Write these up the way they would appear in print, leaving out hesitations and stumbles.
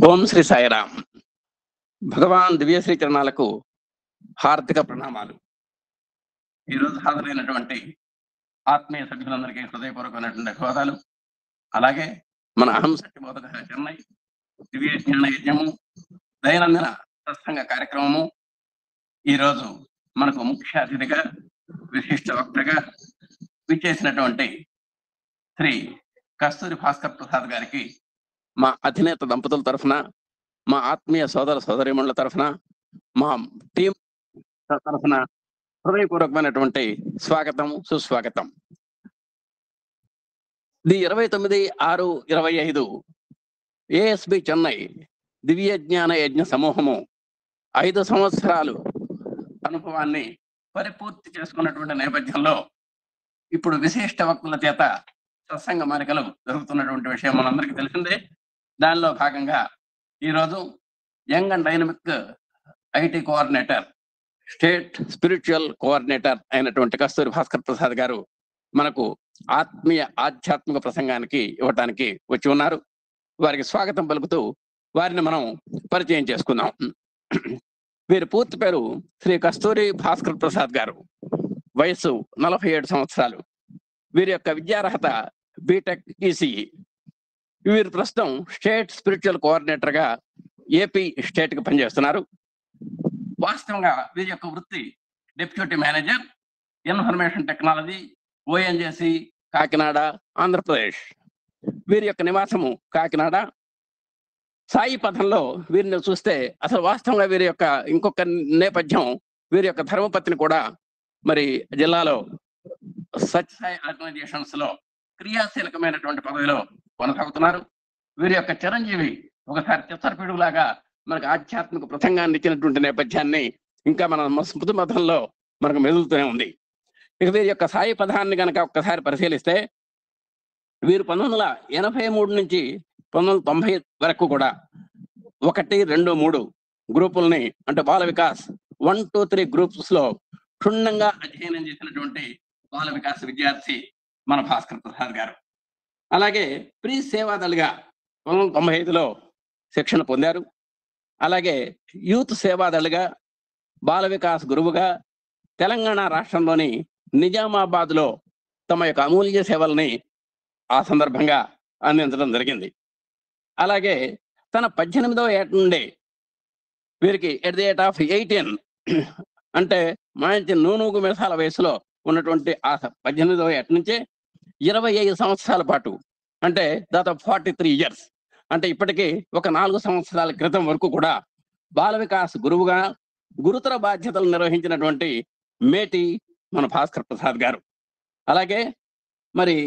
ఓం శ్రీ సాయిరామ్. భగవాన్ దివ్యశ్రీ చరణాలకు హార్దిక ప్రణామాలు. ఈరోజు హాజరైనటువంటి ఆత్మీయ సభ్యులందరికీ హృదయపూర్వకమైనటువంటి ధన్యవాదాలు. అలాగే మన అహం శక్తి బోధక చెన్నై దివ్య జ్ఞాన యజ్ఞము దైనందిన సత్సంగ కార్యక్రమము ఈరోజు మనకు ముఖ్య అతిథిగా విశిష్ట వక్తగా విచ్చేసినటువంటి శ్రీ కస్తూరి భాస్కర్ ప్రసాద్ గారికి మా అధినేత దంపతుల తరఫున, మా ఆత్మీయ సోదర సోదరీమణుల తరఫున, మా టీం తరఫున హృదయపూర్వకమైనటువంటి స్వాగతం, సుస్వాగతం. ది 29/6/25 ఏఎస్బి చెన్నై దివ్య జ్ఞాన యజ్ఞ సమూహము 5 సంవత్సరాలు అనుభవాన్ని పరిపూర్తి చేసుకున్నటువంటి నేపథ్యంలో ఇప్పుడు విశిష్ట వక్తుల చేత సత్సంగ మాలికలు జరుగుతున్నటువంటి విషయం మనందరికీ తెలిసిందే. దానిలో భాగంగా ఈరోజు young and dynamic IT coordinator, state spiritual coordinator అయినటువంటి కస్తూరి భాస్కర్ ప్రసాద్ గారు మనకు ఆధ్యాత్మిక ప్రసంగానికి ఇవ్వటానికి వచ్చి ఉన్నారు. వారికి స్వాగతం పలుకుతూ వారిని మనం పరిచయం చేసుకుందాం. వీరి పూర్తి పేరు శ్రీ కస్తూరి భాస్కర్ ప్రసాద్ గారు. వయస్సు 47 సంవత్సరాలు. వీరి యొక్క విద్యార్హత బీటెక్ ఈసీఈ. వీరు ప్రస్తుతం స్టేట్ స్పిరిచువల్ కోఆర్డినేటర్ గా ఏపీ స్టేట్ కి పనిచేస్తున్నారు. వాస్తవంగా వీరి యొక్క వృత్తి deputy manager, information technology, ONGC, Kakinada, Andhra Pradesh. వీరి యొక్క నివాసము కాకినాడ. సాయి పథంలో వీరిని చూస్తే అసలు వాస్తవంగా వీరి యొక్క ఇంకొక నేపథ్యం, వీరి యొక్క ధర్మపత్ని కూడా మరి జిల్లాలో సత్యసాయి ఆర్గనైజేషన్స్ లో క్రియాశీలకమైనటువంటి పదవిలో కొనసాగుతున్నారు. వీరి యొక్క చిరంజీవి ఒకసారి చిత్తరపిడుగులాగా మనకు ఆధ్యాత్మిక ప్రసంగాన్ని ఇచ్చినటువంటి నేపథ్యాన్ని ఇంకా మన స్మృతి మతంలో మనకు మెదులుతూనే ఉంది. ఇక వీరి యొక్క సాయి పదాన్ని కనుక ఒక్కసారి పరిశీలిస్తే వీరు 1983 నుంచి 1990 వరకు కూడా 1, 2, 3 గ్రూపుల్ని, అంటే బాల వికాస్ 1, 2, 3 గ్రూప్స్ లో క్షుణ్ణంగా అధ్యయనం చేసినటువంటి బాల వికాస్ విద్యార్థి మన భాస్కర్ ప్రసాద్ గారు. అలాగే ప్రీ సేవాదళిగా 1995లో శిక్షణ పొందారు. అలాగే యూత్ సేవాదళిగా, బాల వికాస్ గురువుగా తెలంగాణ రాష్ట్రంలోని నిజామాబాద్ లో తమ యొక్క అమూల్య సేవల్ని ఆ సందర్భంగా అందించడం జరిగింది. అలాగే తన 18వ ఏట నుండి వీరికి ఎట్ ది ఏట్ ఆఫ్ 18 అంటే మంచి నూనూగు మెసాల వయసులో ఉన్నటువంటి ఆ 18వ ఏట నుంచే 25 సంవత్సరాల పాటు, అంటే దాదాపు 43 ఇయర్స్, అంటే ఇప్పటికీ ఒక 4 సంవత్సరాల క్రితం వరకు కూడా బాల వికాస్ గురువుగా గురుతర బాధ్యతలు నిర్వహించినటువంటి మేటి మన భాస్కర్ ప్రసాద్ గారు. అలాగే మరి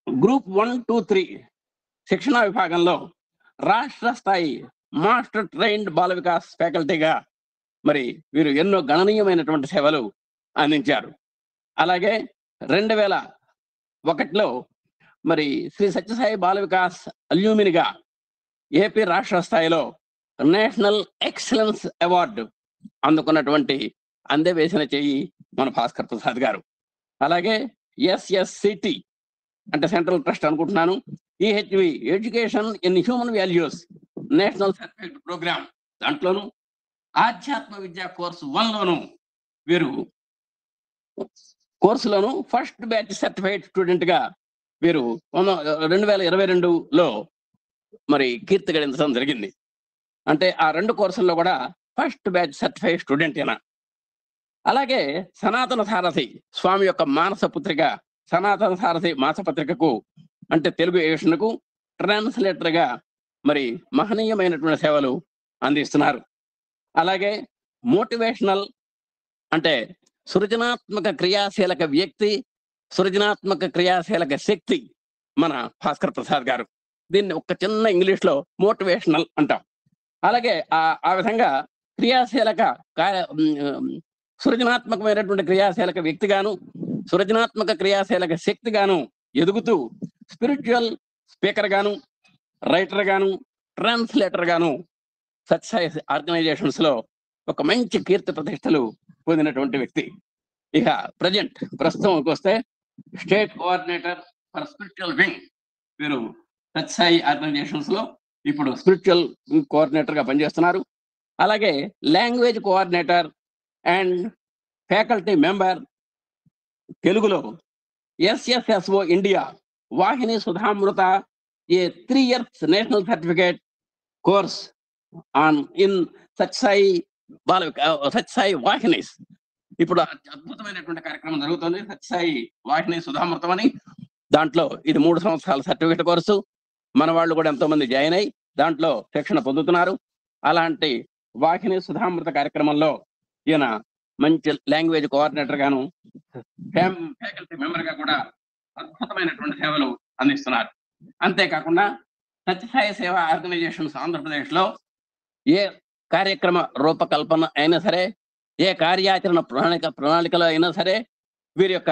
గ్రూప్ 1, 2, 3 శిక్షణా విభాగంలో రాష్ట్ర స్థాయి మాస్టర్ ట్రైన్డ్ బాల వికాస్ ఫ్యాకల్టీగా మరి వీరు ఎన్నో గణనీయమైనటువంటి సేవలు అందించారు. అలాగే 2001లో మరి శ్రీ సత్యసాయి బాల వికాస్ అల్యూమినిగా ఏపీ రాష్ట్ర స్థాయిలో నేషనల్ ఎక్సలెన్స్ అవార్డు అందుకున్నటువంటి అందవేసిన చెయ్యి మన భాస్కర్ ప్రసాద్ గారు. అలాగే SSCT అంటే సెంట్రల్ ట్రస్ట్ అనుకుంటున్నాను, EHV education in human values national certificate programme, దాంట్లోను ఆధ్యాత్మ విద్యా కోర్సు 1లోను వీరు కోర్సులోను ఫస్ట్ బ్యాచ్ సర్టిఫైడ్ స్టూడెంట్ గా వీరు 2022లో మరి కీర్తి గడించడం జరిగింది. అంటే ఆ 2 కోర్సుల్లో కూడా ఫస్ట్ బ్యాచ్ సర్టిఫైడ్ స్టూడెంట్ అయినా. అలాగే సనాతన సారథి స్వామి యొక్క మానస పుత్రిక, సనాతన సారథి మాసపత్రికకు అంటే తెలుగు ఎడిషన్కు ట్రాన్స్లేటర్ గా మరి మహనీయమైనటువంటి సేవలు అందిస్తున్నారు. అలాగే మోటివేషనల్ అంటే సృజనాత్మక క్రియాశీలక వ్యక్తి, సృజనాత్మక క్రియాశీలక శక్తి మన భాస్కర్ ప్రసాద్ గారు. దీన్ని ఒక చిన్న ఇంగ్లీష్ లో మోటివేషనల్ అంటాం. అలాగే ఆ విధంగా క్రియాశీలక సృజనాత్మకమైనటువంటి క్రియాశీలక వ్యక్తిగాను, సృజనాత్మక క్రియాశీలక శక్తిగాను ఎదుగుతూ స్పిరిచువల్ స్పీకర్ గాను, రైటర్ గాను, ట్రాన్స్లేటర్ గాను సత్యసాయి ఆర్గనైజేషన్స్ లో ఒక మంచి కీర్తి ప్రతిష్టలు పొందినటువంటి వ్యక్తి. ఇక ప్రస్తుతం వస్తే state coordinator for spiritual wing వీరు సత్యసాయి ఆర్గనైజేషన్స్ లో ఇప్పుడు స్పిరిచువల్ కోఆర్డినేటర్ గా పనిచేస్తున్నారు. అలాగే language coordinator and faculty member తెలుగులో SSSO India Vahini Sudhamrita a 3 years national certificate course on in Satsai Satsai Vahinis. ఇప్పుడు అద్భుతమైనటువంటి కార్యక్రమం జరుగుతుంది, సత్సాయి వాహిని సుధామృతం అని. దాంట్లో ఇది 3 సంవత్సరాల సర్టిఫికేట్ కోర్సు. మన వాళ్ళు కూడా ఎంతో మంది జాయిన్ అయ్యి దాంట్లో శిక్షణ పొందుతున్నారు. అలాంటి వాహిని సుధామృత కార్యక్రమంలో ఈయన మంచి లాంగ్వేజ్ కోఆర్డినేటర్ గాను ఫ్యాకల్టీ మెంబర్ గా కూడా అద్భుతమైనటువంటి సేవలు అందిస్తున్నారు. అంతేకాకుండా సత్యసాయి సేవా ఆర్గనైజేషన్స్ ఆంధ్రప్రదేశ్ లో ఏ కార్యక్రమ రూపకల్పన అయినా సరే, ఏ కార్యాచరణ ప్రణాళికలో అయినా సరే వీరి యొక్క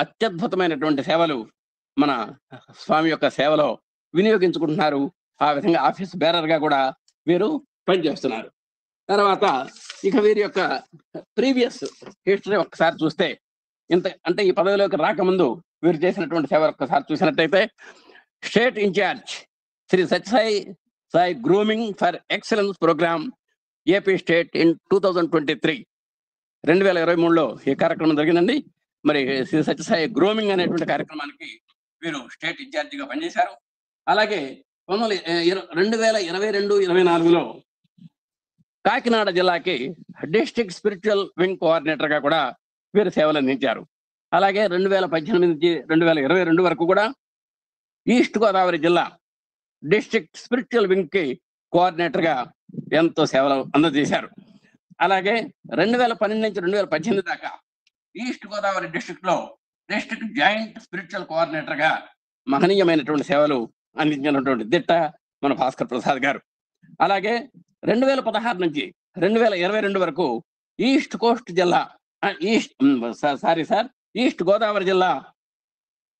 అత్యద్భుతమైనటువంటి సేవలు మన స్వామి యొక్క సేవలో వినియోగించుకుంటున్నారు. ఆ విధంగా ఆఫీస్ బేరర్ గా కూడా వీరు పనిచేస్తున్నారు. తర్వాత ఇక వీరి యొక్క ప్రీవియస్ హిస్టరీ ఒక్కసారి చూస్తే, అంటే ఈ పదవిలోకి రాకముందు వీరు చేసినటువంటి సేవ ఒక్కసారి చూసినట్టయితే, state incharge Shri Sathya Sai grooming for excellence programme AP state in 2023 2023లో ఈ కార్యక్రమం జరిగిందండి. మరి శ్రీ సత్యసాయి గ్రూమింగ్ అనేటువంటి కార్యక్రమానికి వీరు స్టేట్ ఇన్ఛార్జిగా పనిచేశారు. అలాగే 2022-24లో కాకినాడ జిల్లాకి డిస్ట్రిక్ట్ స్పిరిచువల్ వింగ్ కోఆర్డినేటర్ గా కూడా వీరు సేవలు అందించారు. అలాగే 2018 నుంచి 2022 వరకు కూడా ఈస్ట్ గోదావరి జిల్లా డిస్ట్రిక్ట్ స్పిరిచువల్ వింగ్ కి కోఆర్డినేటర్ గా ఎంతో సేవలు అందజేశారు. అలాగే 2012 నుంచి 2018 దాకా ఈస్ట్ గోదావరి డిస్ట్రిక్ట్ లో డిస్ట్రిక్ట్ జాయింట్ స్పిరిచువల్ కోఆర్డినేటర్ గా మహనీయమైనటువంటి సేవలు అందించినటువంటి దిట్ట మన భాస్కర్ ప్రసాద్ గారు. అలాగే 2016 నుంచి 2022 వరకు ఈస్ట్ కోస్ట్ జిల్లా ఈస్ట్ గోదావరి జిల్లా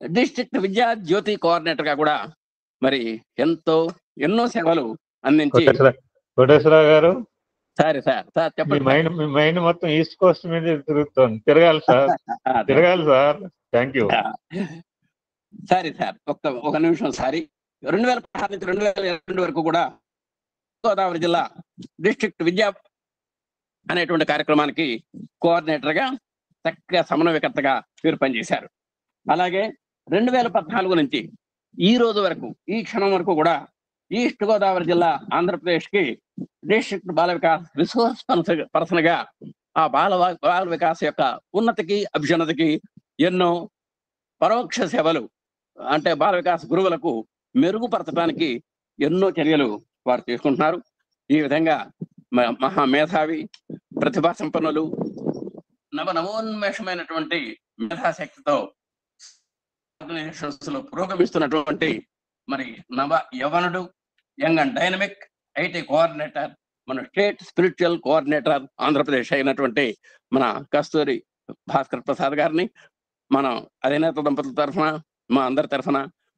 డిస్ట్రిక్ట్ విద్యా జ్యోతి కోఆర్డినేటర్ గా కూడా మరి ఎన్నో సేవలు అందించి. కోటేశ్వరరావు గారు, సార్ చెప్పండి. మీ మైండ్ మొత్తం ఈస్ట్ కోస్ట్ మీద తిరుగుతుంది. తిరగాలి సార్. Thank you. సార్ ఒక నిమిషం. 2016 నుంచి 2022 వరకు కూడా గోదావరి జిల్లా డిస్ట్రిక్ట్ విద్యా అనేటువంటి కార్యక్రమానికి కోఆర్డినేటర్ గా చక్కగా సమన్వయకర్తగా వీరు పనిచేశారు. అలాగే 2014 నుంచి ఈ రోజు వరకు, ఈ క్షణం వరకు కూడా ఈస్ట్ గోదావరి జిల్లా ఆంధ్రప్రదేశ్ కి district Bala Vikas resource person గా ఆ బాల వికాస్ యొక్క ఉన్నతికి అభ్యున్నతికి ఎన్నో పరోక్ష సేవలు, అంటే బాల వికాస్ గురువులకు మెరుగుపరచడానికి ఎన్నో చర్యలు వారు తీసుకుంటున్నారు. ఈ విధంగా మహామేధావి, ప్రతిభా సంపన్నులు, నవోన్మేషమైనటువంటి మేధాశక్తితో ఆర్గనైజేషన్స్ లో పురోగమిస్తున్నటువంటి మరి నవ యవనుడు, young and dynamic IT coordinator, మన స్టేట్ స్పిరిచువల్ కోఆర్డినేటర్ ఆంధ్రప్రదేశ్ అయినటువంటి మన కస్తూరి భాస్కర్ ప్రసాద్ గారిని మనం అధినేత దంపతుల తరఫున, మా అందరి తరఫున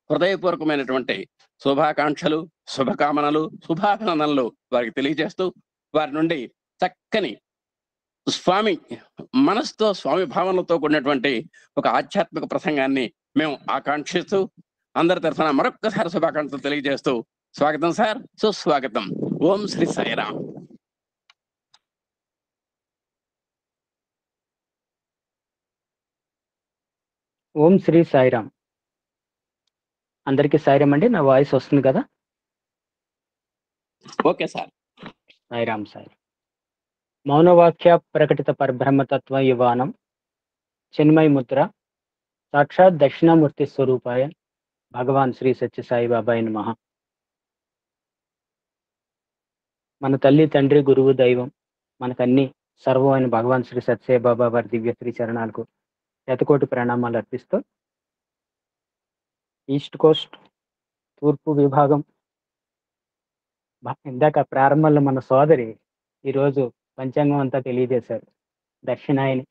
హృదయపూర్వకమైనటువంటి శుభాకాంక్షలు, శుభకామనలు, శుభాభినందనలు వారికి తెలియజేస్తూ, వారి నుండి చక్కని స్వామి మనసుతో, స్వామి భావనలతో కూడినటువంటి ఒక ఆధ్యాత్మిక ప్రసంగాన్ని మేము ఆకాంక్షిస్తూ అందరి తరఫున మరొక్కసారి శుభాకాంక్షలు తెలియజేస్తూ, స్వాగతం సార్, సుస్వాగతం. ఓం శ్రీ సాయిరామ్. ఓం శ్రీ సాయిరామ్. అందరికీ సాయిరామ్ అండి. నా వాయిస్ వస్తుంది కదా? Okay sir. సాయిరామ్. మౌనవాక్య ప్రకటిత పరబ్రహ్మతత్వ యువానం చిన్మయ ముద్ర సాక్షాత్ దక్షిణామూర్తి స్వరూపాయ భగవాన్ శ్రీ సత్య సాయి బాబాయ్ నమః. మన తల్లి, తండ్రి, గురువు, దైవం, మనకన్నీ సర్వం అయిన భగవాన్ శ్రీ సత్యసాయి బాబా వారి దివ్య శ్రీ చరణాలకు శతకోటి ప్రణామాలు అర్పిస్తూ, ఈస్ట్ కోస్ట్ తూర్పు విభాగం ఇందాక ప్రారంభంలో మన సోదరి ఈరోజు పంచాంగం అంతా తెలియజేశారు. దక్షిణాయని,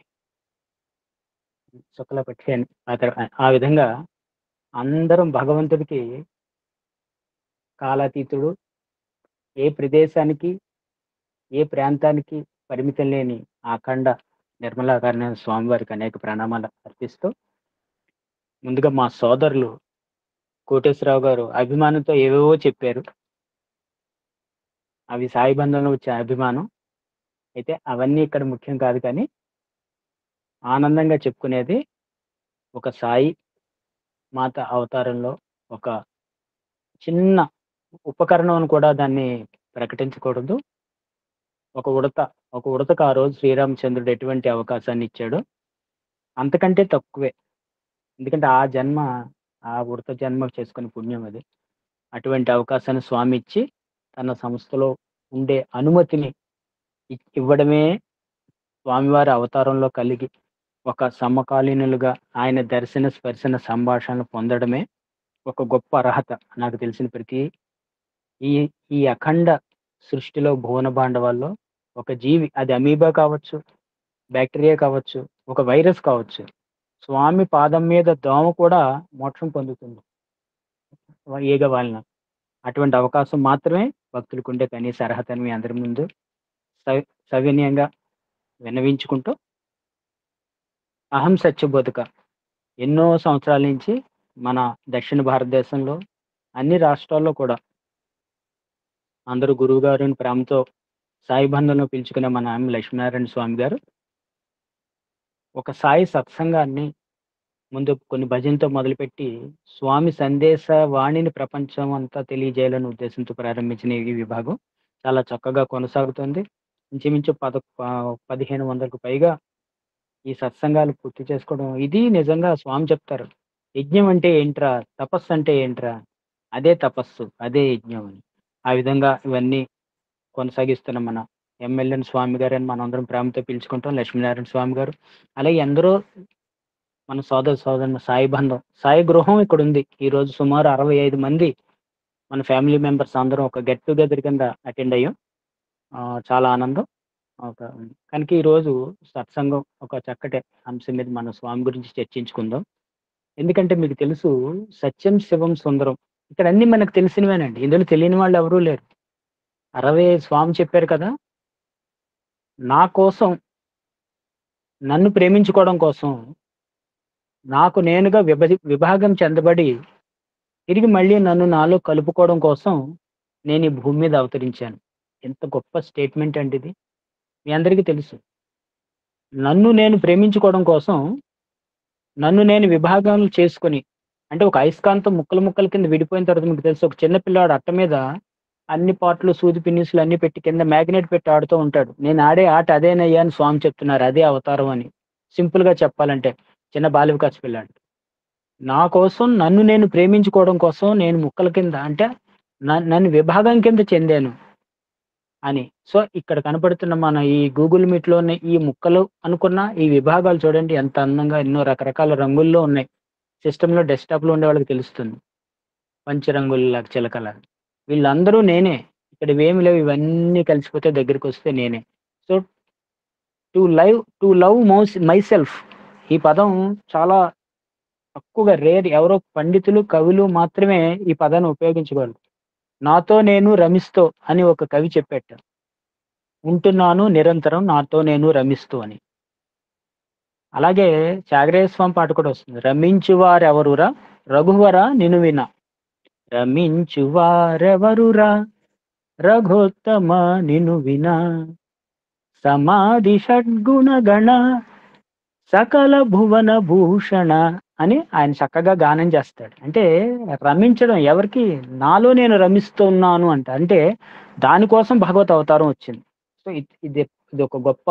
శుక్లపక్షి అని. ఆ విధంగా అందరం భగవంతుడికి కాలాతీతుడు, ఏ ప్రదేశానికి, ఏ ప్రాంతానికి పరిమితం లేని అఖండ నిర్మలాకారణ స్వామివారికి అనేక ప్రణామాలు అర్పిస్తూ, ముందుగా మా సోదరులు కోటేశ్వరరావు గారు అభిమానంతో ఏవేవో చెప్పారు. అవి సాయి బంధంలో వచ్చే అభిమానం. అయితే అవన్నీ ఇక్కడ ముఖ్యం కాదు కానీ, ఆనందంగా చెప్పుకునేది ఒక సాయి మాత అవతారంలో ఒక చిన్న ఉపకరణం అని కూడా దాన్ని ప్రకటించకూడదు. ఒక ఉడతకు ఆ రోజు శ్రీరామచంద్రుడు ఎటువంటి అవకాశాన్ని ఇచ్చాడో అంతకంటే తక్కువే. ఎందుకంటే ఆ ఉడత జన్మ చేసుకునే పుణ్యం అది. అటువంటి అవకాశాన్ని స్వామి ఇచ్చి తన సంస్థలో ఉండే అనుమతిని ఇవ్వడమే స్వామివారి అవతారంలో కలిగి ఒక సమకాలీనులుగా ఆయన దర్శన స్పర్శన సంభాషణలు పొందడమే ఒక గొప్ప అర్హత. నాకు తెలిసిన ప్రతి ఈ ఈ అఖండ సృష్టిలో భువన భాండవాల్లో ఒక జీవి, అది అమీబా కావచ్చు, బ్యాక్టీరియా కావచ్చు, ఒక వైరస్ కావచ్చు, స్వామి పాదం మీద దోమ కూడా మోక్షం పొందుతుంది ఈగ వాలిన. అటువంటి అవకాశం మాత్రమే భక్తులకు ఉండే కనీస అర్హతని మీ అందరి ముందు సవినయంగా విన్నవించుకుంటూ, అహం సత్యబోధక ఎన్నో సంవత్సరాల నుంచి మన దక్షిణ భారతదేశంలో అన్ని రాష్ట్రాల్లో కూడా అందరూ గురువు గారిని ప్రేమతో సాయి బంధంలో పిలుచుకునే మన లక్ష్మీనారాయణ స్వామి గారు ఒక సాయి సత్సంగాన్ని ముందు కొన్ని భజనతో మొదలుపెట్టి స్వామి సందేశ వాణిని ప్రపంచం అంతా తెలియజేయాలనే ఉద్దేశంతో ప్రారంభించిన ఈ విభాగం చాలా చక్కగా కొనసాగుతుంది. ఇంచుమించు 1500కు పైగా ఈ సత్సంగాలు పూర్తి చేసుకోవడం, ఇది నిజంగా స్వామి చెప్తారు, యజ్ఞం అంటే ఏంట్రా, తపస్సు అంటే ఏంట్రా, అదే తపస్సు, అదే యజ్ఞం అని. ఆ విధంగా ఇవన్నీ కొనసాగిస్తున్న మన ఎమ్మెల్యేని స్వామి గారు అని మనందరం ప్రేమతో పిలుచుకుంటాం, లక్ష్మీనారాయణ స్వామి గారు. అలాగే ఎందరో మన సోదరుల సాయి బంధం, సాయి గృహం ఇక్కడ ఉంది. ఈ రోజు సుమారు 65 మంది మన ఫ్యామిలీ మెంబర్స్ అందరం ఒక గెట్ టుగెదర్ కింద అటెండ్ అయ్యాం. చాలా ఆనందం. కనుక ఈరోజు సత్సంగం ఒక చక్కటి అంశం మీద మన స్వామి గురించి చర్చించుకుందాం. ఎందుకంటే మీకు తెలుసు, సత్యం శివం సుందరం ఇక్కడ అన్ని మనకు తెలిసినవేనండి. ఇందులో తెలియని వాళ్ళు ఎవరూ లేరు. 60 స్వామి చెప్పారు కదా, నా కోసం, నన్ను ప్రేమించుకోవడం కోసం, నాకు నేనుగా విభాగం చెందబడి తిరిగి మళ్ళీ నన్ను నాలో కలుపుకోవడం కోసం నేను ఈ భూమి మీద అవతరించాను. ఎంత గొప్ప స్టేట్మెంట్ అండి ఇది. మీ అందరికీ తెలుసు, నన్ను నేను ప్రేమించుకోవడం కోసం నన్ను నేను విభాగాలు చేసుకొని, అంటే ఒక అయస్కాంతం ముక్కలు ముక్కల కింద విడిపోయిన తర్వాత మీకు తెలుసు, ఒక చిన్న పిల్లాడు అట్ట మీద అన్ని పాటలు సూది పిన్నిసులు అన్ని పెట్టి కింద మ్యాగ్నెట్ పెట్టి ఆడుతూ ఉంటాడు. నేను ఆడే ఆట అదేనయ్యా అని స్వామి చెప్తున్నారు, అదే అవతారం అని. సింపుల్ గా చెప్పాలంటే చిన్న బాల వికాస్ పిల్లాడు నా కోసం, నన్ను నేను ప్రేమించుకోవడం కోసం నేను ముక్కల కింద, అంటే నన్ను విభాగం కింద చెందాను అని. సో ఇక్కడ కనపడుతున్న మన ఈ గూగుల్ మీట్ లో ఉన్న ఈ ముక్కలు అనుకున్న ఈ విభాగాలు చూడండి ఎంత అందంగా ఎన్నో రకరకాల రంగుల్లో ఉన్నాయి. సిస్టమ్ లో డెస్క్టాప్ లో ఉండే వాళ్ళకి తెలుస్తుంది, పంచరంగుల చిలకల. వీళ్ళందరూ నేనే. ఇక్కడ ఇవేమి లేవు, ఇవన్నీ కలిసిపోతే దగ్గరికి వస్తే నేనే. So to love my self, ఈ పదం చాలా తక్కువగా, రేర్, ఎవరో పండితులు కవులు మాత్రమే ఈ పదాన్ని ఉపయోగించగలరు. నాతో నేను రమిస్తూ అని ఒక కవి చెప్పేట, ఉంటున్నాను నిరంతరం నాతో నేను రమిస్తూ అని. అలాగే త్యాగరాజ స్వామి పాట కూడా వస్తుంది, రమించువారెవరురా రఘువర నిను విన, రమించువారెవరురా రఘోత్తమ నిను విన, సమాధి షడ్గుణ గణ సకల భువన భూషణ అని ఆయన చక్కగా గానం చేస్తాడు. అంటే రమించడం ఎవరికి, నాలో నేను రమిస్తున్నాను అంట. అంటే దానికోసం భగవత్ అవతారం వచ్చింది. సో ఇది ఒక గొప్ప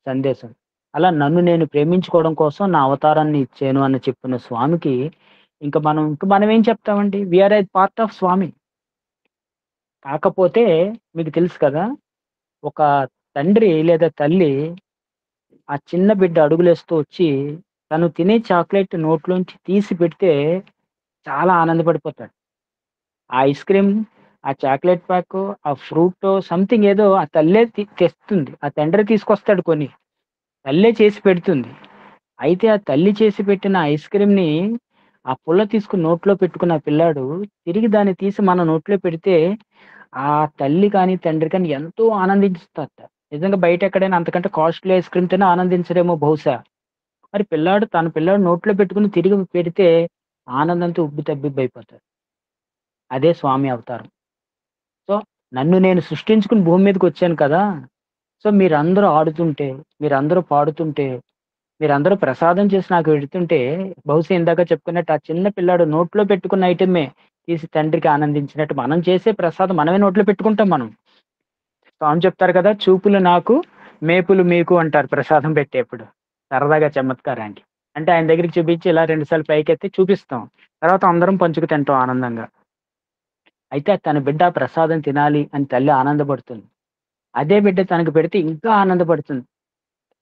సందేశం. అలా నన్ను నేను ప్రేమించుకోవడం కోసం నా అవతారాన్ని ఇచ్చాను అని చెప్పిన స్వామికి ఇంకా మనం ఏం చెప్తామండి, వీఆర్ ఏ పార్ట్ ఆఫ్ స్వామి. కాకపోతే మీకు తెలుసు కదా, ఒక తండ్రి లేదా తల్లి ఆ చిన్న బిడ్డ అడుగులేస్తూ వచ్చి తను తినే చాక్లెట్ నోట్లోంచి తీసి పెడితే చాలా ఆనందపడిపోతాడు. ఆ ఐస్ క్రీమ్, ఆ చాక్లెట్ ప్యాక్, ఆ ఫ్రూట్ సంథింగ్ ఏదో ఆ తల్లే తెస్తుంది, ఆ తండ్రి తీసుకొస్తాడు కొని, తల్లే చేసి పెడుతుంది. అయితే ఆ తల్లి చేసి పెట్టిన ఐస్ క్రీమ్ని ఆ పుల్ల తీసుకుని నోట్లో పెట్టుకున్న ఆ పిల్లాడు తిరిగి దాన్ని తీసి మన నోట్లో పెడితే ఆ తల్లి కానీ తండ్రి కానీ ఎంతో ఆనందిస్తారట. నిజంగా బయట ఎక్కడైనా అంతకంటే కాస్ట్లీ ఐస్ క్రీమ్ తినే ఆనందించరేమో బహుశా. మరి తన పిల్లాడు నోట్లో పెట్టుకుని తిరిగి పెడితే ఆనందంతో ఉబ్బి తబ్బిబ్బైపోతారు. అదే స్వామి అవతారం. సో నన్ను నేను సృష్టించుకుని భూమి మీదకి వచ్చాను కదా! సో, మీరందరూ ఆడుతుంటే, మీరందరూ పాడుతుంటే, మీరందరూ ప్రసాదం చేసి నాకు పెడుతుంటే, బహుశా ఇందాక చెప్పుకున్నట్టు ఆ చిన్న పిల్లాడు నోట్లో పెట్టుకున్న ఐటెమే తీసి తండ్రికి ఆనందించినట్టు మనం చేసే ప్రసాదం మనమే నోట్లో పెట్టుకుంటాం మనం. స్వామి చెప్తారు కదా! చూపులు నాకు, మేపులు మీకు అంటారు ప్రసాదం పెట్టేప్పుడు. సరదాగా చమత్కారానికి. అంటే ఆయన దగ్గరికి చూపించి ఇలా 2 సార్లు పైకెత్తి చూపిస్తాం. తర్వాత అందరం పంచుకు తింటాం ఆనందంగా. అయితే తన బిడ్డ ఆ ప్రసాదం తినాలి అని తల్లి ఆనందపడుతుంది. అదే బిడ్డ తనకు పెడితే ఇంకా ఆనందపడుతుంది.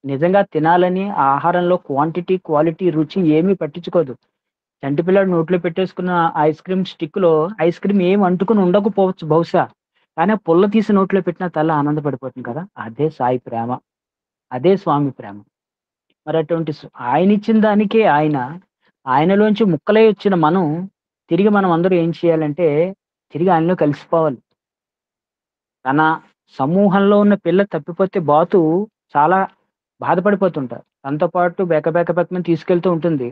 నిజంగా తినాలని ఆ ఆహారంలో క్వాంటిటీ, క్వాలిటీ, రుచి ఏమీ పట్టించుకోదు. చంటి పిల్లాడు నోట్లో పెట్టేసుకున్న ఐస్ క్రీమ్ స్టిక్‌లో ఐస్ క్రీమ్ ఏమి అంటుకొని ఉండకపోవచ్చు బహుశా. కానీ ఆ పుల్ల తీసి నోట్లో పెట్టిన తల్లి ఆనందపడిపోతుంది కదా! అదే సాయి ప్రేమ. అదే స్వామి ప్రేమ. మరి అటువంటి ఆయనిచ్చిన దానికే ఆయనలోంచి ముక్కలై వచ్చిన తిరిగి మనం అందరూ ఏం చేయాలంటే, తిరిగి ఆయనలో కలిసిపోవాలి. తన సమూహంలో ఉన్న పిల్ల తప్పిపోతే బాతు చాలా బాధపడిపోతుంటారు. తనతో పాటు బెకమని తీసుకెళ్తూ ఉంటుంది.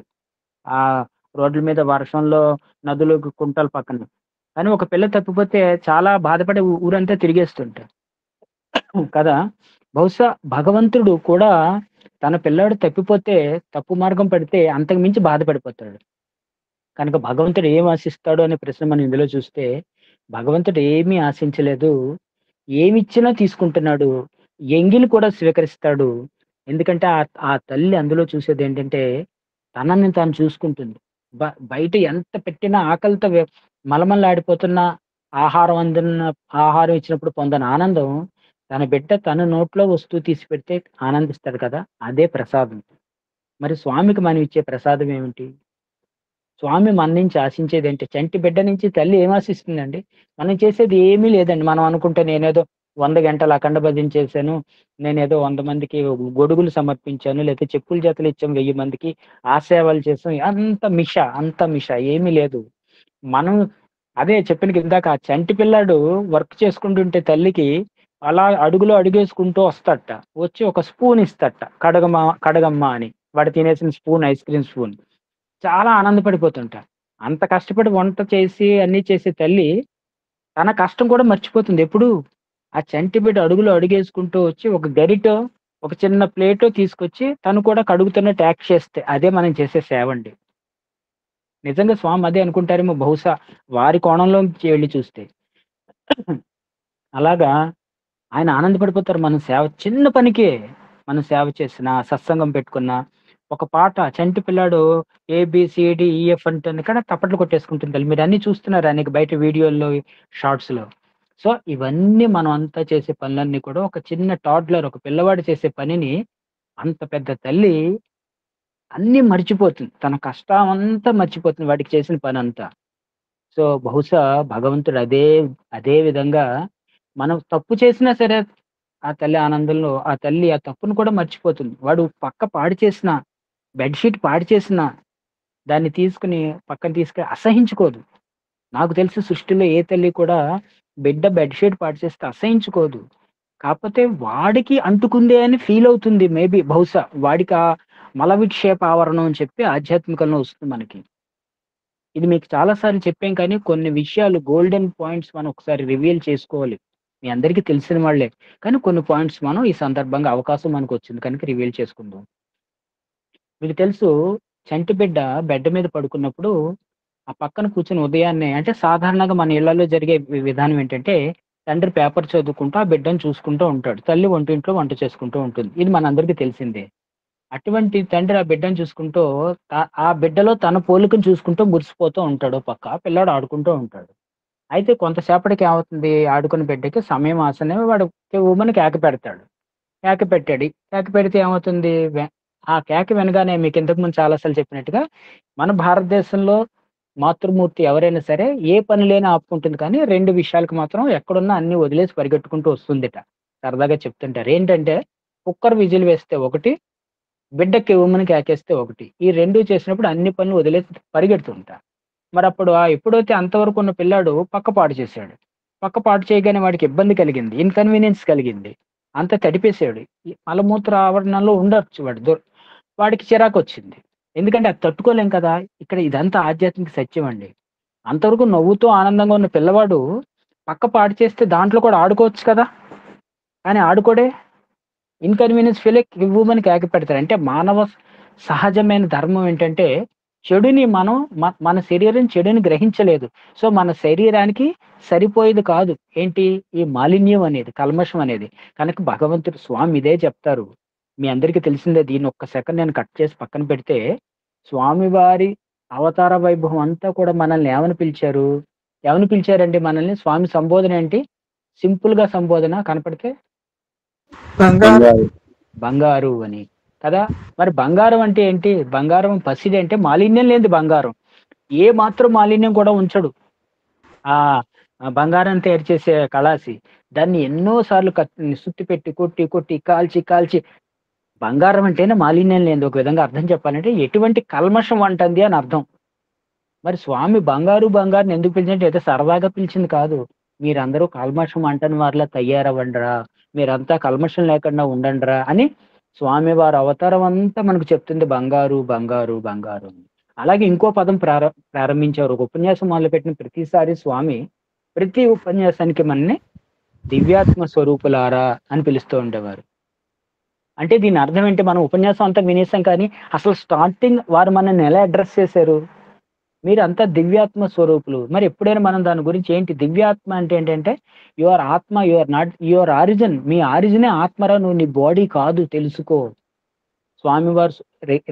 రోడ్ల మీద వర్షంలో, నదులు, కుంటల పక్కన. కానీ ఒక పిల్ల తప్పిపోతే చాలా బాధపడి ఊరంతా తిరిగేస్తుంటారు. కదా! బహుశా భగవంతుడు కూడా తన పిల్లాడు తప్పిపోతే, తప్పు మార్గం పడితే అంతకు మించి బాధపడిపోతాడు. కనుక భగవంతుడు ఏం ఆశిస్తాడు అనే ప్రశ్న మనం ఇందులో చూస్తే, భగవంతుడు ఏమీ ఆశించలేదు. ఏమిచ్చినా తీసుకుంటున్నాడు. ఎంగిలి కూడా స్వీకరిస్తాడు. ఎందుకంటే ఆ తల్లి అందులో చూసేదేంటంటే, తనని తాను చూసుకుంటుంది. బ బయట ఎంత పెట్టినా ఆకలితో మలమల్లాడిపోతున్న ఆహారం అందున్న ఆహారం ఇచ్చినప్పుడు పొందని ఆనందం, తన బిడ్డ తన నోట్లో వస్తువు తీసి పెడితే ఆనందిస్తాడు కదా! అదే ప్రసాదం. మరి స్వామికి మనం ఇచ్చే ప్రసాదం ఏమిటి? స్వామి మన నుంచి ఆశించేదేంటి? చంటి బిడ్డ నుంచి తల్లి ఏం ఆశిస్తుందండి? మనం చేసేది ఏమీ లేదండి. మనం అనుకుంటే నేనేదో 100 గంటలు అఖండ భజన చేశాను. నేనేదో 100 మందికి గొడుగులు సమర్పించాను. లేకపోతే చెప్పులు జతలు ఇచ్చాం 1000 మందికి. ఆ సేవలు చేసాం. అంత మిష ఏమీ లేదు. మనం అదే చెప్పాను కదా ఇందాక ఆ చంటి పిల్లాడు వర్క్ చేసుకుంటుంటే తల్లికి అలా అడుగులో అడుగేసుకుంటూ వస్తాడట. వచ్చి ఒక స్పూన్ ఇస్తాడట. కడగమ్మా అని. వాడు తినేసిన స్పూన్ ఐస్ క్రీమ్ స్పూన్. చాలా ఆనందపడిపోతుంటా. అంత కష్టపడి వంట చేసి అన్నీ చేసే తల్లి, తన కష్టం కూడా మర్చిపోతుంది. ఎప్పుడు? ఆ చంటి బిడ్డ అడుగులో అడుగేసుకుంటూ వచ్చి ఒక గరిటో, ఒక చిన్న ప్లేటో తీసుకొచ్చి తను కూడా కడుగుతున్నట్టు యాక్ట్ చేస్తే అదే మనం చేసే సేవండి. నిజంగా స్వామి అదే అనుకుంటారేమో బహుశా వారి కోణంలోంచి వెళ్లి చూస్తే. అలాగా ఆయన ఆనందపడిపోతారు. చిన్న పనికే మనం సేవ చేసినా, సత్సంగం పెట్టుకున్నా, ఒక పాట చంటి పిల్లాడు ఏబీసీడీఈఎఫ్ అంటుంది కానీ తప్పట్లు కొట్టేసుకుంటుంది. మీరన్నీ చూస్తున్నారు ఆయనకి బయట వీడియోల్లో, షార్ట్స్‌లో. సో, ఇవన్నీ మనం అంతా చేసే పనులన్నీ కూడా ఒక చిన్న టాడ్లర్ ఒక పిల్లవాడు చేసే పనిని అంత పెద్ద తల్లి అన్నీ మర్చిపోతుంది. తన కష్టమంతా మర్చిపోతుంది వాడికి చేసిన పనంతా. సో, బహుశా భగవంతుడు అదే విధంగా మనం తప్పు చేసినా సరే, ఆ తల్లి ఆ తప్పును కూడా మర్చిపోతుంది. వాడు పాడు చేసినా, బెడ్ షీట్ పాడు చేసినా, దాన్ని తీసుకొని పక్కన తీసుకొని అసహించుకోదు. నాకు తెలిసి సృష్టిలో ఏ తల్లి కూడా బెడ్ షీట్ పాడు చేస్తే అసహించుకోదు. కాపోతే వాడికి అంటుకుందే అని ఫీల్ అవుతుంది బహుశా. వాడికి ఆ మల విక్షేప ఆవరణం అని చెప్పి ఆధ్యాత్మికంలో వస్తుంది మనకి. ఇది మీకు చాలా సార్లు చెప్పాం కానీ, కొన్ని విషయాలు గోల్డెన్ పాయింట్స్ మనం ఒకసారి రివీల్ చేసుకోవాలి. మీ అందరికీ తెలిసిన వాళ్ళే. కానీ కొన్ని పాయింట్స్ మనం ఈ సందర్భంగా అవకాశం మనకొచ్చింది కనుక రివీల్ చేసుకుందాం. మీకు తెలుసు చంటి బిడ్డ బెడ్ మీద పడుకున్నప్పుడు, ఆ పక్కన కూర్చొని ఉదయాన్నే అంటే సాధారణంగా మన ఇళ్లలో జరిగే విధానం ఏంటంటే, తండ్రి పేపర్ చదువుకుంటూ ఆ బిడ్డను చూసుకుంటూ ఉంటాడు. తల్లి వంటింట్లో వంట చేసుకుంటూ ఉంటుంది. ఇది మనందరికీ తెలిసిందే. అటువంటి తండ్రి ఆ బిడ్డను చూసుకుంటూ ఆ బిడ్డలో తన పోలికను చూసుకుంటూ మురిసిపోతూ ఉంటాడు ఓ పక్క. పిల్లాడు ఆడుకుంటూ ఉంటాడు. అయితే కొంతసేపటికి ఏమవుతుంది ఆడుకున్న బిడ్డకి సమయం ఆసన్నమే వాడు ఉమ్మని కేక పెడతాడు. కేక పెట్టాడు. కేక పెడితే ఏమవుతుంది ఆ కేక వినగానే మీకు ఇంతకు ముందు చాలా సార్లు చెప్పినట్టుగా మన భారతదేశంలో మాతృమూర్తి ఎవరైనా సరే ఏ పని లేని ఆపుకుంటుంది కానీ 2 విషయాలకు మాత్రం ఎక్కడున్నా అన్నీ వదిలేసి పరిగెట్టుకుంటూ వస్తుందిట. సరదాగా చెప్తుంటారు. ఏంటంటే కుక్కర్ విజిల్ వేస్తే ఒకటి బిడ్డకి ఉమ్మని కేకేస్తే ఒకటి. ఈ 2 చేసినప్పుడు అన్ని పనులు వదిలేసి పరిగెడుతుంటా. మరప్పుడు ఎప్పుడైతే అంతవరకు ఉన్న పిల్లాడు పక్కపాటు చేశాడు. పక్కపాటు చేయగానే వాడికి ఇబ్బంది కలిగింది. ఇన్‌కన్వీనియన్స్ కలిగింది. అంతా తడిపేసాడు. ఈ మలమూత్ర ఆవరణలో ఉండొచ్చు వాడికి చిరాకొచ్చింది. ఎందుకంటే అది తట్టుకోలేం కదా! ఇక్కడ ఇదంతా ఆధ్యాత్మిక సత్యం అండి. అంతవరకు నవ్వుతూ ఆనందంగా ఉన్న పిల్లవాడు పక్క పాడు చేస్తే దాంట్లో కూడా ఆడుకోవచ్చు కదా, కానీ ఆడుకోడే. ఇన్కన్వీనియన్స్ ఫీల్ ఉమెన్ కేక పెడతారు. అంటే మానవ సహజమైన ధర్మం ఏంటంటే చెడుని మనం మన శరీరం చెడుని గ్రహించలేదు. సో మన శరీరానికి సరిపోయేది కాదు ఏంటి ఈ మాలిన్యం అనేది, కల్మషం అనేది. కనుక భగవంతుడు స్వామి ఇదే చెప్తారు. మీ అందరికీ తెలిసిందే. దీన్ని ఒక్క సెకండ్ నేను కట్ చేసి పక్కన పెడితే, స్వామివారి అవతార వైభవం అంతా కూడా మనల్ని ఏమని పిలిచారు? ఏమని పిలిచారండి మనల్ని? స్వామి సంబోధన ఏంటి? సింపుల్ గా సంబోధన కనపడితే బంగారు. బంగారు అని కదా. మరి బంగారం అంటే ఏంటి? బంగారం పసిడి అంటే మాలిన్యం లేనిది బంగారం. ఏ మాత్రం మాలిన్యం కూడా ఉంచడు. ఆ ఆ బంగారం తయారు చేసే కళాసి దాన్ని ఎన్నో సార్లు సుత్తి పెట్టి కొట్టి కొట్టి కాల్చి కాల్చి, బంగారం అంటేనే మాలిన్యం లేనిది. ఒక విధంగా అర్థం చెప్పాలంటే ఎటువంటి కల్మషం అంటుంది అని అర్థం. మరి స్వామి బంగారు బంగారుని ఎందుకు పిలిచింటే ఏదో సరదాగా పిలిచింది కాదు. మీరందరూ కల్మషం అంటని వారిలా తయారవ్వండిరా, మీరంతా కల్మషం లేకుండా ఉండండిరా అని స్వామి వారి అవతారం అంతా మనకు చెప్తుంది బంగారు బంగారు బంగారు అని. అలాగే ఇంకో పదం ప్రారంభించారు. ఒక ఉపన్యాసం మొదలుపెట్టిన ప్రతిసారి స్వామి ప్రతి ఉపన్యాసానికి మనని దివ్యాత్మ స్వరూపులారా అని పిలుస్తూ ఉండేవారు. అంటే దీని అర్థం ఏంటి? మనం ఉపన్యాసం అంతా వినేసాం, కానీ అసలు స్టార్టింగ్ వారు మనల్ని ఎలా అడ్రస్ చేశారు? మీరంతా దివ్యాత్మ స్వరూపులు. మరి ఎప్పుడైనా మనం దాని గురించి ఏంటి దివ్యాత్మ అంటే ఏంటంటే యువర్ ఆత్మ, యువర్ నాట్ యువర్ ఆరిజిన్. మీ ఆరిజినే ఆత్మరా, నువ్వు నీ బాడీ కాదు, తెలుసుకో. స్వామివారు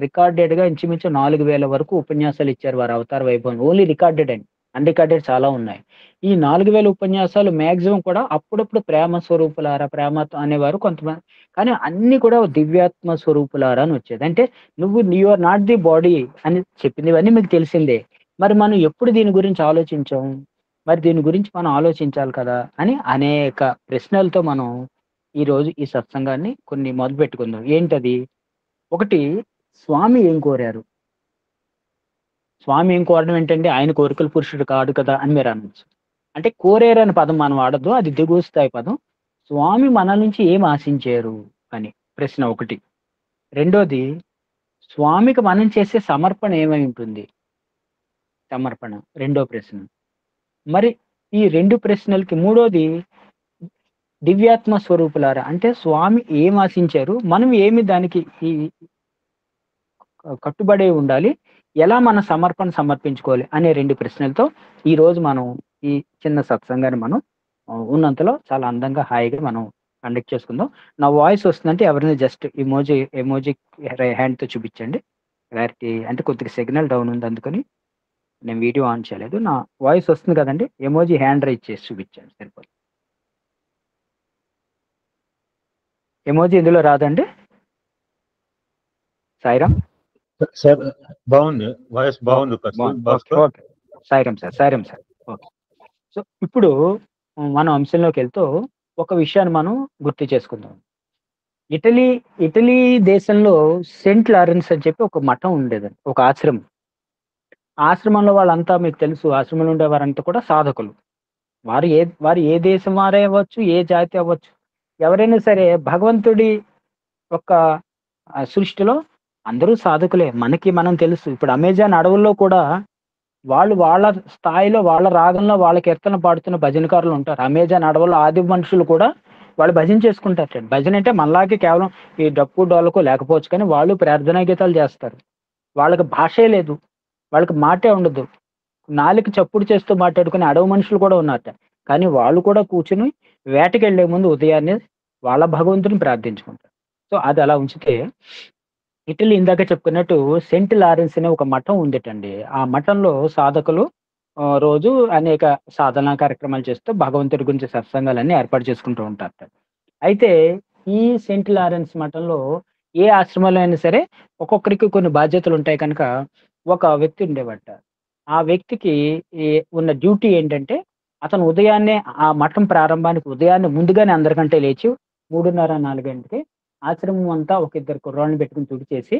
రికార్డెడ్ గా ఇంచుమించు 4000 వరకు ఉపన్యాసాలు ఇచ్చారు వారు అవతార వైభవం. ఓన్లీ రికార్డెడ్ అండి, అన్రికార్డెడ్ చాలా ఉన్నాయి. ఈ 4000 ఉపన్యాసాలు మాక్సిమం కూడా అప్పుడప్పుడు ప్రేమ స్వరూపులారా, ప్రేమ అనేవారు కొంతమంది, కానీ అన్ని కూడా దివ్యాత్మ స్వరూపులారా అని వచ్చేది. అంటే నువ్వు యూఆర్ నాట్ ది బాడీ అని చెప్పింది ఇవన్నీ మీకు తెలిసిందే. మరి మనం ఎప్పుడు దీని గురించి ఆలోచించాం? మరి దీని గురించి మనం ఆలోచించాలి కదా అని అనేక ప్రశ్నలతో మనం ఈ రోజు ఈ సత్సంగాన్ని కొన్ని మొదలు పెట్టుకుందాం. ఏంటది? ఒకటి, స్వామి ఏం కోరారు? స్వామి ఏం కోరడం ఏంటంటే ఆయన కోరికల పురుషుడు కాదు కదా అని మీరు అనొచ్చు. అంటే కోరేరు అనే పదం మనం వాడద్దు, అది దిగువ స్థాయి పదం. స్వామి మన నుంచి ఏం ఆశించారు అని ప్రశ్న ఒకటి. రెండోది, స్వామికి మనం చేసే సమర్పణ ఏమై ఉంటుంది? సమర్పణ రెండో ప్రశ్న. మరి ఈ రెండు ప్రశ్నలకి మూడోది, దివ్యాత్మ స్వరూపులారా అంటే స్వామి ఏం ఆశించారు, మనం ఏమి దానికి ఈ కట్టుబడి ఉండాలి, ఎలా మన సమర్పణ సమర్పించుకోవాలి అనే రెండు ప్రశ్నలతో ఈ రోజు మనం ఈ చిన్న సత్సంగాన్ని మనం ఉన్నంతలో చాలా అందంగా హాయిగా మనం కండక్ట్ చేసుకుందాం. నా వాయిస్ వస్తుందంటే ఎవరైనా జస్ట్ ఎమోజీ హ్యాండ్ తో చూపించండి. క్లారిటీ అంటే కొద్దిగా సిగ్నల్ డౌన్ ఉంది, అందుకని నేను వీడియో ఆన్ చేయలేదు. నా వాయిస్ వస్తుంది కదండి, ఎమోజీ హ్యాండ్ రైజ్ చేసి చూపించండి సరిపోతుంది. ఎమోజీ ఇందులో రాదండి. సాయిరామ్ సార్ బాగుంది, వాయిస్ బాగుంది. Okay, Sairam sir. Okay. So ఇప్పుడు మనం అంశంలోకి వెళ్తూ ఒక విషయాన్ని మనం గుర్తు చేసుకుందాం. ఇటలీ దేశంలో సెంట్ లారెన్స్ అని చెప్పి ఒక మఠం ఉండేదండి, ఒక ఆశ్రమం. ఆశ్రమంలో వాళ్ళంతా మీకు తెలుసు, ఆశ్రమంలో ఉండే వారంతా కూడా సాధకులు. వారు ఏ దేశం వారే అవ్వచ్చు, ఏ జాతి అవ్వచ్చు, ఎవరైనా సరే భగవంతుడి యొక్క సృష్టిలో అందరూ సాధకులే. మనం తెలుసు. ఇప్పుడు అమెజాన్ అడవుల్లో కూడా వాళ్ళ స్థాయిలో, వాళ్ళ రాగంలో, వాళ్ళ కీర్తన పాడుతున్న భజనకారులు ఉంటారు. అమెజాన్ అడవుల్లో ఆది మనుషులు కూడా వాళ్ళు భజన చేసుకుంటారు. భజన అంటే మనలాగే కేవలం ఈ డప్పు డోలకు లేకపోవచ్చు, కానీ వాళ్ళు ప్రార్థనా గీతాలు చేస్తారు. వాళ్ళకి భాషే లేదు, వాళ్ళకి మాటే ఉండదు. నాలుక చప్పుడు చేస్తూ మాట్లాడుకునే అడవి మనుషులు కూడా ఉన్నారట. కానీ వాళ్ళు కూడా కూర్చుని వేటకి వెళ్లే ముందు ఉదయాన్నే వాళ్ళ భగవంతుని ప్రార్థించుకుంటారు. సో అది అలా ఉంచితే, ఇటలీ ఇందాక చెప్పుకున్నట్టు సెంట్ లారెన్స్ అనే ఒక మఠం ఉందిటండి. ఆ మఠంలో సాధకులు రోజు అనేక సాధనా కార్యక్రమాలు చేస్తూ భగవంతుడి గురించి సత్సంగాలన్నీ ఏర్పాటు చేసుకుంటూ ఉంటారట. అయితే ఈ సెంట్ లారెన్స్ మఠంలో ఏ ఆశ్రమంలో అయినా సరే ఒక్కొక్కరికి కొన్ని బాధ్యతలు ఉంటాయి కనుక ఒక వ్యక్తి ఉండేవాట. ఆ వ్యక్తికి ఉన్న డ్యూటీ ఏంటంటే, అతను ఉదయాన్నే ఆ మఠం ప్రారంభానికి ఉదయాన్నే ముందుగానే అందరికంటే లేచి 3:30, 4 గంటలకి ఆశ్రమం అంతా ఒక ఇద్దరు కుర్రాళ్ళని పెట్టుకుని తుడిచేసి,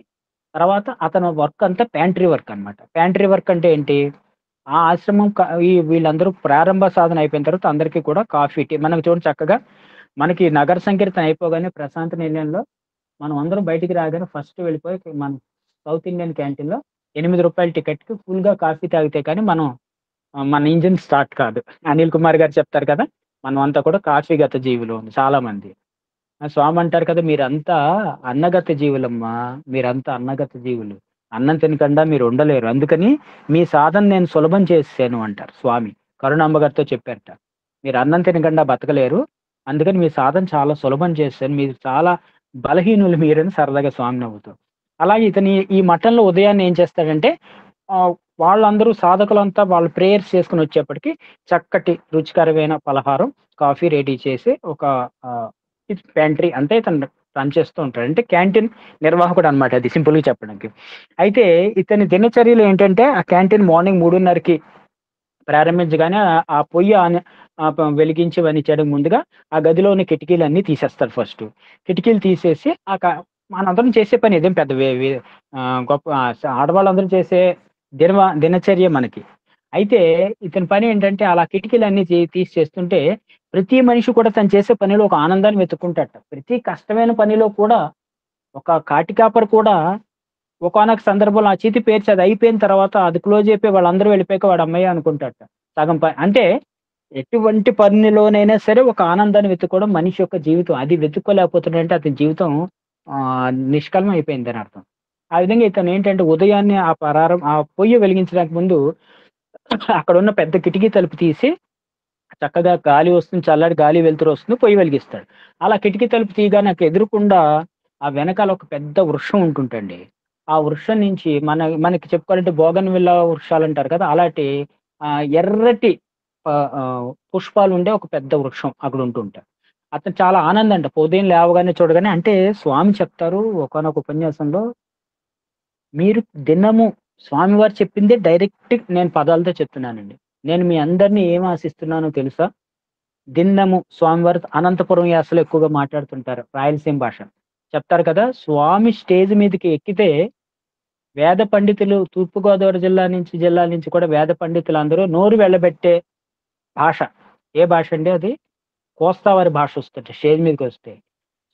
తర్వాత అతను వర్క్ అంతా ప్యాంట్రీ వర్క్ అన్నమాట. ప్యాంట్రీ వర్క్ అంటే ఏంటి? ఆ ఆశ్రమం వీళ్ళందరూ ప్రారంభ సాధన అయిపోయిన తర్వాత అందరికీ కూడా కాఫీ, టీ మనకు చూడండి చక్కగా మనకి నగర సంకీర్తన అయిపోగానే ప్రశాంత నిలయంలో మనం అందరం బయటికి రాగానే ఫస్ట్ వెళ్ళిపోయి మన సౌత్ ఇండియన్ క్యాంటీన్‌లో రూ. 8 టికెట్‌కి ఫుల్‌గా కాఫీ తాగితే కానీ మనం మన ఇంజిన్ స్టార్ట్ కాదు. అనిల్ కుమార్ గారు చెప్తారు కదా, మనం అంతా కూడా కాఫీగత జీవులు అని చాలా మంది. స్వామి అంటారు కదా, మీరంతా అన్నగత జీవులమ్మా, మీరంతా అన్నగత జీవులు. అన్నం తినకుండా మీరు ఉండలేరు. అందుకని మీ సాధన నేను సులభం చేసేసాను అంటారు స్వామి. కరుణాంబ గారితో చెప్పారట. మీరు అన్నం తినకుండా బతకలేరు. అందుకని మీ సాధన చాలా సులభం చేశాను. మీరు చాలా బలహీనులు మీరని సరదాగా స్వామి నవ్వుతూ. అలాగే ఇతని ఈ మఠంలో ఉదయాన్నే ఏం చేస్తాడంటే ఆహ్, వాళ్ళందరూ సాధకులంతా వాళ్ళు ప్రేయర్స్ చేసుకొని వచ్చేప్పటికి చక్కటి రుచికరమైన పలహారం, కాఫీ రెడీ చేసి ఒక ఆహ్, ప్యాంట్రీ అంటే ఇతను రన్ చేస్తూ ఉంటాడు. అంటే క్యాంటీన్ నిర్వాహకుడు అనమాట, అది సింపుల్‌గా చెప్పడానికి. అయితే ఇతని దినచర్యలు ఏంటంటే ఆ క్యాంటీన్ మార్నింగ్ 3:30కి ప్రారంభించగానే ఆ పొయ్యి వెలిగించి చేయడం ముందుగా ఆ గదిలో ఉన్న కిటికీలన్నీ తీసేస్తాడు ఫస్టు. కిటికీలు తీసేసి మనందరం చేసే పని ఇదేం పెద్ద గొప్ప ఆడవాళ్ళందరూ చేసే దినచర్య మనకి. అయితే ఇతని పని ఏంటంటే అలా కిటికీలన్నీ తీసి చేస్తుంటే ప్రతి మనిషి కూడా తను చేసే పనిలో ఒక ఆనందాన్ని వెతుక్కుంటాడట. ప్రతి కష్టమైన పనిలో కూడా ఒక కాటికాపరి కూడా ఒకానొక సందర్భంలో ఆ చితి పేర్చి అది అయిపోయిన తర్వాత అది క్లోజ్ అయిపోయి వాళ్ళందరూ వెళ్ళిపోయాక వాడు హమ్మయ్య అనుకుంటాడట. సగం అంటే ఎటువంటి పనిలోనైనా సరే ఒక ఆనందాన్ని వెతుక్కోవడం మనిషి యొక్క జీవితం. అది వెతుక్కోలేకపోతున్నాడంటే అతని జీవితం నిష్కల్మం అయిపోయిందని అర్థం. ఆ విధంగా ఇతనేంటంటే ఉదయాన్నే ఆ పొయ్యి వెలిగించడానికి ముందు అక్కడున్న పెద్ద కిటికీ తలుపు తీసి చక్కగా గాలి వస్తుంది, చల్లటి గాలి వెలుతురు వస్తుంది, పొయ్యి వెలిగిస్తాడు. అలా కిటికీ తలుపు తీయగానే నాకు ఎదురుగుండా ఆ వెనకాల ఒక పెద్ద వృక్షం ఉంటుంటండి. ఆ వృక్షం నుంచి మనకి చెప్పుకోవాలంటే బోగన్‌విల్లా వృక్షాలంటారు కదా! అలాంటి ఎర్రటి పుష్పాలుండే ఒక పెద్ద వృక్షం అక్కడ ఉంటుంటది. అతను చాలా ఆనందంట. ఉదయం లేవగానే చూడగానే అంటే స్వామి చెప్తారు ఒకానొక ఉపన్యాసంలో, మీరు దినము స్వామివారు చెప్పిందే డైరెక్ట్ నేను పదాలతో చెప్తున్నానండి. నేను మీ అందరిని ఏం ఆశిస్తున్నానో తెలుసా? దిన్నము స్వామివారు అనంతపురం యాసలో ఎక్కువగా మాట్లాడుతుంటారు. రాయలసీమ భాష. చెప్తారు కదా! స్వామి స్టేజ్ మీదకి ఎక్కితే వేద పండితులు తూర్పుగోదావరి జిల్లాల నుంచి కూడా వేద పండితులందరూ నోరు వెళ్ళబెట్టే భాష. ఏ భాష అండి అది? కోస్తావారి భాష వస్తట స్టేజ్ మీదకొస్తే.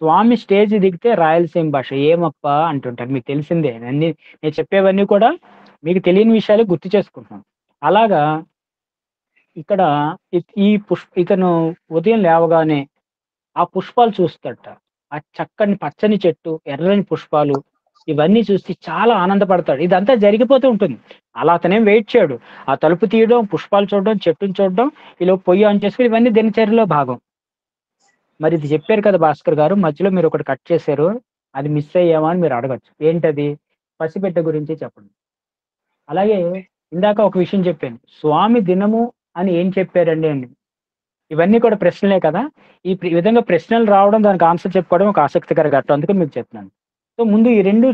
స్వామి స్టేజ్ దిగితే రాయలసీమ భాష. ఏమప్పా అంటుంటారు. మీకు తెలిసిందే. నేను చెప్పేవన్నీ కూడా మీకు తెలియని విషయాలే గుర్తు చేసుకుంటున్నాను. అలాగా ఇక్కడ ఇతను ఉదయం లేవగానే ఆ పుష్పాలు చూస్తాడట. ఆ చక్కని పచ్చని చెట్టు, ఎర్రని పుష్పాలు ఇవన్నీ చూసి చాలా ఆనందపడతాడు. ఇదంతా జరిగిపోతూ ఉంటుంది. అలా అతనేం వెయిట్ చేయడు. ఆ తలుపు తీయడం, పుష్పాలు చూడడం, చెట్టుని చూడడం, ఈలోపు పొయ్యి ఆన్ చేసుకొని ఇవన్నీ దినచర్యలో భాగం. మరి ఇది చెప్పారు కదా భాస్కర్ గారు, మధ్యలో మీరొకటి కట్ చేశారు. అది మిస్ అయ్యామా అని మీరు అడగొచ్చు. ఏంటది? పసిబిడ్డ గురించి చెప్పండి. అలాగే ఇందాక ఒక విషయం చెప్పాను. స్వామి దినము అని ఏం చెప్పారండి అని. ఇవన్నీ కూడా ప్రశ్నలే కదా! ఈ విధంగా ప్రశ్నలు రావడం, దానికి ఆన్సర్ చెప్పుకోవడం ఒక ఆసక్తికర ఘట్టం. అందుకని మీకు చెప్తున్నాను. సో, ముందు ఈ 2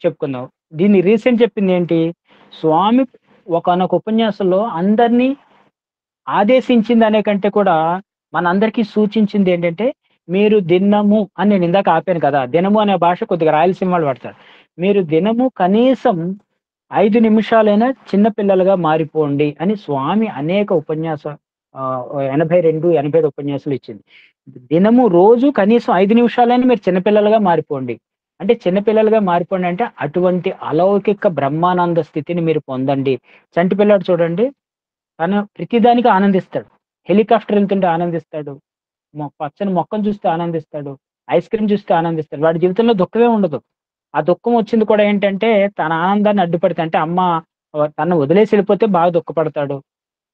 చెప్పుకుందాం. దీన్ని రీసెంట్ చెప్పిందేంటి? స్వామి ఒకానొక ఉపన్యాసంలో అందరిని ఆదేశించిందనే కంటే కూడా మనందరికీ సూచించిందేంటంటే, మీరు దినము అని నేను ఇందాక ఆపాను కదా! దినము అనే భాష కొద్దిగా రాయలసీమ వాళ్ళు వాడతారు. మీరు దినము కనీసం 5 నిమిషాలైనా చిన్న పిల్లలుగా మారిపోండి అని స్వామి అనేక 82, 85 ఉపన్యాసాలు ఇచ్చింది. దినము రోజు కనీసం 5 నిమిషాలైనా మీరు చిన్న పిల్లలుగా మారిపోండి. అంటే చిన్న పిల్లలుగా మారిపోండి అంటే అటువంటి అలౌకిక బ్రహ్మానంద స్థితిని మీరు పొందండి. చంటి పిల్లాడు చూడండి, తను ప్రతిదానికి ఆనందిస్తాడు. హెలికాప్టర్ ఎళ్తుంటే ఆనందిస్తాడు. పచ్చని మొక్కను చూస్తే ఆనందిస్తాడు. ఐస్ క్రీమ్ చూస్తే ఆనందిస్తాడు. వాడి జీవితంలో దుఃఖమే ఉండదు. ఆ దుఃఖం వచ్చింది కూడా ఏంటంటే తన ఆనందాన్ని అడ్డుపడితే, అంటే అమ్మ తనను వదిలేసి ఎళ్ళిపోతే బాగా దుఃఖపడతాడు.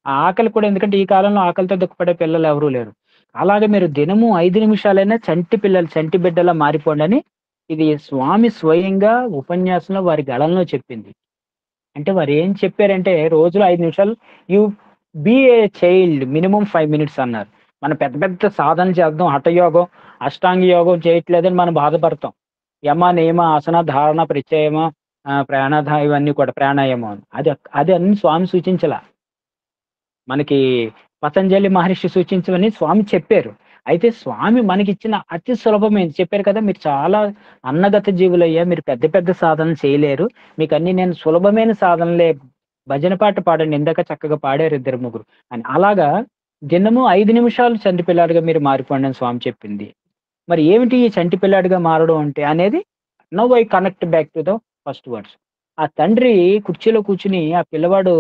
ఆ ఆకలి కూడా, ఎందుకంటే ఈ కాలంలో ఆకలితో దుఃఖపడే పిల్లలు ఎవరూ లేరు. అలాగే మీరు దినము 5 నిమిషాలైనా చంటి బిడ్డలా మారిపోండని ఇది స్వామి స్వయంగా ఉపన్యాసంలో వారి గళంలో చెప్పింది. అంటే వారేం చెప్పారంటే రోజులో 5 నిమిషాలు you be a child minimum 5 minutes అన్నారు. మనం పెద్ద పెద్ద సాధనలు చేద్దాం, హఠయోగం, అష్టాంగ యోగం చేయట్లేదని మనం బాధపడతాం. యమ, నియమ, ఆసన, ధారణ, ప్రత్యయమ, ఇవన్నీ కూడా ప్రాణాయామం అని. అది అన్ని స్వామి సూచించలా. మనకి పతంజలి మహర్షి సూచించమని స్వామి చెప్పారు. అయితే స్వామి మనకిచ్చిన అతి సులభమైనది చెప్పారు కదా! మీరు చాలా అన్నగత జీవులయ్యా, మీరు పెద్ద పెద్ద సాధనలు చేయలేరు. మీకన్నీ నేను సులభమైన సాధనలే, భజన పాట పాడండి. ఇందాక చక్కగా పాడారు ఇద్దరు ముగ్గురు అని. అలాగా దినము 5 నిమిషాలు చంటి పిల్లాడిగా మీరు మారిపోండి అని స్వామి చెప్పింది. మరి ఏమిటి ఈ చంటి పిల్లాడిగా మారడం అంటే అనేది, now I connect back to the first words. ఆ తండ్రి కుర్చీలో కూర్చొని ఆ పిల్లవాడు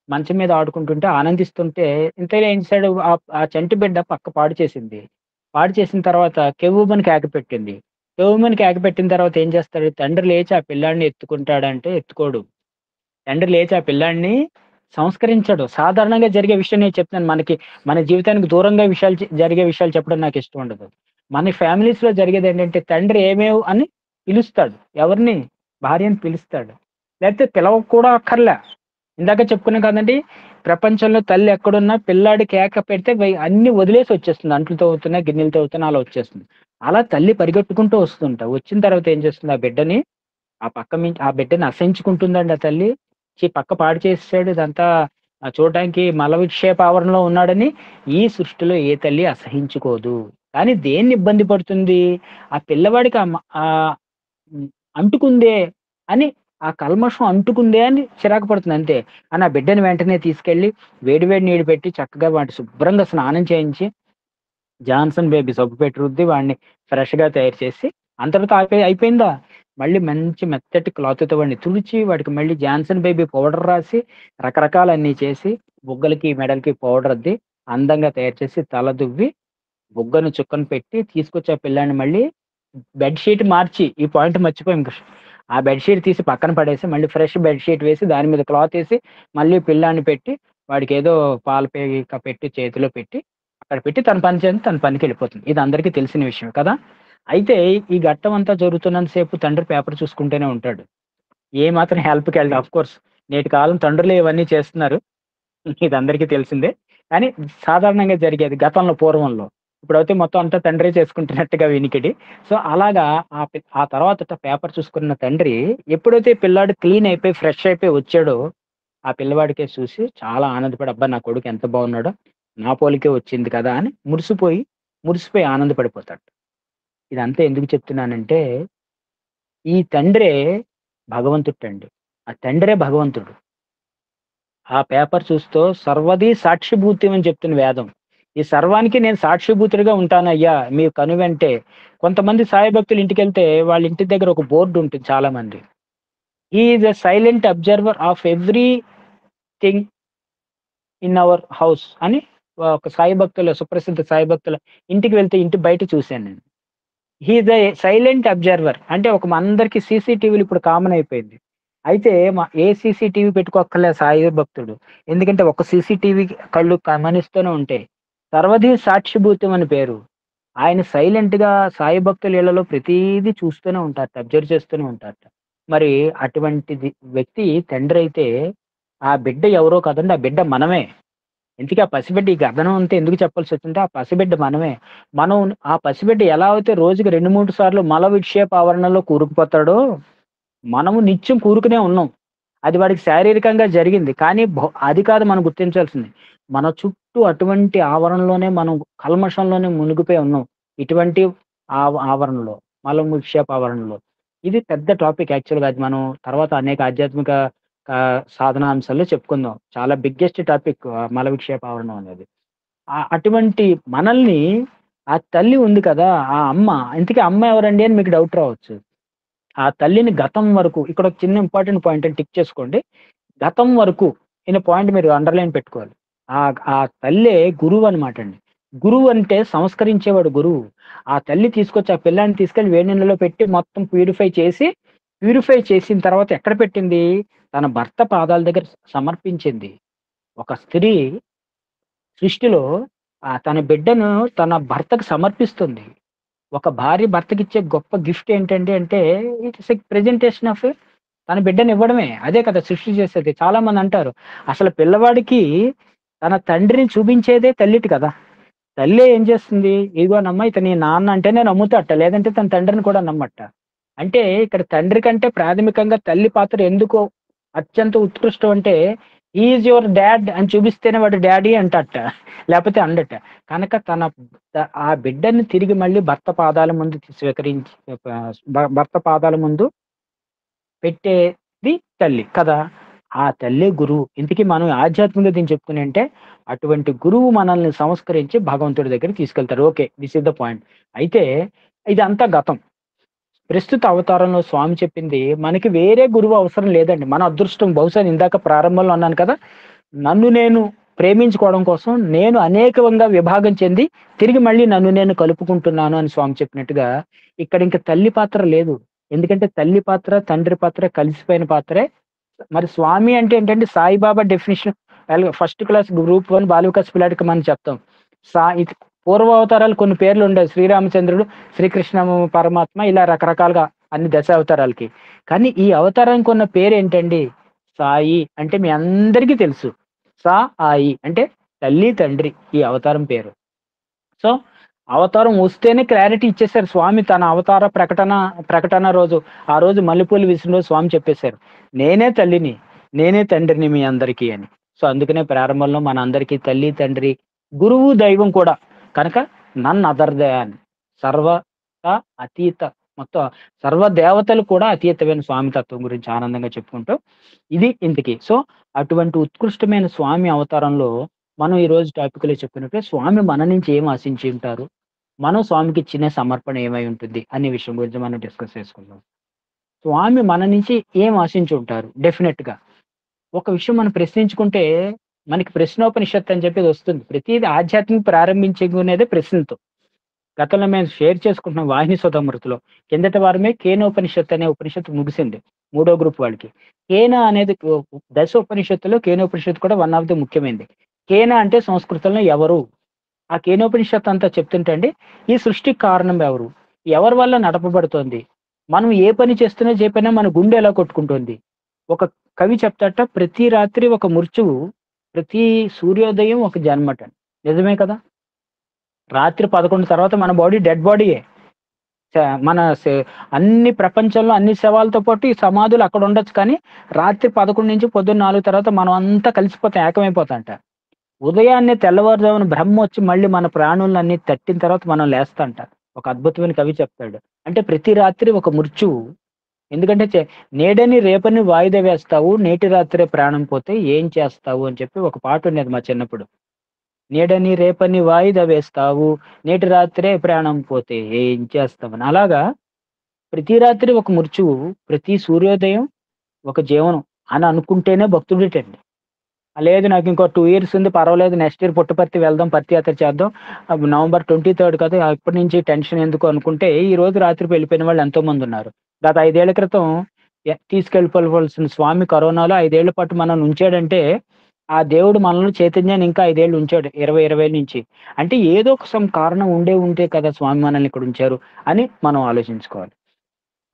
మంచం మీద ఆడుకుంటుంటే ఆనందిస్తుంటే ఇంతలో ఏం చేశాడు ఆ చంటి బిడ్డ పక్క పాడు చేసింది. పాడు చేసిన తర్వాత కెవ్వుమని కేక పెట్టింది. కెవ్వుమని కేక పెట్టిన తర్వాత ఏం చేస్తాడు? తండ్రి లేచి ఆ పిల్లాడిని ఎత్తుకుంటాడంటే ఎత్తుకోడు. తండ్రి లేచి ఆ పిల్లాడిని సంస్కరించడు. సాధారణంగా జరిగే విషయం నేను చెప్తున్నాను. మన జీవితానికి దూరంగా జరిగే విషయాలు చెప్పడం నాకిష్టం ఉండదు. మన ఫ్యామిలీస్‌లో జరిగేదేంటంటే తండ్రి ఏమేవ్ అని పిలుస్తాడు. ఎవరిని? భార్యని పిలుస్తాడు. లేకపోతే పిలవక కూడా అక్కర్లే. ఇందాక చెప్పుకున్నాం కదండీ! ప్రపంచంలో తల్లి ఎక్కడున్నా పిల్లాడి కేక పెడితే అన్నీ వదిలేసి వచ్చేస్తుంది. అంట్లు తోముతున్నా, గిన్నెలు తోముతున్నా అలా వచ్చేస్తుంది. అలా తల్లి పరిగెట్టుకుంటూ వస్తుంటా. వచ్చిన తర్వాత ఏం చేస్తుంది? ఆ బిడ్డని అసహించుకుంటుందండి ఆ తల్లి. పక్క పాడు చేసేసాడు ఇదంతా చూడడానికి మల విక్షేప ఆవరణలో ఉన్నాడని ఈ సృష్టిలో ఏ తల్లి అసహించుకోదు. కానీ దేన్ని ఇబ్బంది పడుతుంది? ఆ పిల్లవాడికి అంటుకుందే అని ఆ కల్మషం అంటుకుందే అని చిరాకు పడుతుంది అంతే. ఆ బిడ్డని వెంటనే తీసుకెళ్ళి వేడి వేడి నీళ్ళు పెట్టి చక్కగా వాడిని శుభ్రంగా స్నానం చేయించి జాన్సన్ బేబీ సబ్బు పెట్టి రుద్ది వాడిని ఫ్రెష్‌గా తయారు చేసి అంతటితో అయిపోయిందా? మళ్ళీ మంచి మెత్తటి క్లాత్‌తో వాడిని తుడిచి వాడికి మళ్ళీ జాన్సన్ బేబీ పౌడర్ రాసి రకరకాలన్నీ చేసి బుగ్గలకి, మెడలకి పౌడర్ అద్ది అందంగా తయారు చేసి తల దువ్వి బుగ్గన చుక్కన పెట్టి తీసుకొచ్చి ఆ పిల్లాడిని మళ్ళీ బెడ్ షీట్ మార్చి ఈ పాయింట్ మర్చిపోయాం. ఆ బెడ్ షీట్ తీసి పక్కన పడేసి మళ్ళీ ఫ్రెష్ బెడ్ షీట్ వేసి దాని మీద క్లాత్ ఏసి మళ్ళీ పిల్లాడిని పెట్టి వాడికేదో పాలు పేగిక పెట్టి చేతిలో పెట్టి అక్కడ పెట్టి తన పని చేసి తన పనికెళ్ళిపోతుంది. ఇది అందరికీ తెలిసిన విషయమే కదా! అయితే ఈ ఘట్టం అంతా జరుగుతున్నంత సేపు తండ్రి పేపర్ చూసుకుంటూనే ఉంటాడు. ఏ మాత్రం హెల్ప్‌కెళ్ళడు. ఆఫ్‌కోర్స్ నేటి కాలం తండ్రులే ఇవన్నీ చేస్తున్నారు. ఇది అందరికీ తెలిసిందే. కానీ సాధారణంగా జరిగేది గతంలో పూర్వంలో. ఇప్పుడైతే మొత్తం అంతా తండ్రే చేసుకుంటున్నట్టుగా వినికిడి. సో, అలాగా ఆ తర్వాతట పేపర్ చూసుకున్న తండ్రి ఎప్పుడైతే పిల్లాడు క్లీన్ అయిపోయి, ఫ్రెష్ అయిపోయి వచ్చాడో, ఆ పిల్లవాడికేసి చూసి చాలా ఆనందపడి అబ్బా! నా కొడుకు ఎంత బాగున్నాడో, నా పోలికే వచ్చింది కదా! అని మురిసిపోయి ఆనందపడిపోతాడు. ఇదంతా ఎందుకు చెప్తున్నానంటే, ఈ తండ్రే భగవంతుడండి. ఆ తండ్రే భగవంతుడు. ఆ పేపర్ చూస్తూ సర్వదీ సాక్షిభూత్యం అని చెప్తుంది వేదం. ఈ సర్వానికి నేను సాక్షిభూతుడిగా ఉంటానయ్యా మీ కనువెంటే. కొంతమంది సాయి భక్తులు ఇంటికెళ్తే వాళ్ళ ఇంటి దగ్గర ఒక బోర్డ్ ఉంటుంది చాలా మంది. He is a silent observer of everything in our house అని ఒక సుప్రసిద్ధ సాయి భక్తుల ఇంటికి వెళ్తే ఇంటి బయట చూసాను నేను. He is a silent observer అంటే మనందరికి సీసీటీవీలు ఇప్పుడు కామన్ అయిపోయింది. అయితే ఏ సీసీటీవీ పెట్టుకోక్కర్లే సాయి భక్తుడు. ఎందుకంటే ఒక సీసీటీవీ కళ్ళు గమనిస్తూనే ఉంటాయి. సర్వధీ సాక్షిభూతం అని పేరు. ఆయన సైలెంట్‌గా సాయి భక్తుల ఇళ్లలో ప్రతీదీ చూస్తూనే ఉంటారట. అబ్జర్వ్ చేస్తూనే ఉంటారట. మరి అటువంటిది వ్యక్తి తండ్రైతే ఆ బిడ్డ ఎవరో కాదండి. ఆ బిడ్డ మనమే. ఇంతకీ ఆ పసిబిడ్డ ఈ గగనం అంతా ఎందుకు చెప్పాల్సొచ్చిందంటే ఆ పసిబిడ్డ మనమే. మనం ఆ పసిబిడ్డ ఎలా అయితే రోజుకి 2, 3 సార్లు మల విక్షేప ఆవరణలో కూరుకుపోతాడో, మనము నిత్యం కూరుకునే ఉన్నాం. అది వాడికి శారీరకంగా జరిగింది. కానీ అది కాదు మనం గుర్తించాల్సింది. మన చుట్టూ అటువంటి ఆవరణలోనే మనం కల్మషంలోనే మునిగిపోయి ఉన్నాం. ఇటువంటి ఆవరణలో, మల విక్షేప ఆవరణలో. ఇది పెద్ద టాపిక్ యాక్చువల్‌గా అది మనం తర్వాత అనేక ఆధ్యాత్మిక సాధనా అంశాల్లో చెప్పుకుందాం. చాలా బిగ్గెస్ట్ టాపిక్ మల విక్షేప ఆవరణం అనేది. అటువంటి మనల్ని ఆ తల్లి ఉంది కదా! ఆ అమ్మ ఇంతకీ అమ్మ ఎవరండి అని మీకు డౌట్ రావచ్చు. ఆ తల్లిని గతం వరకు ఇక్కడ ఒక చిన్న ఇంపార్టెంట్ పాయింట్ అని టిక్ చేసుకోండి. గతం వరకు అనే పాయింట్ మీరు అండర్‌లైన్ పెట్టుకోవాలి. ఆ తల్లే గురువు అనమాట అండి. గురువు అంటే సంస్కరించేవాడు గురువు. ఆ తల్లి తీసుకొచ్చి ఆ పిల్లాడిని తీసుకెళ్ళి వేడి నీళ్ళలో పెట్టి మొత్తం ప్యూరిఫై చేసిన తర్వాత ఎక్కడ పెట్టింది? తన భర్త పాదాల దగ్గర సమర్పించింది. ఒక స్త్రీ సృష్టిలో తన బిడ్డను తన భర్తకు సమర్పిస్తుంది. ఒక భార్య భర్తకిచ్చే గొప్ప గిఫ్ట్ ఏంటండి అంటే it is a presentation of తన బిడ్డని ఇవ్వడమే. అదే కదా సృష్టి చేసేది. చాలా మంది అంటారు. అసలు పిల్లవాడికి తన తండ్రిని చూపించేదే తల్లిటి కదా! తల్లే ఏం చేస్తుంది? ఇదిగోనమ్మా ఇతను నీ నాన్న అంటేనే నమ్ముతాడట. లేదంటే తన తండ్రిని కూడా నమ్మట. అంటే ఇక్కడ తండ్రి కంటే ప్రాథమికంగా తల్లి పాత్ర ఎందుకు అత్యంత ఉత్కృష్టం అంటే హి ఈజ్ యువర్ డాడ్ అని చూపిస్తేనే వాడు డాడీ అంటట. లేకపోతే అనడట. కనుక ఆ బిడ్డని తిరిగి మళ్ళీ భర్త పాదాల ముందు స్వీకరించి భర్త పాదాల ముందు పెట్టేది తల్లి కదా! ఆ తల్లే గురువు. ఇంతకీ మనం ఆధ్యాత్మికంగా దీన్ని చెప్పుకుని అంటే అటువంటి గురువు మనల్ని సంస్కరించి భగవంతుడి దగ్గరికి తీసుకెళ్తారు. Okay. This is the point. అయితే ఇదంతా గతం. ప్రస్తుత అవతారంలో స్వామి చెప్పింది మనకి వేరే గురువు అవసరం లేదండి. మన అదృష్టం బహుశా ఇందాక ప్రారంభంలో అన్నాను కదా! నన్ను నేను ప్రేమించుకోవడం కోసం నేను అనేకంగా విభాగం చెంది తిరిగి మళ్ళీ నన్ను నేను కలుపుకుంటున్నాను అని స్వామి చెప్పినట్టుగా ఇక్కడ ఇంకా తల్లి పాత్ర లేదు. ఎందుకంటే తల్లి పాత్ర, తండ్రి పాత్ర కలిసిపోయిన పాత్రే. మరి స్వామి అంటే ఏంటంటే Saibaba definition first class group 1 Bala Vikas పిల్లాడికి మనం చెప్తాం. ఇది పూర్వ అవతారాలు కొన్ని పేర్లు ఉండేవి. శ్రీరామచంద్రుడు, శ్రీకృష్ణ పరమాత్మ, ఇలా రకరకాలుగా అన్ని దశ అవతారాలకి. కానీ ఈ అవతారానికి ఉన్న పేరు ఏంటండి? సాయి. అంటే మీ అందరికీ తెలుసు. సా ఆయి అంటే తల్లి, తండ్రి ఈ అవతారం పేరు. సో అవతారం వస్తేనే క్లారిటీ ఇచ్చేసారు స్వామి తన అవతార ప్రకటన రోజు. ఆ రోజు మల్లెపూలు విసిన రోజు స్వామి చెప్పేశారు, నేనే తల్లిని, నేనే తండ్రిని మీ అందరికీ అని. సో అందుకనే ప్రారంభంలో మన అందరికీ తల్లి, తండ్రి, గురువు, దైవం కూడా కనుక నన్ అదర్ దాన్, సర్వ అతీత, మొత్తం సర్వ దేవతలు కూడా అతీతమైన స్వామి తత్వం గురించి ఆనందంగా చెప్పుకుంటూ ఇది ఇంతకీ. సో అటువంటి ఉత్కృష్టమైన స్వామి అవతారంలో మనం ఈ రోజు టాపిక్ లో చెప్పినట్టు స్వామి మన నుంచి ఏం ఆశించి ఉంటారు, మనం స్వామికి ఇచ్చిన సమర్పణ ఏమై ఉంటుంది అనే విషయం గురించి మనం డిస్కస్ చేసుకుందాం. స్వామి మన నుంచి ఏం ఆశించి ఉంటారు? డెఫినెట్ గా ఒక విషయం మనం ప్రశ్నించుకుంటే మనకి ప్రశ్నోపనిషత్తు అని చెప్పేది వస్తుంది. ప్రతిదీ ఆధ్యాత్మిక ప్రారంభించుకునేదే ప్రశ్నతో. గతంలో మేము షేర్ చేసుకుంటున్నాం వాహిని సుధామృతిలో. కిందటి వారమే కేనోపనిషత్తు అనే ఉపనిషత్తు ముగిసింది 3వ గ్రూప్ వాళ్ళకి. కేన అనేది దశ ఉపనిషత్తులో కేనోపనిషత్తు కూడా వన్ ఆఫ్ ది ముఖ్యమైనది. కేన అంటే సంస్కృతంలో ఎవరు. ఆ కేనోపనిషత్తు అంతా చెప్తుంటండి ఈ సృష్టికి కారణం ఎవరు, ఎవరి వల్ల నడపబడుతోంది, మనం ఏ పని చేస్తున్నా చెప్పినా మన గుండె ఎలా కొట్టుకుంటుంది. ఒక కవి చెప్తాట, ప్రతి రాత్రి ఒక మృత్యువు, ప్రతి సూర్యోదయం ఒక జన్మట. నిజమే కదా? రాత్రి 11 తర్వాత మన బాడీ డెడ్ బాడీయే. మన అన్ని ప్రపంచంలో అన్ని శవాలతో పాటు ఈ సమాధులు అక్కడ ఉండొచ్చు, కానీ రాత్రి 11 నుంచి పొద్దున్న 4 తర్వాత మనం అంతా కలిసిపోతాం, ఏకమైపోతాంట. ఉదయాన్నే తెల్లవారుజామున బ్రహ్మ వచ్చి మళ్ళీ మన ప్రాణులన్నీ తట్టిన తర్వాత మనం లేస్తాంట. ఒక అద్భుతమైన కవి చెప్తాడు. అంటే ప్రతి రాత్రి ఒక మృత్యువు. ఎందుకంటే నేడని రేపని వాయిదా వేస్తావు, నేటి రాత్రే ప్రాణం పోతే ఏం చేస్తావు అని చెప్పి ఒక పాట ఉండేది మా చిన్నప్పుడు. నేడని రేపని వాయిదా వేస్తావు, నేటి రాత్రే ప్రాణం పోతే ఏం చేస్తావని. అలాగా ప్రతి రాత్రి ఒక మృత్యువు, ప్రతి సూర్యోదయం ఒక జీవనం అని అనుకుంటేనే భక్తుడిటండి. లేదు నాకు ఇంకో 2 ఇయర్స్ ఉంది, పర్వాలేదు, నెక్స్ట్ ఇయర్ పుట్టపర్తి వెళ్దాం, పర్తి యాత్ర చేద్దాం, నవంబర్ 23 కదా, ఇప్పటి నుంచి టెన్షన్ ఎందుకు అనుకుంటే ఈ రోజు రాత్రి వెళ్ళిపోయిన వాళ్ళు ఎంతో మంది ఉన్నారు. గత 5 ఏళ్ల క్రితం తీసుకెళ్ళిపోవలసిన స్వామి కరోనాలో 5 ఏళ్ల పాటు మనం ఉంచాడంటే ఆ దేవుడు మనలో చైతన్యాన్ని ఇంకా 5 ఏళ్ళు ఉంచాడు, 20 నుంచి. అంటే ఏదో ఒక కారణం ఉంటే కదా స్వామి మనల్ని ఇక్కడ ఉంచారు అని మనం ఆలోచించుకోవాలి.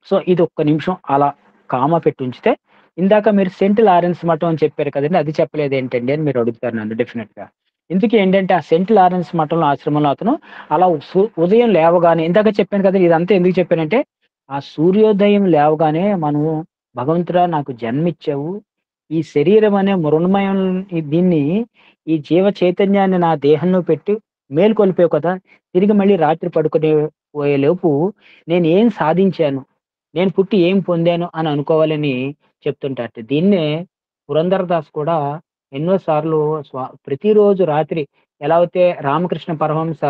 సో ఇది ఒక్క నిమిషం అలా కామా పెట్టి ఉంచితే, ఇందాక మీరు సెంట్ లారెన్స్ మఠం అని చెప్పారు కదండి, అది చెప్పలేదు ఏంటండి అని మీరు అడుగుతారు నన్ను డెఫినెట్ గా. ఇందుకే ఏంటంటే ఆ సెంట్ లారెన్స్ మఠంలో ఆశ్రమంలో అతను అలా ఉదయం లేవగానే, ఇందాక చెప్పాను కదా ఇదంతా ఎందుకు చెప్పానంటే, ఆ సూర్యోదయం లేవగానే మనము భగవంతుడా నాకు జన్మిచ్చావు, ఈ శరీరం అనే మృణమయం దీన్ని, ఈ జీవ చైతన్యాన్ని నా దేహంలో పెట్టి మేల్కొల్పావు కదా, తిరిగి మళ్ళీ రాత్రి పడుకునే పోయేలోపు నేను ఏం సాధించాను, నేను పుట్టి ఏం పొందాను అని అనుకోవాలని చెప్తుంటారు. దీన్నే పురంధరదాస్ కూడా ఎన్నో సార్లు ప్రతిరోజు రాత్రి, ఎలా అయితే రామకృష్ణ పరమహంస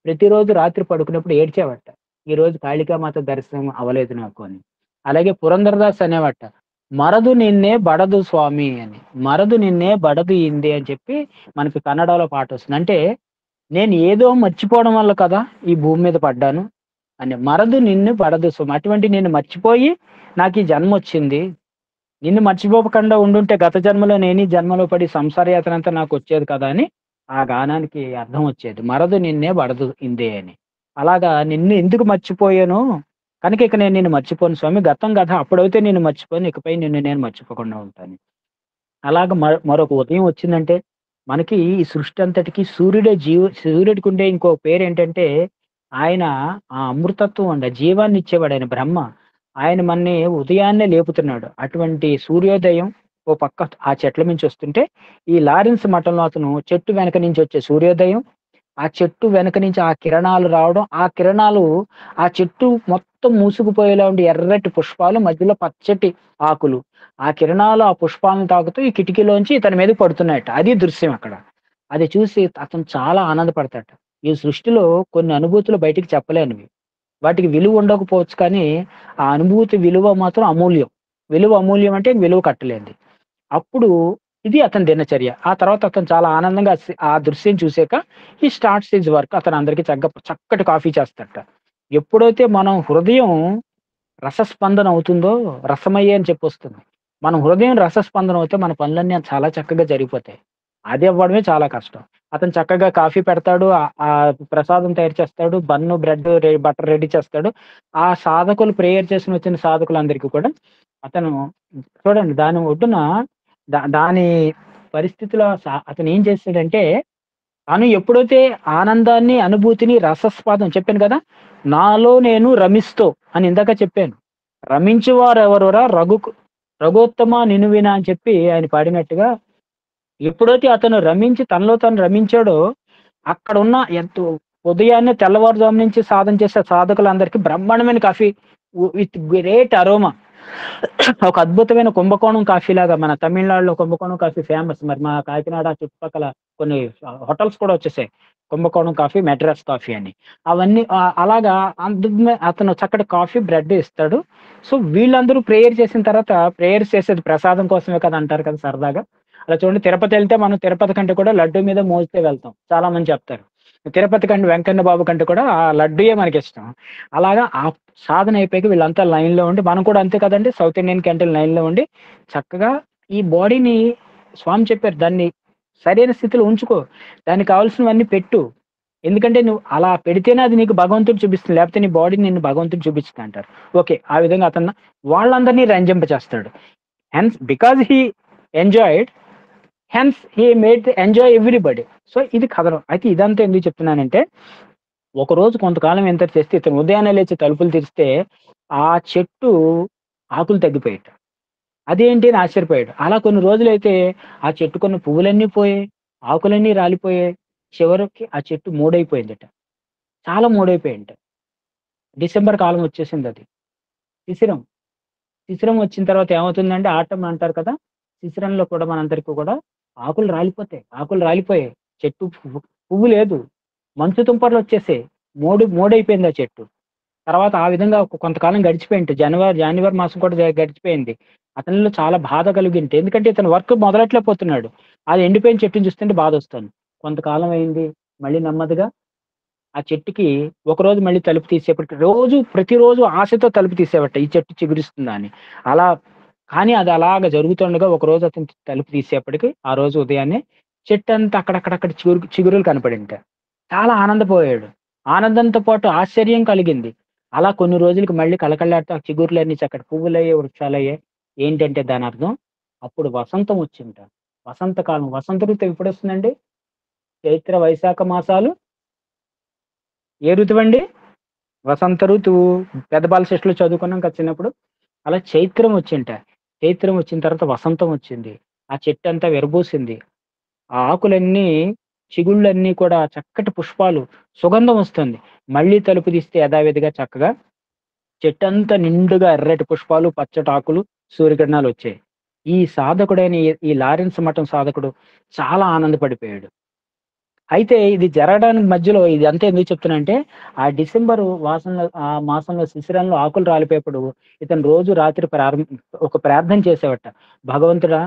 ప్రతిరోజు రాత్రి పడుకున్నప్పుడు ఏడ్చేవట, ఈ రోజు కాళికామాత దర్శనం అవ్వలేదు నాకు అని. అలాగే పురంధరదాస్ అనేవట, మరదు నిన్నే బడదు స్వామి అని, మరదు నిన్నే బడదు ఇంది అని చెప్పి మనకి కన్నడలో పాట వస్తుంది. అంటే నేను ఏదో మర్చిపోవడం వల్ల కదా ఈ భూమి మీద పడ్డాను అని, మరదు నిన్ను పడదు స్వామి, అటువంటి నిన్ను మర్చిపోయి నాకు ఈ జన్మ వచ్చింది, నిన్ను మర్చిపోకుండా ఉండుంటే గత జన్మలో నేను ఈ జన్మలో పడి సంసార యాత్ర అంతా నాకు వచ్చేది కదా అని ఆ గానానికి అర్థం వచ్చేది, మరదు నిన్నే బడదు ఇందే అని. అలాగా నిన్ను ఎందుకు మర్చిపోయాను కనుక ఇక నేను నిన్ను మర్చిపోను స్వామి, గతం కథ అప్పుడైతే నేను మర్చిపోను, ఇకపై నిన్ను నేను మర్చిపోకుండా ఉంటాను. అలాగ మరొక ఉదయం వచ్చిందంటే మనకి ఈ సృష్టి అంతటికి సూర్యుడికి ఉండే ఇంకో పేరు ఏంటంటే ఆయన ఆ అమృతత్వం అండి, జీవాన్ని ఇచ్చేవాడు ఆయన బ్రహ్మ. ఆయన మనని ఉదయాన్నే లేపుతున్నాడు. అటువంటి సూర్యోదయం ఓ పక్క ఆ చెట్ల నుంచి వస్తుంటే, ఈ లారెన్స్ మఠంలో అతను చెట్టు వెనక నుంచి వచ్చే సూర్యోదయం, ఆ చెట్టు వెనక నుంచి ఆ కిరణాలు రావడం, ఆ కిరణాలు ఆ చెట్టు మొత్తం మూసుకుపోయేలా ఉండి ఎర్రటి పుష్పాలు, మధ్యలో పచ్చటి ఆకులు, ఆ కిరణాలు ఆ పుష్పాలను తాకుతూ ఈ కిటికీలోంచి ఇతని మీద పడుతున్నాయట. అది దృశ్యం అక్కడ. అది చూసి అతను చాలా ఆనందపడతాట. ఈ సృష్టిలో కొన్ని అనుభూతులు బయటికి చెప్పలేనివి, వాటికి విలువ ఉండకపోవచ్చు, కానీ ఆ అనుభూతి విలువ మాత్రం అమూల్యం. విలువ అమూల్యం అంటే విలువ కట్టలేంది. అప్పుడు ఇది అతని దినచర్య. ఆ తర్వాత అతను చాలా ఆనందంగా ఆ దృశ్యం చూసాక హి స్టార్ట్స్ హిస్ వర్క్. అతను అందరికి చక్కటి కాఫీ చేస్తాడట. ఎప్పుడైతే మనం హృదయం రసస్పందన అవుతుందో, రసమయ్యే అని చెప్పొస్తుంది. మన హృదయం రసస్పందన అవుతే మన పనులన్నీ చాలా చక్కగా జరిగిపోతాయి. అది అవ్వడమే చాలా కష్టం. అతను చక్కగా కాఫీ పెడతాడు. ప్రసాదం తయారు చేస్తాడు. బన్ను, బ్రెడ్, బటర్ రెడీ చేస్తాడు. ఆ సాధకులు ప్రేయర్ చేసుకొని వచ్చిన సాధకులందరికీ కూడా అతను చూడండి దాని ఒడ్డున దాని పరిస్థితిలో అతను ఏం చేస్తాడంటే, తను ఎప్పుడైతే ఆనందాన్ని, అనుభూతిని, రసస్వాదం చెప్పాను కదా! నాలో నేను రమిస్తూ అని ఇందాక చెప్పాను. రమించువారెవరురా రఘోత్తమ నిన్ను వినా అని చెప్పి ఆయన పాడినట్టుగా ఎప్పుడైతే అతను రమించి తనలో తాను రమించాడో, అక్కడున్న ఎంతో ఉదయాన్నే తెల్లవారుజాము నుంచి సాధన చేసే సాధకులందరికీ బ్రహ్మాండమైన కాఫీ విత్ గ్రేట్ అరోమా. ఒక అద్భుతమైన కుంభకోణం కాఫీ లాగా మన తమిళనాడులో కుంభకోణం కాఫీ ఫేమస్. మరి మా కాకినాడ చుట్టుపక్కల కొన్ని హోటల్స్ కూడా వచ్చేసాయి. కుంభకోణం కాఫీ, మెడ్రాస్ కాఫీ అని. అవన్నీ అలాగా అతను చక్కటి కాఫీ, బ్రెడ్ ఇస్తాడు. సో వీళ్ళందరూ ప్రేయర్ చేసిన తర్వాత ప్రేయర్స్ చేసేది ప్రసాదం కోసమే కదా అంటారు కదా సరదాగా. అలా చూడండి తిరుపతి వెళ్తే మనం తిరుపతి కంటే కూడా లడ్డు మీద మోస్తే వెళ్తాం. చాలా మంది చెప్తారు. తిరుపతి కంటే వెంకన్న బాబు కంటే కూడా ఆ లడ్డూయే మనకిష్టం. అలాగా ఆ సాధన అయిపోయాక వీళ్ళంతా లైన్‌లో ఉండి మనం కూడా అంతే కదండీ! సౌత్ ఇండియన్ క్యాంటీన్ లైన్‌లో ఉండి చక్కగా ఈ బాడీని స్వామి చెప్పారు దాన్ని సరైన స్థితిలో ఉంచుకో. దానికి కావాల్సినవన్నీ పెట్టు. ఎందుకంటే నువ్వు అలా పెడితేనే అది నీకు భగవంతుడు చూపిస్తుంది. లేకపోతే నీ బాడీ నిన్ను భగవంతుడు చూపిస్తుంది అంటారు. ఓకే. ఆ విధంగా అతను వాళ్ళందరినీ రంజింపచేస్తాడు. Hence because he enjoyed hence he made enjoy everybody. So ఇది కథనం. అయితే ఇదంతా ఎందుకు చెప్తున్నానంటే, ఒకరోజు కొంతకాలం ఎంత చేస్తే ఇతను ఉదయాన్నే లేచి తలుపులు తెరిస్తే ఆ చెట్టు ఆకులు తగ్గిపోయాయట. అదేంటి అని ఆశ్చర్యపోయాడు. అలా కొన్ని రోజులైతే ఆ చెట్టుకున్న పువ్వులన్నీ పోయాయి. ఆకులన్నీ రాలిపోయాయి. చివరికి ఆ చెట్టు మూడైపోయిందట. చాలా మూడైపోయాయంట. డిసెంబర్ కాలం వచ్చేసిందది. శిశిరం. శిశిరం వచ్చిన తర్వాత ఏమవుతుందంటే ఆటం అంటారు కదా! శిశిరంలో కూడా మనందరికీ కూడా ఆకులు రాలిపోతాయి. ఆకులు రాలిపోయాయి. చెట్టు పువ్వు లేదు. మంచు తుంపర్లొచ్చేసాయి. మోడైపోయింది ఆ చెట్టు. తర్వాత ఆ విధంగా కొంతకాలం గడిచిపోయింది. జాన్యువరి మాసం కూడా గడిచిపోయింది. అతనిలో చాలా బాధ కలిగింది. ఎందుకంటే ఇతను వర్క్ మొదలెట్టలేకపోతున్నాడు. అది ఎండిపోయిన చెట్టుని చూస్తుంటే బాధొస్తుంది. కొంతకాలం అయింది. మళ్ళీ నెమ్మదిగా ఆ చెట్టుకి ఒకరోజు మళ్ళీ తలుపు తీసేప్పటికి ప్రతిరోజు ఆశతో తలుపు తీసేవట. ఈ చెట్టు చిగురిస్తుందా అని. అలా కానీ అది అలాగా జరుగుతుండగా ఒకరోజు అతను తలుపు తీసేప్పటికి ఆ రోజు ఉదయాన్నే చెట్టంతా అక్కడక్కడక్కడ చిగురులు కనపడింట. చాలా ఆనందపోయాడు. ఆనందంతో పాటు ఆశ్చర్యం కలిగింది. అలా కొన్ని రోజులకి మళ్ళీ కళకళలాడుతూ ఆ చిగుర్లన్నీ చక్కటి పువ్వులయ్యాయి, వృక్షాలయ్యాయి. ఏంటంటే దానర్థం అప్పుడు వసంతం వచ్చింట. వసంతకాలం. వసంత ఋతువు ఎప్పుడొస్తుందండి? చైత్ర, వైశాఖ మాసాలు ఏ ఋతువండి? వసంత ఋతువు. పెద్ద బాలశిష్టులో చదువుకున్నాం కదా చిన్నప్పుడు. అలా చైత్రం వచ్చింట. చైత్రం వచ్చిన తర్వాత వసంతం వచ్చింది. ఆ చెట్టంతా విరబూసింది. ఆ ఆకులన్నీ, చిగుళ్ళన్నీ కూడా చక్కటి పుష్పాలు, సుగంధం వస్తుంది. మళ్ళీ తలుపు తీస్తే యథావిధిగా చక్కగా చెట్టంతా నిండుగా ఎర్రటి పుష్పాలు, పచ్చటాకులు, సూర్యకిరణాలొచ్చాయి. ఈ సాధకుడైన ఈ లారెన్స్ మఠం సాధకుడు చాలా ఆనందపడిపోయాడు. అయితే ఇది జరగడానికి మధ్యలో ఇదంతా ఎందుకు చెప్తున్నానంటే, ఆ డిసెంబరు ఆ మాసంలో శిశిరంలో ఆకులు రాలిపోయేప్పుడు ఇతను రోజు రాత్రి ఒక ప్రార్థన చేసేవాట. భగవంతుడా!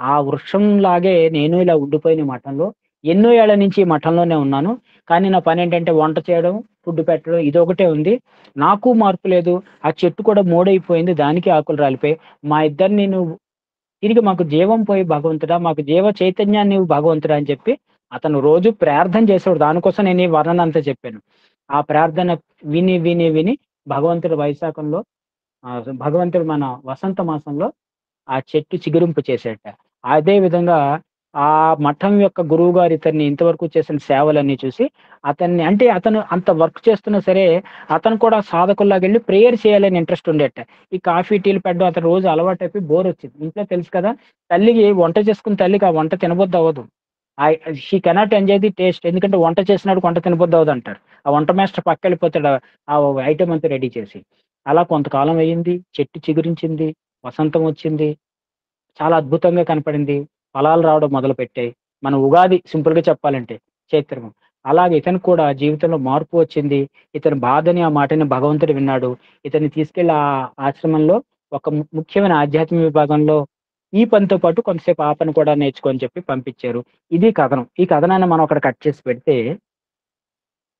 ఆ వృక్షంలాగే నేను ఇలా ఉండిపోయిన ఈ మఠంలో. ఎన్నో ఏళ్ల నుంచి ఈ మఠంలోనే ఉన్నాను. కానీ నా పనేంటంటే వంట చేయడం, ఫుడ్ పెట్టడం ఇదొకటే ఉంది. నాకు మార్పు లేదు. ఆ చెట్టు కూడా మోడైపోయింది. దానికి ఆకులు రాలిపోయాయి. మా ఇద్దరిని నువ్వు తిరిగి మాకు జీవం పోయి భగవంతుడా! మాకు జీవ చైతన్యాన్ని ఇవ్వు భగవంతుడా! అని చెప్పి అతను రోజు ప్రార్థన చేసేవాడు. దానికోసం నేను ఈ వర్ణన అంతా చెప్పాను. ఆ ప్రార్థన విని భగవంతుడు వైశాఖంలో భగవంతుడు మన వసంత మాసంలో ఆ చెట్టు చిగురింపు చేసేట. అదే విధంగా ఆ మఠం యొక్క గురువుగారు ఇతన్ని ఇంతవరకు చేసిన సేవలన్నీ చూసి అతను అంత వర్క్ చేస్తున్నా సరే అతను కూడా సాధకుల్లాగెళ్ళి ప్రేయర్ చేయాలని ఇంట్రెస్ట్ ఉండేట. ఈ కాఫీ, టీలు పెట్టడం అతను రోజు అలవాటైపోయి బోరొచ్చింది. ఇంట్లో తెలుసు కదా! తల్లికి వంట చేసుకున్న తల్లికి ఆ వంట తినబుద్ధి అవ్వదు. She cannot enjoy the taste. ఎందుకంటే వంట చేసినాడు వంట తినబుద్ధి అవ్వదంటారు. ఆ వంట మాస్టర్ పక్కకెళ్ళిపోతాడు ఆ ఐటెమ్ అంతా రెడీ చేసి. అలా కొంతకాలం అయింది. చెట్టు చిగురించింది. వసంతం వచ్చింది. చాలా అద్భుతంగా కనపడింది. ఫలాలు రావడం మొదలుపెట్టాయి. మన ఉగాది సింపుల్‌గా చెప్పాలంటే చైత్రము. అలాగే ఇతనికి కూడా జీవితంలో మార్పు వచ్చింది. ఇతని బాధని, ఆ మాటని భగవంతుడు విన్నాడు. ఇతన్ని తీసుకెళ్ళి ఆ ఆశ్రమంలో ఒక ముఖ్యమైన ఆధ్యాత్మిక విభాగంలో ఈ పనితో పాటు కొంతసేపు ఆ పని కూడా నేర్చుకో అని చెప్పి పంపించారు. ఇది కథనం. ఈ కథనాన్ని మనం అక్కడ కట్ చేసి పెడితే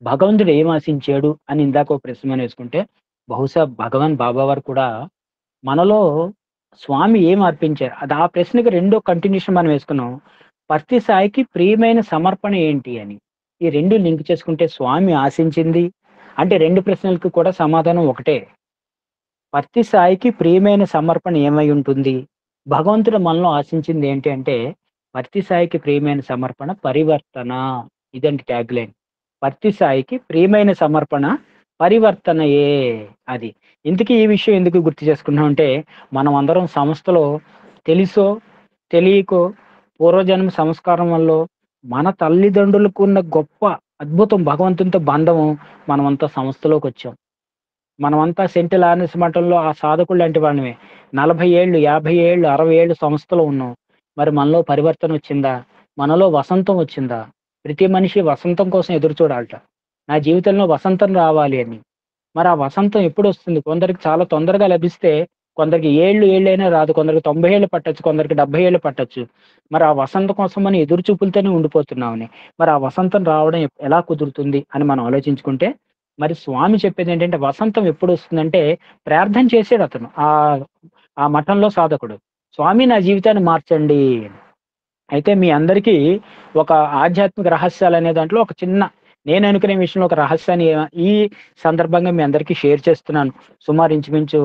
భగవంతుడు ఏం ఆశించాడు అని ఇందాక ఒక ప్రశ్న మనం వేసుకుంటే, బహుశా భగవాన్ బాబా వారు కూడా మనలో స్వామి ఏం అర్పించారు? అది ఆ ప్రశ్నకి రెండో కంటిన్యూషన్ మనం వేసుకున్నాం. పర్తి సాయికి ప్రియమైన సమర్పణ ఏంటి అని. ఈ 2 లింక్ చేసుకుంటే స్వామి ఆశించింది అంటే 2 ప్రశ్నలకు కూడా సమాధానం ఒకటే. పర్తి సాయికి ప్రియమైన సమర్పణ ఏమై ఉంటుంది? భగవంతుడు మనలో ఆశించింది ఏంటి అంటే, పర్తి సాయికి ప్రియమైన సమర్పణ పరివర్తన. ఇదండి ట్యాగ్‌లైన్. పర్తి సాయికి ప్రియమైన సమర్పణ పరివర్తనయే అది. ఇంతకీ ఈ విషయం ఎందుకు గుర్తు చేసుకున్నామంటే, మనం అందరం సంస్థలో తెలుసో, తెలియకో పూర్వజన్మ సంస్కారం వల్లో మన తల్లిదండ్రులకు ఉన్న గొప్ప అద్భుతం భగవంతునితో బంధము మనమంతా సంస్థలోకొచ్చాం. మనమంతా సెంట్ లారెన్స్ మఠంలో ఆ సాధకులు లాంటి వాళ్ళమే. 40 ఏళ్ళు, 50 ఏళ్ళు, 60 ఏళ్ళు సంస్థలో ఉన్నాం. మరి మనలో పరివర్తన వచ్చిందా? మనలో వసంతం వచ్చిందా? ప్రతి మనిషి వసంతం కోసం ఎదురు చూడాలట. నా జీవితంలో వసంతం రావాలి అని. మరి ఆ వసంతం ఎప్పుడొస్తుంది? కొందరికి చాలా తొందరగా లభిస్తే, కొందరికి ఏళ్ళైనా రాదు. కొందరికి 90 ఏళ్ళు పట్టొచ్చు. కొందరికి 70 ఏళ్ళు పట్టొచ్చు. మరి ఆ వసంతం కోసం మనం ఎదురు చూపులతోనే ఉండిపోతున్నామని. మరి ఆ వసంతం రావడం ఎలా కుదురుతుంది అని మనం ఆలోచించుకుంటే, మరి స్వామి చెప్పేదేంటంటే వసంతం ఎప్పుడొస్తుందంటే ప్రార్థన చేసాడతను. ఆ మఠంలో సాధకుడు. స్వామి నా జీవితాన్ని మార్చండి. అయితే మీ అందరికీ ఒక ఆధ్యాత్మిక రహస్యాలనే దాంట్లో ఒక చిన్న నేను అనుకునే విషయంలో ఒక రహస్యాన్ని ఈ సందర్భంగా మీ అందరికీ షేర్ చేస్తున్నాను. సుమారు ఇంచుమించు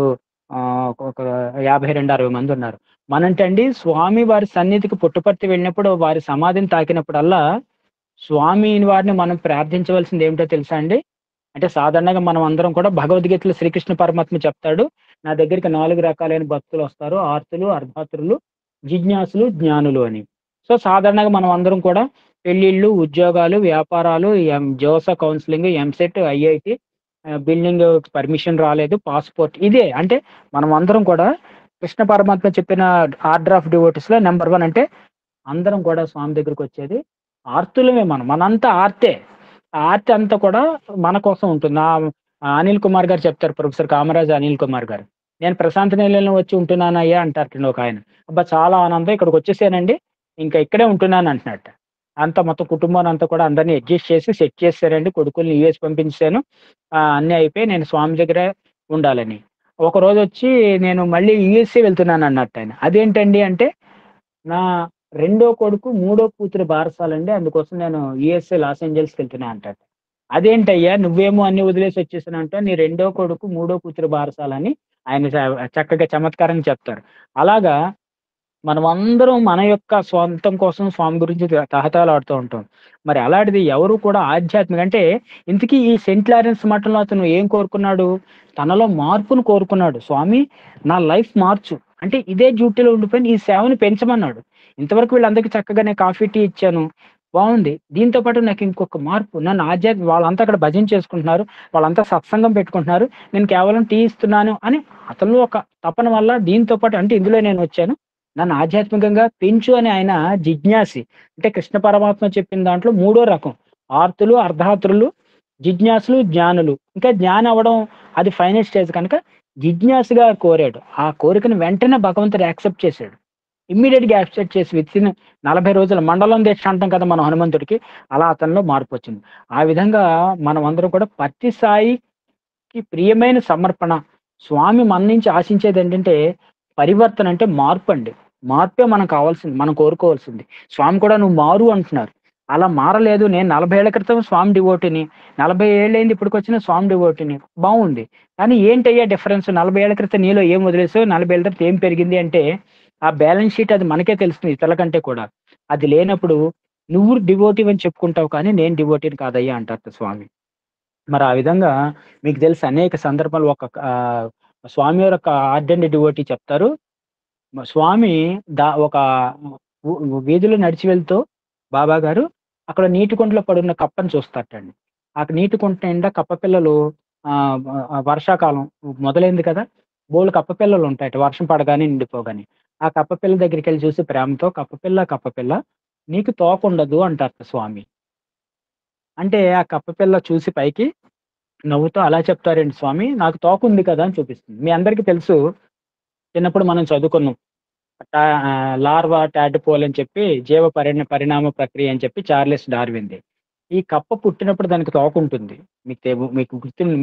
ఒక 52, 60 మంది ఉన్నారు. మనంటే అండి స్వామి వారి సన్నిధికి పుట్టపర్తి వెళ్ళినప్పుడు వారి సమాధిని తాకినప్పుడల్లా స్వామి వారిని మనం ప్రార్థించవలసింది ఏమిటో తెలుసా అండి? అంటే సాధారణంగా మనం అందరం కూడా భగవద్గీతలో శ్రీకృష్ణ పరమాత్మ చెప్తాడు. నా దగ్గరికి 4 రకాలైన భక్తులొస్తారు. ఆర్తులు, అర్ధాతులు, జిజ్ఞాసులు, జ్ఞానులు అని. సో, సాధారణంగా మనం అందరం కూడా పెళ్ళిళ్ళు, ఉద్యోగాలు, వ్యాపారాలు, JoSAA counselling, EAMCET, IIT, building permission రాలేదు, పాస్‌పోర్ట్ ఇదే. అంటే మనం అందరం కూడా కృష్ణ పరమాత్మ చెప్పిన ఆర్డర్ ఆఫ్ డివోటీస్‌లో నంబర్ 1 అంటే అందరం కూడా స్వామి దగ్గరికొచ్చేది ఆర్తులమే మనం. మనంతా ఆర్తే. ఆ ఆర్తి అంతా కూడా మన కోసం ఉంటుంది. అనిల్ కుమార్ గారు చెప్తారు. ప్రొఫెసర్ కామరాజ్ అనిల్ కుమార్ గారు. నేను ప్రశాంతి నిలయంలో వచ్చి ఉంటున్నానయ్యా అంటారటండి ఒకాయన. అబ్బా! చాలా ఆనందం ఇక్కడికొచ్చేసానండి. ఇంకా ఇక్కడే ఉంటున్నాను అంటున్నాడట. అంతా మొత్తం కుటుంబాన్నంతా కూడా అందరిని అడ్జస్ట్ చేసి సెట్ చేసేసారండి. కొడుకుల్ని యూఎస్ పంపించేసాను. అన్నీ అయిపోయి నేను స్వామి దగ్గరే ఉండాలని. ఒకరోజొచ్చి నేను మళ్ళీ యూఎస్ఏ వెళ్తున్నానన్నట్టాయన. అదేంటండి అంటే నా రెండో కొడుకు, మూడో కూతురు బారసాలండి. అందుకోసం నేను యూఎస్ఏ లాస్ ఏంజెల్స్‌కెళ్తున్నా అంటాడు. అదేంటయ్యా నువ్వేమో అన్ని వదిలేసి వచ్చేసానంటే, నీ రెండో కొడుకు, మూడో కూతురు బారసాలని ఆయన చక్కగా చమత్కారంగా చెప్తారు. అలాగా మనమందరం మన యొక్క స్వంతం కోసం స్వామి గురించి తహతహలాడుతూ ఉంటాం. మరి అలాంటిది ఎవరు కూడా ఆధ్యాత్మిక అంటే ఇంతకీ ఈ సెయింట్ లారెన్స్ మఠంలో అతను ఏం కోరుకున్నాడు? తనలో మార్పును కోరుకున్నాడు. స్వామి నా లైఫ్ మార్చు. అంటే ఇదే డ్యూటీలో ఉండిపోయి ఈ సేవని పెంచమన్నాడు. ఇంతవరకు వీళ్ళందరికీ చక్కగానే కాఫీ, టీ ఇచ్చాను. బావుంది. దీంతో పాటు నాకు ఇంకొక మార్పు నన్ను వాళ్ళంతా అక్కడ భజన చేసుకుంటున్నారు. వాళ్ళంతా సత్సంగం పెట్టుకుంటున్నారు. నేను కేవలం టీ ఇస్తున్నాను అని అతనిలో ఒక తపన వల్ల దీంతో పాటు అంటే ఇందులో నేనొచ్చాను. నన్ను ఆధ్యాత్మికంగా పెంచు అని ఆయన జిజ్ఞాసి. అంటే కృష్ణ పరమాత్మ చెప్పిన దాంట్లో మూడో రకం. ఆర్తులు, అర్ధాతులు, జిజ్ఞాసులు, జ్ఞానులు. ఇంకా జ్ఞాని అవ్వడం అది ఫైనల్ స్టేజ్ కనుక జిజ్ఞాసగా కోరాడు. ఆ కోరికను వెంటనే భగవంతుడు యాక్సెప్ట్ చేశాడు. ఇమ్మీడియేట్‌గా యాక్సెప్ట్ చేసి వితిన్ 40 రోజుల మండలం దీక్ష అంటాం కదా మనం హనుమంతుడికి. అలా అతనిలో మార్పొచ్చింది. ఆ విధంగా మనమందరం కూడా పత్తి సాయికి ప్రియమైన సమర్పణ. స్వామి మన నుంచి ఆశించేదేంటంటే పరివర్తన అంటే మార్పండి. మార్పే మనకు కావాల్సింది. మనం కోరుకోవాల్సింది. స్వామి కూడా నువ్వు మారు అంటున్నారు. అలా మారలేదు. నేను 40 ఏళ్ల క్రితం స్వామి డివోటీని. 40 ఏళ్లయింది ఇప్పటికొచ్చిన స్వామి డివోటీని. బావుంది. కానీ ఏంటయ్యా డిఫరెన్స్? 40 ఏళ్ల క్రితం నీలో ఏం వదిలేసావు? 40 ఏళ్ల తర్వాత ఏం పెరిగింది అంటే, ఆ బ్యాలెన్స్ షీట్ అది మనకే తెలుస్తుంది ఇతరుల కంటే కూడా. అది లేనప్పుడు నువ్వు డివోటీవి అని చెప్పుకుంటావు కానీ నేను డివోటీని కాదయ్యా అంటారట స్వామి. మరి ఆ విధంగా మీకు తెలుసు అనేక సందర్భాలు స్వామివారి యొక్క ఆర్డెండ్ డివోటీ చెప్తారు. స్వామి ఒక వీధిలో నడిచి వెళ్తూ బాబాగారు అక్కడ నీటి కుంటలో పడున్న కప్పని చూస్తారటండి. ఆ నీటి కుంట నిండా కప్ప పిల్లలు వర్షాకాలం మొదలైంది కదా! బోలెడు కప్ప పిల్లలు ఉంటాయట వర్షం పడగానే నిండిపోగానే. ఆ కప్ప పిల్ల దగ్గరికెళ్ళి చూసి ప్రేమతో కప్ప పిల్ల నీకు తోకుండదు అంటారట స్వామి. అంటే ఆ కప్ప పిల్ల చూసి పైకి నవ్వుతూ అలా చెప్తారేంటి స్వామి నాకు తోకుంది కదా అని చూపిస్తుంది. మీ అందరికీ తెలుసు చిన్నప్పుడు మనం చదువుకున్నాం. లార్వా టాడ్పోల్ అని చెప్పి జీవ పరిణామ ప్రక్రియ అని చెప్పి చార్లెస్ డార్విన్ది. ఈ కప్ప పుట్టినప్పుడు దానికి తోక ఉంటుంది.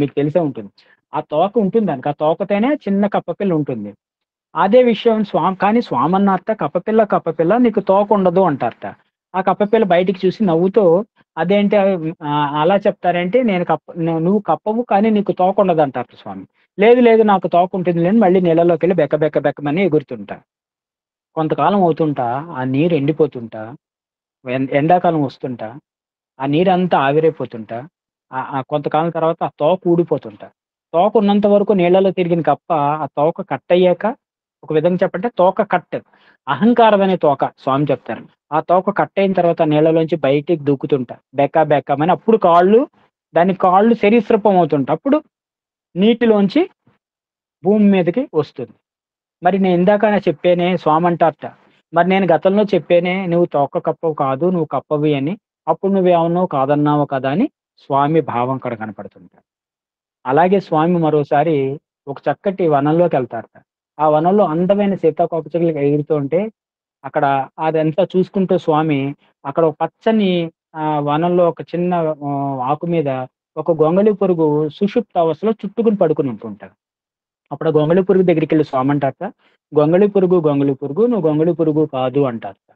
మీకు తెలిసే ఉంటుంది. ఆ తోక ఉంటుంది దానికి. ఆ తోకతోనే చిన్న కప్ప పిల్ల ఉంటుంది. అదే విషయం కానీ స్వామన్నారట, కప్పపిల్ల నీకు తోక ఉండదు అంటారట. ఆ కప్పపిల్ల బయటికి చూసి నవ్వుతూ అదేంటి అలా చెప్తారేంటి, నువ్వు కప్పవు కానీ నీకు తోక ఉండదు అంటారట స్వామి. లేదు లేదు నాకు తోక ఉంటుంది లేని మళ్ళీ నీళ్ళలోకి వెళ్ళి బెక్కమని ఎగురుతుంటా. కొంతకాలం అవుతుంటా ఆ నీరు ఎండిపోతుంటా, ఎండాకాలం వస్తుంటా ఆ నీరంతా ఆవిరైపోతుంటా, కొంతకాలం తర్వాత ఆ తోక ఊడిపోతుంటా. తోక ఉన్నంత వరకు నీళ్ళలో తిరిగిన కప్ప ఆ తోక కట్ అయ్యాక, ఒక విధంగా చెప్పంటే తోక కట్, అహంకారం అనే తోక స్వామి చెప్తారు. ఆ తోక కట్ అయిన తర్వాత నీళ్ళలోంచి బయటికి దూకుతుంటా బెక్కమని, అప్పుడు దాని కాళ్ళు సరీసృపం అవుతుంటా, అప్పుడు నీటిలోంచి భూమి మీదకి వస్తుంది. మరి నేను ఇందాక చెప్పానే స్వామి అంటారట, మరి నేను గతంలో చెప్పానే నువ్వు తోక కప్పవు కాదు నువ్వు కప్పవి అని, అప్పుడు నువ్వేమన్నావు కాదన్నావు కదా అని స్వామి భావం అక్కడ కనపడుతుంటారు. అలాగే స్వామి మరోసారి ఒక చక్కటి వనంలోకి వెళ్తారట. ఆ వనంలో అందమైన సీతాకోకచిలుకలు ఎగురుతూ ఉంటే అక్కడ అదంతా చూసుకుంటూ స్వామి అక్కడ ఒక పచ్చని వనంలో ఒక చిన్న ఆకు మీద ఒక గొంగళి పురుగు సుషుప్త అవస్థలో చుట్టుకుని పడుకుని ఉంటుంటారు. అప్పుడు ఆ గొంగళి పురుగు దగ్గరికి వెళ్ళి స్వామి అంటారట, గొంగళి పురుగు నువ్వు గొంగళి పురుగు కాదు అంటారట.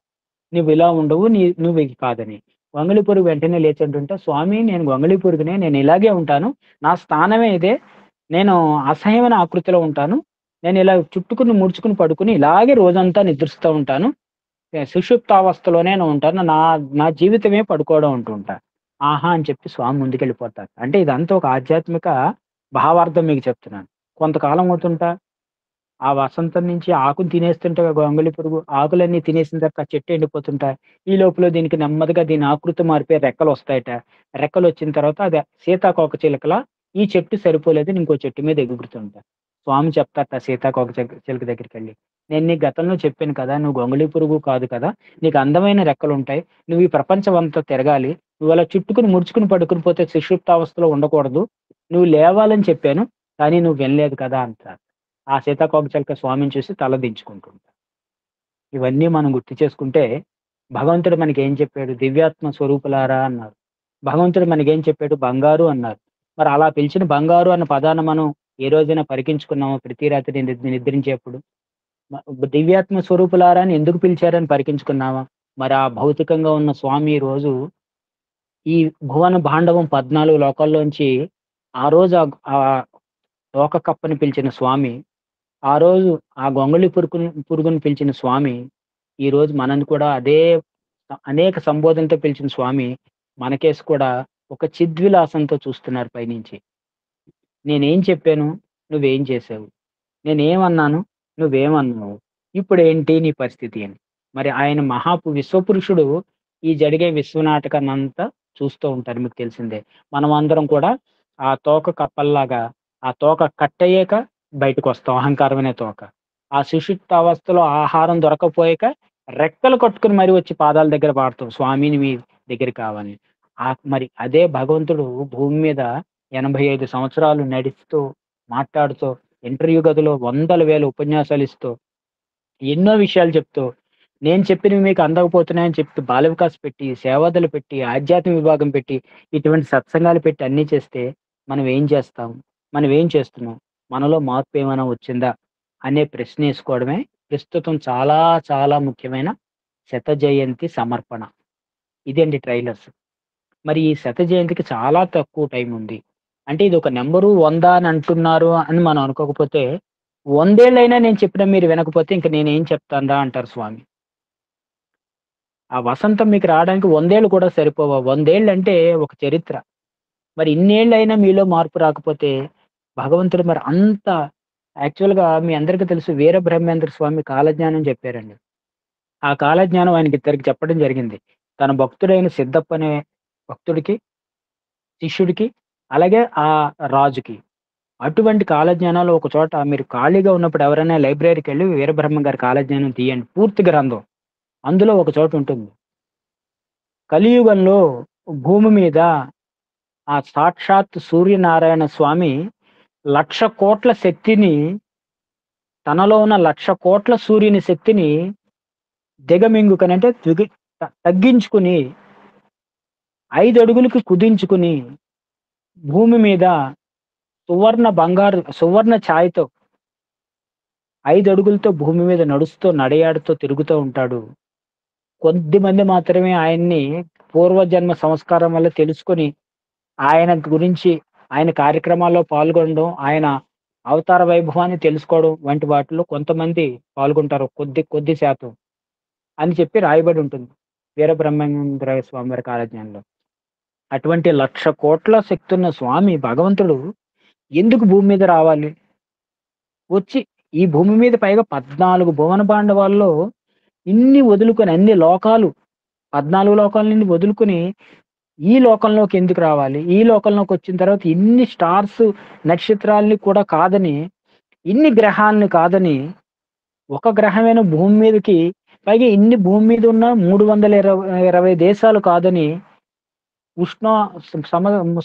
నువ్వు ఇలా ఉండవు, నువ్వు ఇది కాదని. గొంగళి పురుగు వెంటనే లేచి అంటుంటే, స్వామి నేను గొంగళి పురుగునే, నేను ఇలాగే ఉంటాను, నా స్థానమే ఇదే, నేను అసహ్యమైన ఆకృతిలో ఉంటాను, నేను ఇలా చుట్టుకుని ముడుచుకుని పడుకుని ఇలాగే రోజంతా నిద్రిస్తూ ఉంటాను, సుషుప్తావస్థలోనే ఉంటాను, నా జీవితమే పడుకోవడం ఉంటుంటా. ఆహా అని చెప్పి స్వామి ముందుకెళ్ళిపోతారు. అంటే ఇదంతా ఒక ఆధ్యాత్మిక భావార్థం మీకు చెప్తున్నాను. కొంతకాలం అవుతుంటా ఆ వసంతం నుంచి ఆకుని తినేస్తుంటే గొంగళి పురుగు ఆకులన్నీ తినేసిన తర్వాత చెట్టు ఎండిపోతుంటాయి. ఈ లోపల దీనికి నెమ్మదిగా దీని ఆకృతి మారిపోయి రెక్కలు వస్తాయట. రెక్కలు వచ్చిన తర్వాత అది సీతాకోక చిలుకల ఈ చెట్టు సరిపోలేదు, ఇంకో చెట్టు మీద ఎగురుతుంటా. స్వామి చెప్తారట సీతాకోక చిలుక దగ్గరికి వెళ్ళి, నేను నీకు గతంలో చెప్పాను కదా, నువ్వు గొంగళి పురుగు కాదు కదా, నీకు అందమైన రెక్కలు ఉంటాయి, నువ్వు ఈ ప్రపంచం అంతా తిరగాలి, నువ్వు అలా చుట్టుకుని ముడుచుకుని పడుకుని పోతే సుషుప్తావస్థలో ఉండకూడదు, నువ్వు లేవాలని చెప్పాను కానీ నువ్వు వినలేదు కదా అంటారు. ఆ సీతాకోకచిలుక స్వామిని చూసి తల దించుకుంటుంటా. ఇవన్నీ మనం గుర్తు చేసుకుంటే భగవంతుడు మనకేం చెప్పాడు, దివ్యాత్మ స్వరూపులారా అన్నారు. భగవంతుడు మనకేం చెప్పాడు, బంగారు అన్నారు. మరి అలా పిలిచిన బంగారు అన్న పదాన్ని మనం ఏ రోజైనా పరికించుకున్నామో ప్రతి రాత్రి నిద్రించేప్పుడు? దివ్యాత్మ స్వరూపులారా అని ఎందుకు పిలిచారని పరికించుకున్నావా? మరి ఆ భౌతికంగా ఉన్న స్వామి రోజు ఈ భువన భాండవం 14 లోకాల్లోంచి ఆ రోజు ఆ తోక కప్పని పిలిచిన స్వామి, ఆ రోజు ఆ గొంగళి పురుగుని పిలిచిన స్వామి, ఈరోజు మనల్ని కూడా అదే అనేక సంబోధనతో పిలిచిన స్వామి మనకేసి కూడా ఒక చిద్విలాసంతో చూస్తున్నారు పైనుంచి. నేనేం చెప్పాను, నువ్వేం చేసావు? నేనేమన్నాను, నువ్వేమన్నావు? ఇప్పుడేంటి నీ పరిస్థితి అని. మరి ఆయన విశ్వపురుషుడు ఈ జరిగే విశ్వనాటకాన్నంతా చూస్తూ ఉంటారు, మీకు తెలిసిందే. మనమందరం కూడా ఆ తోక కప్పల్లాగా ఆ తోక కట్టయ్యాక బయటకొస్తాం, అహంకారం అనే తోక. ఆ సుషుప్తావస్థలో ఆహారం దొరకకపోయాక రెక్కలు కట్టుకొని మరి వచ్చి పాదాల దగ్గర పాడతాం, స్వామిని మీ దగ్గరికి కావాలని. మరి అదే భగవంతుడు భూమి మీద 85 సంవత్సరాలు నడుస్తూ, మాట్లాడుతూ, ఇంటర్వ్యూ గదిలో వందల వేల ఉపన్యాసాలు ఇస్తూ, ఎన్నో విషయాలు చెప్తూ, నేను చెప్పినవి మీకు అందకపోతున్నాయని చెప్తూ బాల వికాస్ పెట్టి, సేవాదలు పెట్టి, ఆధ్యాత్మిక విభాగం పెట్టి, ఇటువంటి సత్సంగాలు పెట్టి అన్నీ చేస్తే మనం ఏం చేస్తాం? మనం ఏం చేస్తున్నాం? మనలో మార్పు ఏమైనా వచ్చిందా? అనే ప్రశ్న వేసుకోవడమే ప్రస్తుతం చాలా చాలా ముఖ్యమైన శత జయంతి సమర్పణ. ఇదండి ట్రైలర్స్. మరి ఈ శత జయంతికి చాలా తక్కువ టైం ఉంది. అంటే ఇది ఒక నంబరు 100 అని అంటున్నారు అని మనం అనుకోకపోతే, 100 ఏళ్ళైనా నేను చెప్పినా మీరు వినకపోతే ఇంక నేనేం చెప్తానురా అంటారు స్వామి. ఆ వసంతం మీకు రావడానికి 100 ఏళ్ళు కూడా సరిపోవా? 100 ఏళ్ళంటే ఒక చరిత్ర. మరి ఇన్నేళ్ళైనా మీలో మార్పు రాకపోతే భగవంతుడు మరి అంత యాక్చువల్‌గా మీ అందరికీ తెలుసు, వీరబ్రహ్మేంద్ర స్వామి కాలజ్ఞానం చెప్పారండి. ఆ కాలజ్ఞానం ఆయనకి ఇద్దరికి చెప్పడం జరిగింది. తన భక్తుడైన సిద్ధప్ప అనే భక్తుడికి, శిష్యుడికి, అలాగే ఆ రాజుకి. అటువంటి కాలజ్ఞానాలు ఒక చోట మీరు ఖాళీగా ఉన్నప్పుడు ఎవరైనా లైబ్రరీకెళ్ళి వీరబ్రహ్మం గారి కాలజ్ఞానం తీయండి. పూర్తి గ్రంథం. అందులో ఒక చోట ఉంటుంది. కలియుగంలో భూమి మీద ఆ సాక్షాత్ సూర్యనారాయణ స్వామి 1,00,00,000 కోట్ల శక్తిని తనలో ఉన్న 1,00,000 కోట్ల సూర్యుని శక్తిని దిగమింగుకొని అంటే తగ్గించుకుని 5 అడుగులకి కుదించుకుని భూమి మీద సువర్ణ ఛాయతో 5 అడుగులతో భూమి మీద నడియాడుతూ తిరుగుతూ ఉంటాడు. కొద్దిమంది మాత్రమే ఆయన్ని పూర్వజన్మ సంస్కారం వల్ల తెలుసుకొని ఆయన గురించి, ఆయన కార్యక్రమాల్లో పాల్గొనడం, ఆయన అవతార వైభవాన్ని తెలుసుకోవడం వంటి వాటిలో కొంతమంది పాల్గొంటారు. కొద్ది శాతం అని చెప్పి రాయబడి ఉంటుంది వీరబ్రహ్మేంద్ర స్వామి వారి కాలజ్ఞానంలో. అటువంటి 1,00,000 కోట్ల శక్తి ఉన్న స్వామి భగవంతుడు ఎందుకు భూమి మీద రావాలి? వచ్చి ఈ భూమి మీద పైగా 14 భువన పాండవాల్లో ఇన్ని వదులుకొని అన్ని లోకాలు 14 లోకాల నుండి వదులుకొని ఈ లోకంలోకి ఎందుకు రావాలి? ఈ లోకంలోకి వచ్చిన తర్వాత ఇన్ని స్టార్స్ నక్షత్రాలని కూడా కాదని, ఇన్ని గ్రహాలని కాదని, ఒక గ్రహమైన భూమి మీదకి పైగా ఇన్ని భూమి మీద ఉన్న 320 దేశాలు కాదని,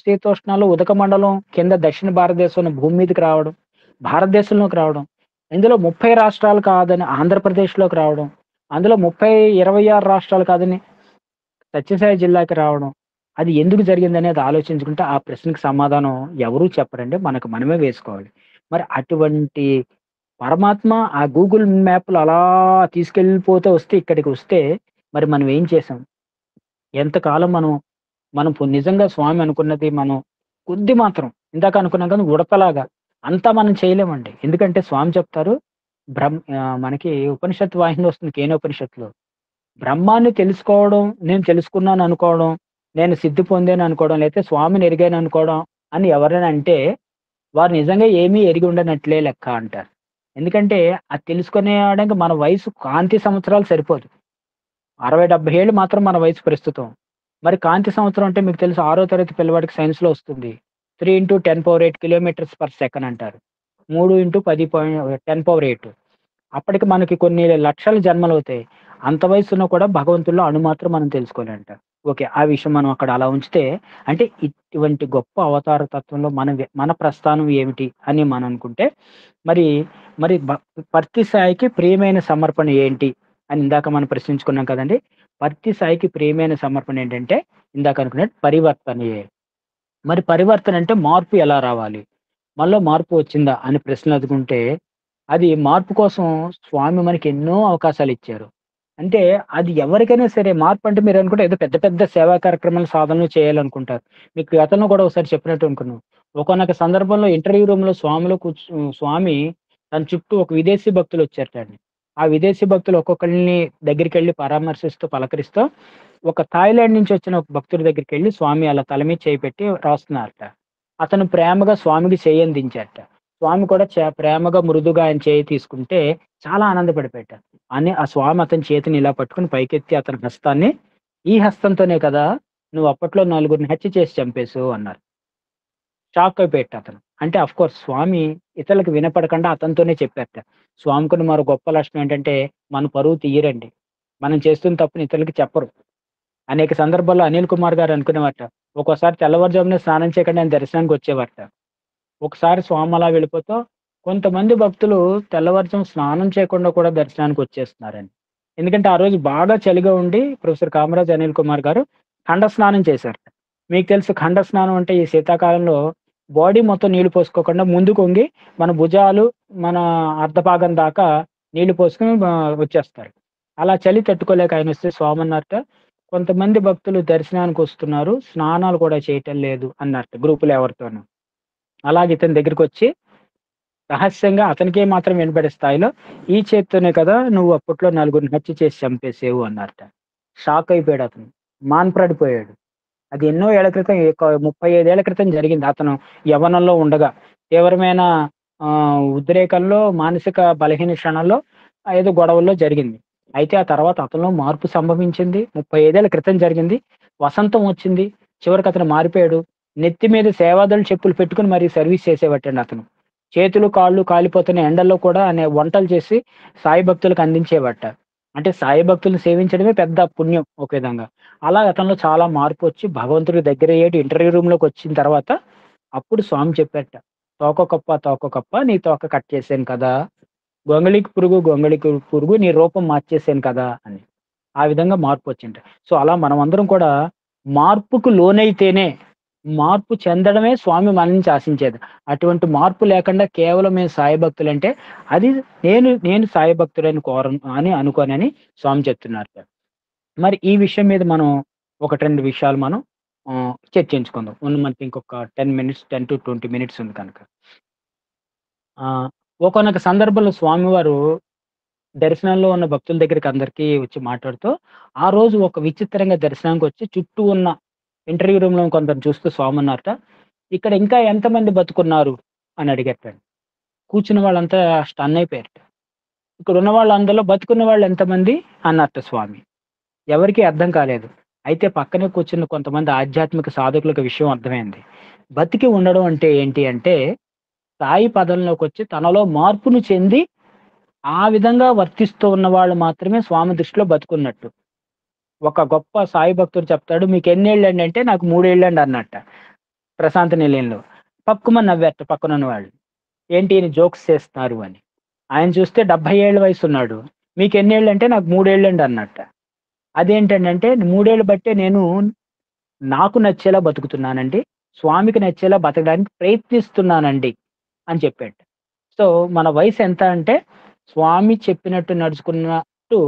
శీతోష్ణాలు ఉదక మండలం కింద దక్షిణ భారతదేశం భూమి మీదకి రావడం, భారతదేశంలోకి రావడం, ఇందులో 30 రాష్ట్రాలు కాదని ఆంధ్రప్రదేశ్లోకి రావడం, అందులో 26 రాష్ట్రాలు కాదని సత్యసాయి జిల్లాకి రావడం, అది ఎందుకు జరిగిందనేది ఆలోచించుకుంటే ఆ ప్రశ్నకు సమాధానం ఎవరూ చెప్పరండి, మనకు మనమే వేసుకోవాలి. మరి అటువంటి పరమాత్మ ఆ గూగుల్ మ్యాప్‌లో అలా తీసుకెళ్ళిపోతూ ఇక్కడికి వస్తే మరి మనం ఏం చేసాం? ఎంతకాలం మనం నిజంగా స్వామి అనుకున్నది మనం కొద్ది మాత్రం ఇందాక అనుకున్నాం కదా ఉడతలాగా అంతా మనం చేయలేమండి. ఎందుకంటే స్వామి చెప్తారు మనకి ఉపనిషత్తు వాహినిలో వస్తుంది కేనోపనిషత్తులో. బ్రహ్మాన్ని తెలుసుకోవడం, నేను తెలుసుకున్నాను అనుకోవడం, నేను సిద్ధి పొందాను అనుకోవడం, లేకపోతే స్వామిని ఎరిగాను అనుకోవడం అని ఎవరైనా అంటే వారు నిజంగా ఏమీ ఎరిగి ఉండనట్లే లెక్క అంటారు. ఎందుకంటే అది తెలుసుకునేడానికి మన వయసు కాంతి సంవత్సరాలు సరిపోదు. 60-70 ఏళ్ళు మాత్రం మన వయసు ప్రస్తుతం. మరి కాంతి సంవత్సరం అంటే మీకు తెలుసు 6వ తరగతి పిల్లవాడికి సైన్స్‌లో వస్తుంది. 3 × 10⁸ కిలోమీటర్స్/సెకండ్ అంటారు. 3 × 10⁸. అప్పటికి మనకి కొన్ని లక్షల జన్మలవుతాయి. అంత వయసులో కూడా భగవంతుడిలో అణుమాత్రం మనం తెలుసుకోలేంట. ఓకే. ఆ విషయం మనం అక్కడ అలా ఉంచితే అంటే ఇటువంటి గొప్ప అవతార తత్వంలో మన ప్రస్థానం ఏమిటి అని మనం అనుకుంటే మరి పర్తి సాయికి ప్రియమైన సమర్పణ ఏంటి అని ఇందాక మనం ప్రశ్నించుకున్నాం కదండీ. పర్తి సాయికి ప్రియమైన సమర్పణ ఏంటంటే ఇందాక అనుకున్నట్టు పరివర్తనయే. మరి పరివర్తన అంటే మార్పు ఎలా రావాలి? మనలో మార్పు వచ్చిందా అని ప్రశ్న అదుకుంటే అది మార్పు కోసం స్వామి మనకి ఎన్నో అవకాశాలు ఇచ్చారు. అంటే అది ఎవరికైనా సరే మార్పు అంటే మీరు అనుకుంటే ఏదో పెద్ద పెద్ద సేవా కార్యక్రమాలు సాధనలు చేయాలనుకుంటారు. మీకు గతంలో కూడా ఒకసారి చెప్పినట్టు అనుకున్నాం. ఒకానొక సందర్భంలో ఇంటర్వ్యూ రూమ్‌లో స్వామి తన చుట్టూ ఒక విదేశీ భక్తులు వచ్చారటండి. ఆ విదేశీ భక్తులు ఒక్కొక్కళ్ళని దగ్గరికెళ్ళి పరామర్శిస్తూ, పలకరిస్తూ ఒక థాయిలాండ్ నుంచి వచ్చిన ఒక భక్తుడి దగ్గరికెళ్ళి స్వామి అలా తల మీద చేయి పెట్టి రాస్తున్నారట. అతను ప్రేమగా స్వామికి చేయందించారట. స్వామి కూడా ప్రేమగా మృదుగా ఆయన చేయి తీసుకుంటే చాలా ఆనందపడిపోయాట. ఆ స్వామి అతని చేతిని ఇలా పట్టుకొని పైకెత్తి అతని హస్తాన్ని, "ఈ హస్తంతోనే కదా నువ్వు అప్పట్లో నలుగురిని హత్య చేసి చంపేసావు" అన్నారు. షాక్ అయిపోయాట అతను. అంటే ఆఫ్‌కోర్స్ స్వామి ఇతరులకు వినపడకుండా అతనితోనే చెప్పారట. స్వామికున్న మరో గొప్ప లక్షణం ఏంటంటే మన పరువు తీయరండి. మనం చేస్తున్న తప్పుని ఇతరులకి చెప్పరు. అనేక సందర్భాల్లో అనిల్ కుమార్ గారు అనుకునేవారట. ఒక్కోసారి తెల్లవారుజామునే స్నానం చేయకుండా ఆయన దర్శనానికి వచ్చేవారట. ఒకసారి స్వామి అలా వెళ్ళిపోతూ కొంతమంది భక్తులు తెల్లవారుజాము స్నానం చేయకుండా కూడా దర్శనానికి వచ్చేస్తున్నారండి. ఎందుకంటే ఆ రోజు బాగా చలిగా ఉండి ప్రొఫెసర్ కామరాజ్ అనిల్ కుమార్ గారు ఖండ స్నానం చేశారట. మీకు తెలుసు ఖండ స్నానం అంటే ఈ శీతాకాలంలో బాడీ మొత్తం నీళ్లు పోసుకోకుండా ముందుకు వంగి మన భుజాలు, మన అర్ధభాగం దాకా నీళ్లు పోసుకొని వచ్చేస్తారు. అలా చలి తట్టుకోలేక ఆయన వస్తే స్వామి అన్నారట, కొంతమంది భక్తులు దర్శనానికి వస్తున్నారు, స్నానాలు కూడా చేయటం లేదు అన్నారట గ్రూపులో ఎవరితోనూ. అలాగే ఇతని దగ్గరికి వచ్చి రహస్యంగా అతనికే మాత్రం వినపడే స్థాయిలో, "ఈ చేత్తోనే కదా నువ్వు అప్పట్లో నలుగురిని హత్య చేసి చంపేసావు" అన్నారట. షాక్ అయిపోయాడు అతను. మాన్పడిపోయాడు. అది ఎన్నో ఏళ్ల క్రితం 35 ఏళ్ల క్రితం జరిగింది. అతను యవ్వనంలో ఉండగా తీవ్రమైన ఉద్రేకంలో, మానసిక బలహీన క్షణాల్లో ఏదో గొడవల్లో జరిగింది. అయితే ఆ తర్వాత అతనిలో మార్పు సంభవించింది. 35 ఏళ్ల క్రితం జరిగింది. వసంతం వచ్చింది. చివరికి అతను మారిపోయాడు. నెత్తి మీద సేవాదళ చెప్పులు పెట్టుకొని మరీ సర్వీస్ చేసేవాటండి అతను. చేతులు, కాళ్ళు కాలిపోతున్న ఎండల్లో కూడా వంటలు చేసి సాయి భక్తులకు అందించేవాట. అంటే సాయి భక్తులను సేవించడమే పెద్ద పుణ్యం ఒక విధంగా. అలా అతనిలో చాలా మార్పు వచ్చి భగవంతుడికి దగ్గరయ్యేటి ఇంటర్వ్యూ రూమ్‌లోకి వచ్చిన తర్వాత అప్పుడు స్వామి చెప్పారట, "తోక కప్ప నీ తోక కట్ చేశాను కదా! గొంగళికి పురుగు నీ రూపం మార్చేసాను కదా అని. ఆ విధంగా మార్పు వచ్చింది. సో అలా మనం అందరం కూడా మార్పుకు లోనైతేనే, మార్పు చెందడమే స్వామి మన నుంచి ఆశించేది. అటువంటి మార్పు లేకుండా కేవలం మేము సాయి భక్తులంటే అది నేను సాయి భక్తుడని అని అనుకోనని స్వామి చెప్తున్నారు. మరి ఈ విషయం మీద మనం 1, 2 విషయాలు మనం చర్చించుకుందాం. మనకి ఇంకొక 10-20 మినిట్స్ ఉంది కనుక. ఒకానొక సందర్భంలో స్వామివారు దర్శనంలో ఉన్న భక్తుల దగ్గరికి అందరికీ వచ్చి మాట్లాడుతూ, ఆ రోజు ఒక విచిత్రంగా దర్శనానికొచ్చి చుట్టూ ఉన్న ఇంటర్వ్యూ రూమ్‌లో కొందరిని చూస్తూ స్వామి అన్నారట, "ఇక్కడ ఇంకా ఎంతమంది బతుకున్నారు?" అని అడిగారట. కూర్చున్న వాళ్ళంతా స్టన్ అయిపోయారట. ఇక్కడున్న వాళ్ళందరిలో బతికున్న వాళ్ళు ఎంతమంది అన్నారట స్వామి. ఎవరికీ అర్థం కాలేదు. అయితే పక్కనే కూర్చున్న కొంతమంది ఆధ్యాత్మిక సాధకులకు విషయం అర్థమైంది. బతికి ఉండడం అంటే ఏంటి అంటే, సాయి పదంలోకొచ్చి తనలో మార్పును చెంది, ఆ విధంగా వర్తిస్తూ ఉన్నవాళ్ళు మాత్రమే స్వామి దృష్టిలో బతికున్నట్టు. ఒక గొప్ప సాయి భక్తుడు చెప్తాడు, "మీకెన్నేళ్ళండి" అంటే, "నాకు 3 ఏళ్ళండి" అన్నట్ట. ప్రశాంత నిలయంలో. పక్కుమని నవ్వారట పక్కనున్న వాళ్ళు. ఏంటి ఈయన జోక్స్ చేస్తున్నారు అని. ఆయన చూస్తే 70 ఏళ్ల వయసున్నాడు. "మీకెన్నేళ్ళంటే" "నాకు 3 ఏళ్ళండి" అన్నట్ట. అదేంటండంటే, 3 ఏళ్ళు బట్టే నేను నాకు నచ్చేలా బతుకుతున్నానండి. స్వామికి నచ్చేలా బతకడానికి ప్రయత్నిస్తున్నానండి అని చెప్పాడు. సో, మన వయసెంత అంటే, స్వామి చెప్పినట్టు నడుచుకున్నట్టు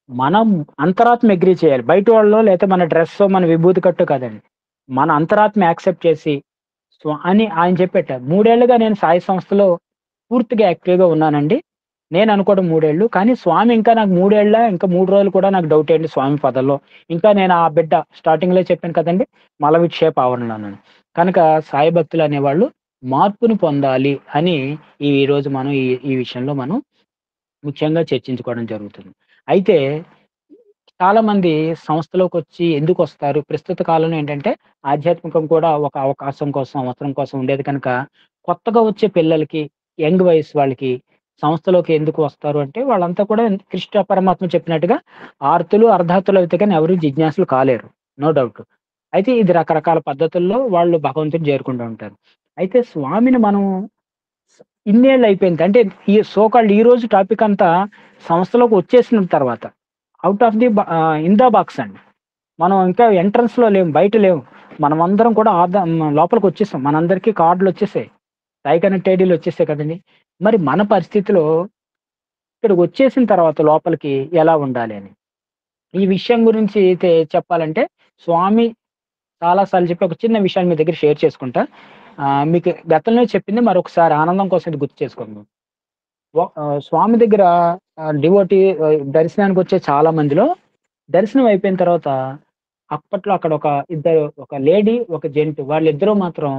మనం అంతరాత్మ అగ్రీ చేయాలి. బయట వాళ్ళో లేతే మన డ్రెస్సో, మన విభూతి కట్టో కాదండి. మన అంతరాత్మ యాక్సెప్ట్ చేసి అని ఆయన చెప్పేట. 3 ఏళ్లుగా నేను సాయి సంస్థలో పూర్తిగా యాక్టివ్‌గా ఉన్నానండి. నేను అనుకోవడం 3 ఏళ్ళు. కానీ స్వామి ఇంకా నాకు 3 ఏళ్ళా, ఇంకా 3 రోజులు కూడా నాకు డౌటే అండి స్వామి పదంలో. ఇంకా నేను ఆ బిడ్డ స్టార్టింగ్‌లో చెప్పాను కదండీ! మల విక్షేప ఆవరణలోనని. కనుక సాయి భక్తులనేవాళ్ళు మార్పుని పొందాలి అని ఈరోజు మనం ఈ విషయంలో మనం ముఖ్యంగా చర్చించుకోవడం జరుగుతుంది. అయితే చాలామంది సంస్థలోకొచ్చి ఎందుకొస్తారు? ప్రస్తుత కాలంలో ఏంటంటే ఆధ్యాత్మికం కూడా ఒక అవకాశం కోసం, అవసరం కోసం ఉండేది కనుక కొత్తగా వచ్చే పిల్లలకి, యంగ్ వయసు వాళ్ళకి సంస్థలోకి ఎందుకు వస్తారు అంటే వాళ్ళంతా కూడా కృష్ణ పరమాత్మ చెప్పినట్టుగా ఆర్తులు, అర్ధాతులు అయితే గాని ఎవరు జిజ్ఞాసులు కాలేరు. No doubt. అయితే ఇది రకరకాల పద్ధతుల్లో వాళ్ళు భగవంతుడిని చేరుకుంటూ ఉంటారు. అయితే స్వామిని మనం ఇన్నేళ్ళు అయిపోయింది. అంటే ఈ సో కాల్డ్ ఈరోజు టాపిక్ అంతా సంస్థలోకి వచ్చేసిన తర్వాత out of the in the box అండి. మనం ఇంకా ఎంట్రన్స్‌లో లేము. బయట లేము. మనమందరం కూడా లోపలికొచ్చేసాం. మనందరికీ కార్డులొచ్చేసాయి. సాయి కనెక్ట్ ఐడీలు వచ్చేసాయి కదండీ! మరి మన పరిస్థితిలో ఇక్కడికొచ్చేసిన తర్వాత లోపలికి ఎలా ఉండాలి అని. ఈ విషయం గురించి అయితే చెప్పాలంటే స్వామి చాలా సార్లు చెప్పి ఒక చిన్న విషయాన్ని మీ దగ్గర షేర్ చేసుకుంటా. మీకు గతంలో చెప్పింది మరొకసారి ఆనందం కోసం ఇది గుర్తు చేసుకుందాం. స్వామి దగ్గర డివోటీ దర్శనానికొచ్చే చాలా మందిలో దర్శనం అయిపోయిన తర్వాత అప్పట్లో అక్కడ ఒక లేడీ, ఒక జెంట్ వాళ్ళిద్దరూ మాత్రం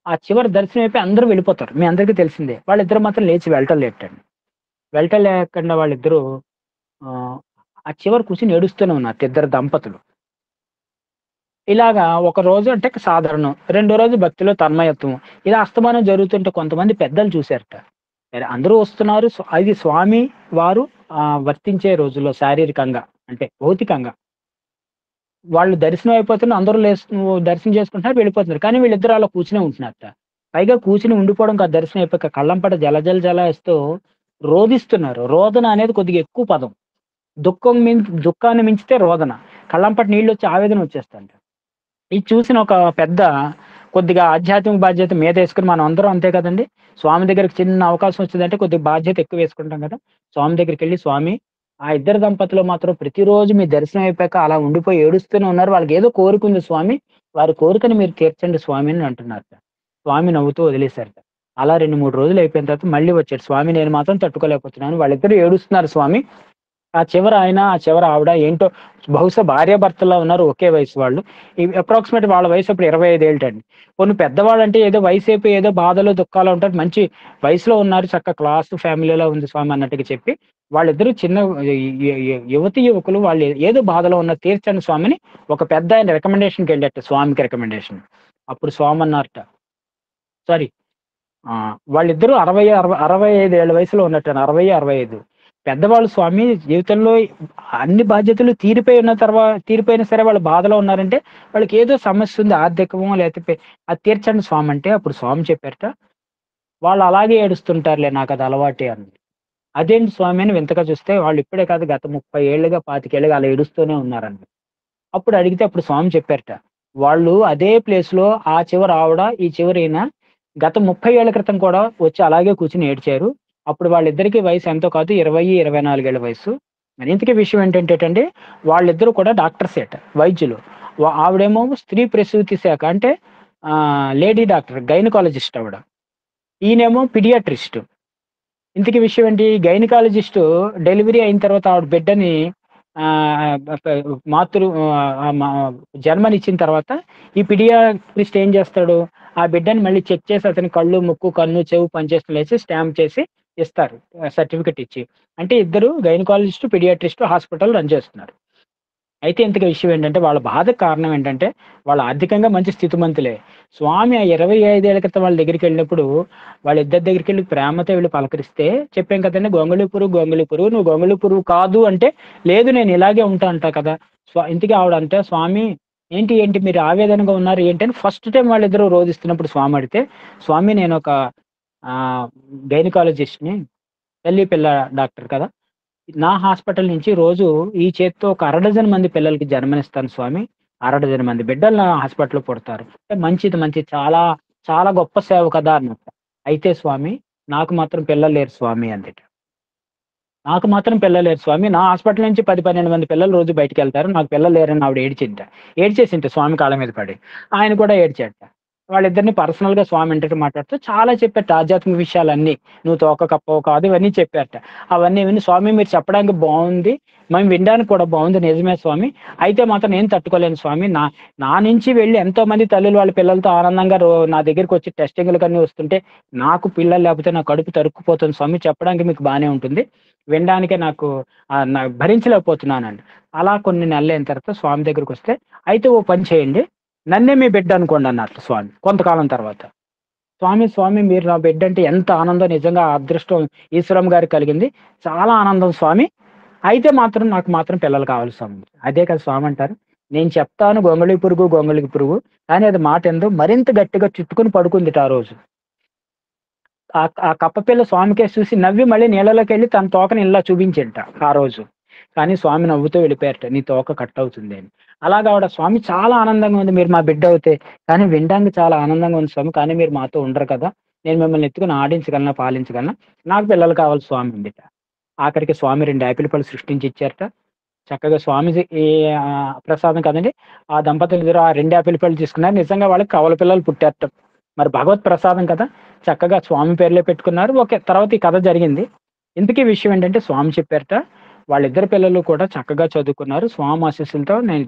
ఆ చివరి దర్శనం అయిపోయి అందరూ వెళ్ళిపోతారు. మీ అందరికీ తెలిసిందే. వాళ్ళిద్దరూ మాత్రం లేచి వెళ్ళటం లేటండి. వెళ్ళటం లేకుండా వాళ్ళిద్దరూ ఆహ్, ఆ చివర కూర్చొని ఏడుస్తూనే ఉన్నారు ఇద్దరు దంపతులు. ఇలాగా ఒక రోజు అంటే సాధారణం. రెండో రోజు భక్తిలో తన్మయత్వం. ఇలా అస్తమానం జరుగుతుంటే కొంతమంది పెద్దలు చూసారట. సరే అందరూ వస్తున్నారు. అది స్వామి వారు వర్తించే రోజుల్లో శారీరకంగా అంటే భౌతికంగా. వాళ్ళు దర్శనం అయిపోతున్న అందరూ దర్శనం చేసుకుంటున్నారు వెళ్ళిపోతున్నారు. కానీ వీళ్ళిద్దరూ అలా కూర్చునే ఉంటున్నారట. పైగా కూర్చొని ఉండిపోవడం కాదు దర్శనం అయిపోయాక కళ్ళంపట జలజలేస్తూ రోదిస్తున్నారు. రోదన అనేది కొద్దిగా ఎక్కువ పదం. దుఃఖాన్ని మించితే రోదన. కళ్ళంపట నీళ్ళొచ్చి ఆవేదన వచ్చేస్తంట. ఇది చూసిన ఒక పెద్ద కొద్దిగా ఆధ్యాత్మిక బాధ్యత మీదేసుకొని మనం అందరం అంతే కదండీ! స్వామి దగ్గరికి చిన్న అవకాశం వచ్చిందంటే కొద్దిగా బాధ్యత ఎక్కువ వేసుకుంటాం కదా! స్వామి దగ్గరికెళ్ళి స్వామి ఆ ఇద్దరు దంపతులు మాత్రం ప్రతిరోజు మీ దర్శనం అయిపోయాక అలా ఉండిపోయి ఏడుస్తూనే ఉన్నారు. వాళ్ళకేదో కోరికుంది స్వామి. వారి కోరికని మీరు తీర్చండి స్వామి అని అంటున్నారట. స్వామి నవ్వుతూ వదిలేసారట. అలా 2, 3 రోజులు అయిపోయిన తర్వాత మళ్ళీ వచ్చాడు. స్వామి నేను మాత్రం తట్టుకోలేకపోతున్నాను. వాళ్ళిద్దరూ ఏడుస్తున్నారు స్వామి. ఆ చివర ఆయన, ఆ చివర ఆవిడ ఏంటో బహుశా భార్యాభర్తల్లా ఉన్నారు. ఒకే వయసు వాళ్ళు. అప్రాక్సిమేట్ వాళ్ళ వయసు అప్పుడు 25 ఏళ్ళటండి. పోనీ పెద్దవాళ్ళంటే ఏదో వయసైపోయి ఏదో బాధలు, దుఃఖాలు ఉంటారు. మంచి వయసులో ఉన్నారు. చక్కగా క్లాస్ ఫ్యామిలీలో ఉంది స్వామి అన్నట్టుగా చెప్పి వాళ్ళిద్దరూ చిన్న యువకులు వాళ్ళు ఏదో బాధలో ఉన్నారు తీర్చండి స్వామిని ఒక పెద్దాయన రికమెండేషన్‌కి వెళ్ళారట స్వామికి రికమెండేషన్. అప్పుడు స్వామి అన్నారట సారీ వాళ్ళిద్దరూ 65 ఏళ్ల వయసులో ఉన్నట్టండి. 60, 65. పెద్దవాళ్ళు స్వామి జీవితంలో అన్ని బాధ్యతలు తీరిపోయినా సరే వాళ్ళు బాధలో ఉన్నారంటే వాళ్ళకి ఏదో సమస్య ఉంది ఆర్థికమో లేకపోతే అది తీర్చండి స్వామి అంటే అప్పుడు స్వామి చెప్పారట వాళ్ళు అలాగే ఏడుస్తుంటారులే, నాకు అది అలవాటే అని. అదేంటి స్వామి అని వింతగా చూస్తే, వాళ్ళు ఇప్పుడే కాదు గత 30 ఏళ్లుగా 25 ఏళ్లుగా అలా ఏడుస్తూనే ఉన్నారండి. అప్పుడు అడిగితే అప్పుడు స్వామి చెప్పారట. వాళ్ళు అదే ప్లేస్‌లో ఆ చివర ఆవిడ, ఈ చివర ఈయన గత 30 ఏళ్ల క్రితం కూడా వచ్చి అలాగే కూర్చొని ఏడ్చారు. అప్పుడు వాళ్ళిద్దరికీ వయసు ఎంతో కాదు 20, 24 ఏళ్ల వయసు. మరి ఇంతకీ విషయం ఏంటంటేటండి, వాళ్ళిద్దరూ కూడా డాక్టర్సేట, వైద్యులు. ఆవిడేమో స్త్రీ ప్రసూతి శాఖ అంటే లేడీ డాక్టర్, గైనకాలజిస్ట్ ఆవిడ. ఈయనేమో పీడియాట్రిస్ట్. ఇంతకీ విషయం ఏంటి? గైనకాలజిస్టు డెలివరీ అయిన తర్వాత ఆవిడ బిడ్డని ఆహ్, ప మాతృ ఆహ్, మా జన్మనిచ్చిన తర్వాత ఈ పీడియాట్రిస్ట్ ఏం చేస్తాడు? ఆ బిడ్డని మళ్ళీ చెక్ చేసి అతని కళ్ళు, ముక్కు, కన్ను, చెవు పనిచేస్తున్నలేసి స్టాంప్ చేసి ఇస్తారు. సర్టిఫికేట్ ఇచ్చి. అంటే ఇద్దరు గైనకాలజిస్టు, పీడియాట్రిస్టు హాస్పిటల్ రన్ చేస్తున్నారు. అయితే ఇంతకీ విషయం ఏంటంటే, వాళ్ళ బాధకు కారణం ఏంటంటే, వాళ్ళు ఆర్థికంగా మంచి స్థితిమంతులే. స్వామి ఆ 25 ఏళ్ల క్రితం వాళ్ళ దగ్గరికెళ్ళినప్పుడు, వాళ్ళిద్దరి దగ్గరికెళ్ళి ప్రేమతో వెళ్లి పలకరిస్తే, చెప్పాం కదండీ! గొంగళి పురుగు, గొంగళి పురుగు. నువ్వు గొంగళి పురుగు కాదు అంటే, లేదు నేను ఇలాగే ఉంటా అంటా కదా! ఇంతకీ ఆవిడంటే, స్వామి ఏంటి మీరు ఆవేదనగా ఉన్నారు ఏంటి అని ఫస్ట్ టైమ్ వాళ్ళిద్దరూ రోదిస్తున్నప్పుడు స్వామి అడిగితే, స్వామి నేనొక ఆహ్, గైనకాలజిస్ట్‌ని, తల్లి పిల్ల డాక్టర్ కదా! నా హాస్పిటల్ నుంచి రోజు ఈ చేత్తో ఒక అరడజన్ మంది పిల్లలకి జన్మనిస్తాను స్వామి. అరడజన్ మంది బిడ్డలు నా హాస్పిటల్‌లో పుడతారు. మంచిది. చాలా, చాలా గొప్ప సేవ కదా అన్నట్ట. అయితే స్వామి నాకు మాత్రం పిల్లలు లేరు స్వామి అందట. నాకు మాత్రం పిల్లలు లేరు స్వామి. నా హాస్పిటల్ నుంచి 10, 12 మంది పిల్లలు రోజు బయటికెళ్తారు. నాకు పిల్లలు లేరని ఆవిడ ఏడ్చింట. ఏడ్చేసింట స్వామి కాళ్ళ మీద పడి. ఆయన కూడా ఏడ్చాడట. వాళ్ళిద్దరిని పర్సనల్‌గా స్వామి ఇంటట మాట్లాడుతూ చాలా చెప్పారట ఆధ్యాత్మిక విషయాలన్నీ. నువ్వు తోక కప్పవు కాదు ఇవన్నీ చెప్పారట. అవన్నీ విని స్వామి మీరు చెప్పడానికి బావుంది. మేము వినడానికి కూడా బావుంది. నిజమే స్వామి. అయితే మాత్రం నేను తట్టుకోలేను స్వామి. నా నా నుంచి వెళ్లి ఎంతోమంది తల్లులు వాళ్ళ పిల్లలతో ఆనందంగా నా దగ్గరికొచ్చి టెస్టింగ్‌లకన్నీ వస్తుంటే, నాకు పిల్లలు లేకపోతే నా కడుపు తరుక్కుపోతుంది స్వామి. చెప్పడానికి మీకు బానే ఉంటుంది. వినడానికే నాకు భరించలేకపోతున్నానండి. అలా కొన్ని నెలలయిన తర్వాత స్వామి దగ్గరికొస్తే, అయితే ఓ పని చేయండి. నన్నే మీ బిడ్డ అనుకోండి అన్నారట స్వామి కొంతకాలం తర్వాత. స్వామి మీరు నా బిడ్డ అంటే ఎంత ఆనందం, నిజంగా ఆ అదృష్టం ఈశ్వరమ్మ గారికి కలిగింది. చాలా ఆనందం స్వామి. అయితే మాత్రం నాకు మాత్రం పిల్లలు కావాలి స్వామి. అదే కదా స్వామి అంటారు. నేను చెప్తాను గొంగళి పురుగు. కానీ అది మాట ఇనదు. మరింత గట్టిగా చుట్టుకొని పడుకుందిట ఆ రోజు. ఆ కప్పపిల్ల స్వామికేసి చూసి నవ్వి మళ్ళీ నీళ్ళలోకెళ్ళి తన తోకని ఇలా చూపించింట ఆ రోజు. కానీ స్వామి నవ్వుతూ వెళ్ళిపోయారట. నీ తోక కట్ అవుతుంది అని. అలాగా ఆవిడ స్వామి చాలా ఆనందంగా ఉంది మీరు మా బిడ్డ అవుతే. కానీ వినడానికి చాలా ఆనందంగా ఉంది స్వామి. కానీ మీరు మాతో ఉండరు కదా! నేను మిమ్మల్ని ఎత్తుకొని ఆడించగలనా, పాలించగలనా? నాకు పిల్లలు కావాలి స్వామి అందిట. ఆఖరికి స్వామి 2 యాపిల్ పళ్ళు సృష్టించి ఇచ్చారట. చక్కగా స్వామిజీ ప్రసాదం కదండీ! ఆ దంపతులిద్దరూ ఆ 2 యాపిల్ పళ్ళు తీసుకున్నారు. నిజంగా వాళ్ళకి కవల పిల్లలు పుట్టారట. మరి భగవత్ ప్రసాదం కదా! చక్కగా స్వామి పేర్లే పెట్టుకున్నారు. ఓకే. తర్వాత ఈ కథ జరిగింది. ఇంతకీ విషయం ఏంటంటే స్వామి చెప్పారట, వాళ్ళిద్దరి పిల్లలు కూడా చక్కగా చదువుకున్నారు. స్వామి ఆశీస్సులతో నేను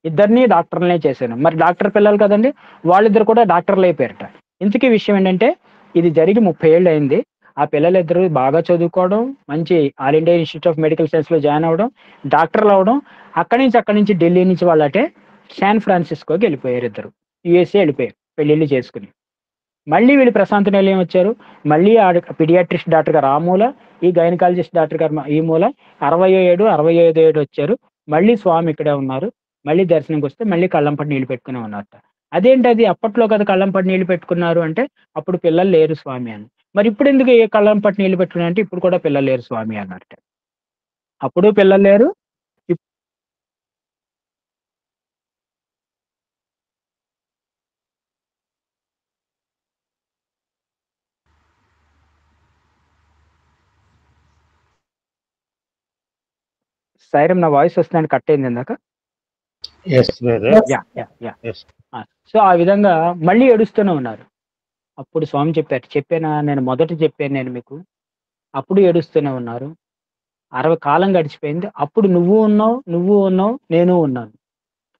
ఇద్దరిని డాక్టర్‌లనే చేశాను. మరి డాక్టర్ పిల్లలు కదండీ! వాళ్ళిద్దరు కూడా డాక్టర్‌లయిపోయారట. ఇంతకీ విషయం ఏంటంటే, ఇది జరిగి 30 ఏళ్లయింది. ఆ పిల్లలిద్దరూ బాగా చదువుకోవడం, మంచి all India institute of medical సైన్స్‌లో జాయిన్ అవ్వడం, డాక్టర్‌లవ్వడం, అక్కడి నుంచి ఢిల్లీ నుంచి వాళ్ళటే శాన్ ఫ్రాన్సిస్కోకెళ్ళిపోయారు ఇద్దరు. యూఎస్ఏ ఎళ్ళిపోయారు పెళ్ళిళ్ళు చేసుకొని. మళ్ళీ వీళ్ళు ప్రశాంతి నిలయం వచ్చారు. మళ్ళీ పీడియాట్రిస్ట్ డాక్టర్ గారు ఆ మూల, ఈ గైనకాలజిస్ట్ డాక్టర్ గారు ఈ మూల. 65 ఏడు వచ్చారు. మళ్ళీ స్వామి ఇక్కడే ఉన్నారు. మళ్ళీ దర్శనంకొస్తే మళ్ళీ కళ్ళంపట నీళ్లు పెట్టుకునే ఉన్నారట. అదేంటది అప్పట్లో కదా కళ్ళంపట నీళ్లు పెట్టుకున్నారు అంటే, అప్పుడు పిల్లలు లేరు స్వామి అని. మరి ఇప్పుడెందుకు కళ్ళంపట నీళ్లు పెట్టుకున్నారంటే, ఇప్పుడు కూడా పిల్లలు లేరు స్వామి అన్నారట. అప్పుడు పిల్లలు లేరు. ఇప్ సాయిరామ్ నా వాయిస్ వస్తుందండి కట్ అయింది ఇందాక. Yes brother. Yeah! Yes. So, ఆ విధంగా మళ్ళీ ఏడుస్తూనే ఉన్నారు. అప్పుడు స్వామి చెప్పారు. చెప్పానా నేను మొదట చెప్పాను నేను మీకు. అప్పుడు ఏడుస్తూనే ఉన్నారు. 60 కాలం గడిచిపోయింది. అప్పుడు నువ్వు ఉన్నావు, నేను ఉన్నాను.